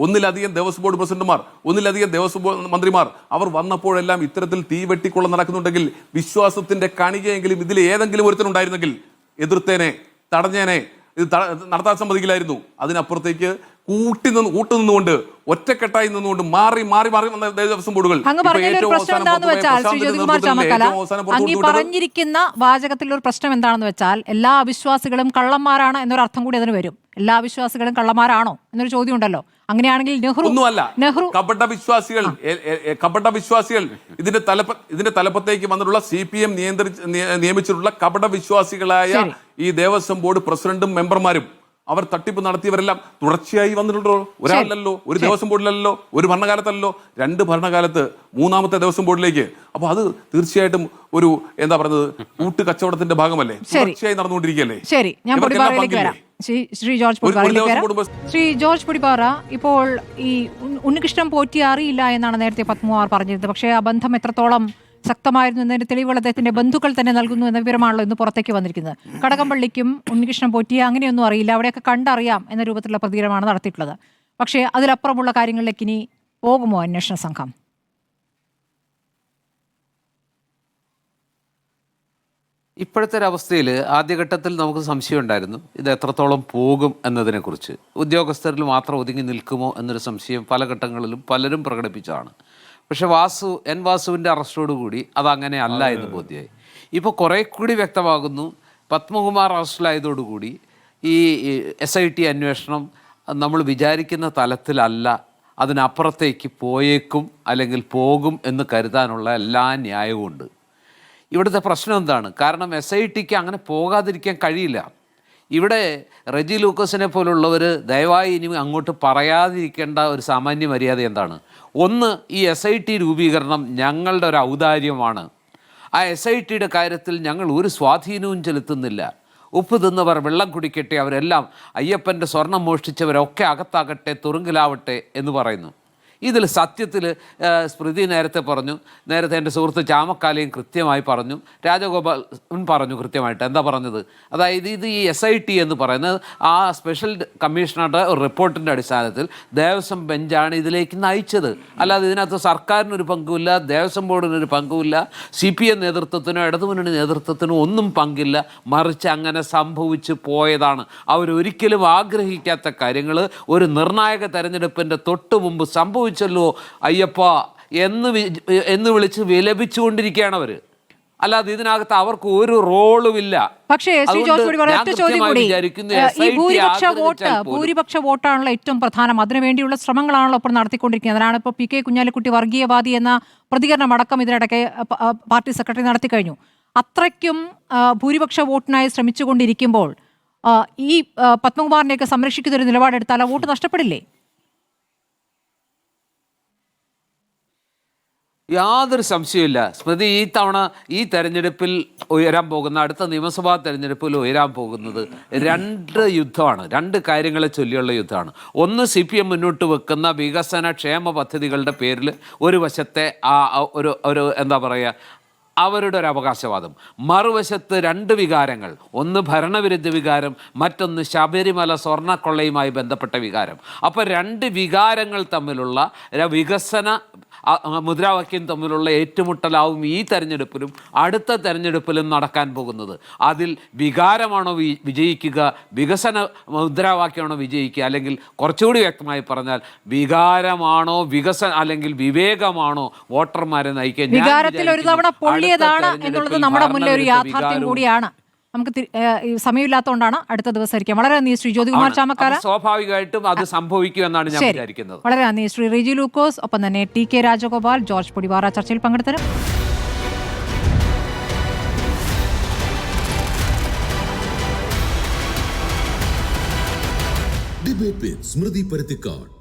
ഒന്നിലധികം ദേവസ്വം ബോർഡ് പ്രസിഡന്റുമാർ, ഒന്നിലധികം ദേവസ്വം ബോർഡ് മന്ത്രിമാർ, അവർ വന്നപ്പോഴെല്ലാം ഇത്തരത്തിൽ തീവെട്ടിക്കൊള്ള നടക്കുന്നുണ്ടെങ്കിൽ വിശ്വാസത്തിന്റെ കണികയെങ്കിലും ഇതിൽ ഏതെങ്കിലും ഒരുത്തനുണ്ടായിരുന്നെങ്കിൽ എതിർത്തേനെ, തടഞ്ഞേനെ, ഇത് നടത്താൻ സമ്മതിക്കില്ലായിരുന്നു. അതിനപ്പുറത്തേക്ക് കൂട്ടുനിന്നുകൊണ്ട് ഒറ്റക്കെട്ടായി നിന്നുകൊണ്ട് മാറി വന്ന ദേവസ്വം ബോർഡുകൾ പറഞ്ഞിരിക്കുന്ന വാചകത്തിലുള്ള ഒരു പ്രശ്നം എന്താണെന്ന് വെച്ചാൽ എല്ലാ വിശ്വാസികളും കള്ളന്മാരാണ് എന്നൊരു അർത്ഥം കൂടി അതിന് വരും. എല്ലാ വിശ്വാസികളും കള്ളന്മാരാണോ എന്നൊരു ചോദ്യം ഉണ്ടല്ലോ. അങ്ങനെയാണെങ്കിൽ നെഹ്റു കപട വിശ്വാസികൾ ഇതിന്റെ തലപ്പത്തേക്ക് വന്നിട്ടുള്ള CPM നിയമിച്ചിട്ടുള്ള കപട വിശ്വാസികളായ ഈ ദേവസ്വം ബോർഡ് പ്രസിഡന്റും മെമ്പർമാരും അവർ തട്ടിപ്പ് നടത്തിയവരെല്ലാം തുടർച്ചയായി വന്നിട്ടുണ്ടോ? ഒരാളല്ലോ, ഒരു ദേവസ്വം ബോർഡിലല്ലോ, ഒരു ഭരണകാലത്തല്ലോ, 2 ഭരണകാലത്ത് 3ാമത്തെ ദേവസ്വം ബോർഡിലേക്ക്. അപ്പൊ അത് തീർച്ചയായിട്ടും ഒരു എന്താ പറയുന്നത്, കൂട്ടുകച്ചവടത്തിന്റെ ഭാഗമല്ലേ, തുടർച്ചയായി നടന്നുകൊണ്ടിരിക്കുകയല്ലേ. ശരി, ഞാൻ ശ്രീ ജോർജ് പൊടിപ്പാറ, ഇപ്പോൾ ഈ ഉണ്ണികൃഷ്ണൻ പോറ്റി അറിയില്ല എന്നാണ് നേരത്തെ പത്മകുമാർ പറഞ്ഞിരുന്നത്. പക്ഷേ ആ ബന്ധം എത്രത്തോളം ശക്തമായിരുന്നു എന്നതിന്റെ തെളിവുകൾ അദ്ദേഹത്തിന്റെ ബന്ധുക്കൾ തന്നെ നൽകുന്നു എന്ന വിവരമാണല്ലോ ഇന്ന് പുറത്തേക്ക് വന്നിരിക്കുന്നത്. കടകംപള്ളിക്കും ഉണ്ണികൃഷ്ണൻ പോറ്റിയെ അങ്ങനെയൊന്നും അറിയില്ല, അവിടെയൊക്കെ കണ്ടറിയാം എന്ന രൂപത്തിലുള്ള പ്രതികരണമാണ് നടത്തിയിട്ടുള്ളത്. പക്ഷേ അതിലപ്പുറമുള്ള കാര്യങ്ങളിലേക്ക് ഇനി പോകുമോ അന്വേഷണ സംഘം? ഇപ്പോഴത്തെ ഒരവസ്ഥയിൽ ആദ്യഘട്ടത്തിൽ നമുക്ക് സംശയം ഉണ്ടായിരുന്നു ഇത് എത്രത്തോളം പോകും എന്നതിനെക്കുറിച്ച്. ഉദ്യോഗസ്ഥരിൽ മാത്രം ഒതുങ്ങി നിൽക്കുമോ എന്നൊരു സംശയം പല ഘട്ടങ്ങളിലും പലരും പ്രകടിപ്പിച്ചതാണ്. പക്ഷെ വാസുവിൻ്റെ അറസ്റ്റോടുകൂടി അതങ്ങനെ അല്ല എന്ന് ബോധ്യമായി. ഇപ്പോൾ കുറേ കൂടി വ്യക്തമാകുന്നു. പത്മകുമാർ അറസ്റ്റിലായതോടുകൂടി ഈ SIT അന്വേഷണം നമ്മൾ വിചാരിക്കുന്ന തലത്തിലല്ല, അതിനപ്പുറത്തേക്ക് പോയേക്കും അല്ലെങ്കിൽ പോകും എന്ന് കരുതാനുള്ള എല്ലാ ന്യായവും ഉണ്ട്. ഇവിടുത്തെ പ്രശ്നം എന്താണ്? കാരണം SITക്ക് അങ്ങനെ പോകാതിരിക്കാൻ കഴിയില്ല. ഇവിടെ റെജി ലൂക്കസിനെ പോലുള്ളവർ ദയവായി ഇനി അങ്ങോട്ട് പറയാതിരിക്കേണ്ട ഒരു സാമാന്യ മര്യാദ എന്താണ്? ഒന്ന്, ഈ SIT രൂപീകരണം ഞങ്ങളുടെ ഒരു ഔദാര്യമാണ്. ആ SITയുടെ കാര്യത്തിൽ ഞങ്ങൾ ഒരു സ്വാധീനവും ചെലുത്തുന്നില്ല. ഉപ്പ് തിന്നവർ വെള്ളം കുടിക്കട്ടെ, അവരെല്ലാം അയ്യപ്പൻ്റെ സ്വർണം മോഷ്ടിച്ചവരൊക്കെ അകത്താകട്ടെ, തുറുങ്കിലാവട്ടെ എന്ന് പറയുന്നു. ഇതിൽ സത്യത്തിൽ സ്മൃതി നേരത്തെ പറഞ്ഞു, നേരത്തെ എൻ്റെ സുഹൃത്ത് ചാമക്കാലയും കൃത്യമായി പറഞ്ഞു, രാജഗോപാലൻ പറഞ്ഞു കൃത്യമായിട്ട്. എന്താ പറഞ്ഞത്? അതായത് ഇത് ഈ SIT എന്ന് പറയുന്നത് ആ സ്പെഷ്യൽ കമ്മീഷണറുടെ ഒരു റിപ്പോർട്ടിൻ്റെ അടിസ്ഥാനത്തിൽ ദേവസ്വം ബെഞ്ചാണ് ഇതിലേക്ക് നയിച്ചത്. അല്ലാതെ ഇതിനകത്ത് സർക്കാരിനൊരു പങ്കുമില്ല, ദേവസ്വം ബോർഡിനൊരു പങ്കുമില്ല, CPM നേതൃത്വത്തിനോ ഇടതുമുന്നണി നേതൃത്വത്തിനോ ഒന്നും പങ്കില്ല. മറിച്ച് അങ്ങനെ സംഭവിച്ചു പോയതാണ്. അവരൊരിക്കലും ആഗ്രഹിക്കാത്ത കാര്യങ്ങൾ ഒരു നിർണായക തെരഞ്ഞെടുപ്പിൻ്റെ തൊട്ട് മുമ്പ് സംഭവിച്ചല്ലോ അയ്യപ്പ എന്ന് വിളിച്ച് വിലപിച്ചുകൊണ്ടിരിക്കുകയാണ് അവർ. അല്ലാതെ ഇതിനകത്ത് അവർക്ക് ഒരു റോളുമില്ല. പക്ഷേ ശ്രീ ജോർജ് ഭൂരിപക്ഷ വോട്ടാണല്ലോ ഏറ്റവും പ്രധാനം. അതിനുവേണ്ടിയുള്ള ശ്രമങ്ങളാണല്ലോ ഇപ്പോൾ നടത്തിക്കൊണ്ടിരിക്കുന്നത്. അതാണ് ഇപ്പോൾ PK കുഞ്ഞാലിക്കുട്ടി വർഗീയവാദി എന്ന പ്രതികരണം അടക്കം ഇതിനിടയ്ക്ക് പാർട്ടി സെക്രട്ടറി നടത്തി കഴിഞ്ഞു. അത്രയ്ക്കും ഭൂരിപക്ഷ വോട്ടിനായി ശ്രമിച്ചുകൊണ്ടിരിക്കുമ്പോൾ ഈ പത്മകുമാറിനെയൊക്കെ സംരക്ഷിക്കുന്ന ഒരു നിലപാടെടുത്താൽ ആ വോട്ട് നഷ്ടപ്പെടില്ലേ? യാതൊരു സംശയമില്ല സ്മൃതി. ഈ തവണ ഈ തെരഞ്ഞെടുപ്പിൽ ഉയരാൻ പോകുന്ന, അടുത്ത നിയമസഭാ തെരഞ്ഞെടുപ്പിൽ ഉയരാൻ പോകുന്നത് 2 യുദ്ധമാണ്, 2 കാര്യങ്ങളെ ചൊല്ലിയുള്ള യുദ്ധമാണ്. ഒന്ന്, CPM മുന്നോട്ട് വെക്കുന്ന വികസന ക്ഷേമ പദ്ധതികളുടെ പേരിൽ ഒരു വശത്തെ ഒരു എന്താ പറയുക, അവരുടെ ഒരു അവകാശവാദം. മറുവശത്ത് 2 വികാരങ്ങൾ, ഒന്ന് ഭരണവിരുദ്ധ വികാരം, മറ്റൊന്ന് ശബരിമല സ്വർണ്ണക്കൊള്ളയുമായി ബന്ധപ്പെട്ട വികാരം. അപ്പോൾ 2 വികാരങ്ങൾ തമ്മിലുള്ള വികസന മുദ്രാവാക്യം തമ്മിലുള്ള ഏറ്റുമുട്ടലാവും ഈ തെരഞ്ഞെടുപ്പിലും അടുത്ത തെരഞ്ഞെടുപ്പിലും നടക്കാൻ പോകുന്നത്. അതിൽ വികാരമാണോ വിജയിക്കുക, വികസന മുദ്രാവാക്യമാണോ വിജയിക്കുക, അല്ലെങ്കിൽ കുറച്ചുകൂടി വ്യക്തമായി പറഞ്ഞാൽ വികാരമാണോ അല്ലെങ്കിൽ വിവേകമാണോ വോട്ടർമാരെ നയിക്കുക? വികാരത്തിൽ ഒരു തവണ പൊള്ളിയതാണ് എന്നുള്ളത് നമ്മുടെ മുന്നിലെ ഒരു യാഥാർത്ഥ്യം കൂടിയാണ്. നമുക്ക് സമയമില്ലാത്തതുകൊണ്ടാണ് അടുത്ത ദിവസം ഇരിക്കാം. വളരെ നന്ദി ശ്രീ ജ്യോതികുമാർ ചാമക്കാല. സ്വാഭാവികമായിട്ടും അത് സംഭവിക്കുമെന്നാണ് ഞാൻ വിചാരിക്കുന്നത്. വളരെ നന്ദി ശ്രീ റെജി ലൂക്കോസ്, ഒപ്പം തന്നെ TK രാജഗോപാൽ, ജോർജ് പൊടിവാറ ചർച്ചയിൽ പങ്കെടുത്തത്. ഡിബേറ്റ് വിത്ത് സ്മൃതി പരുത്തിക്കാട്.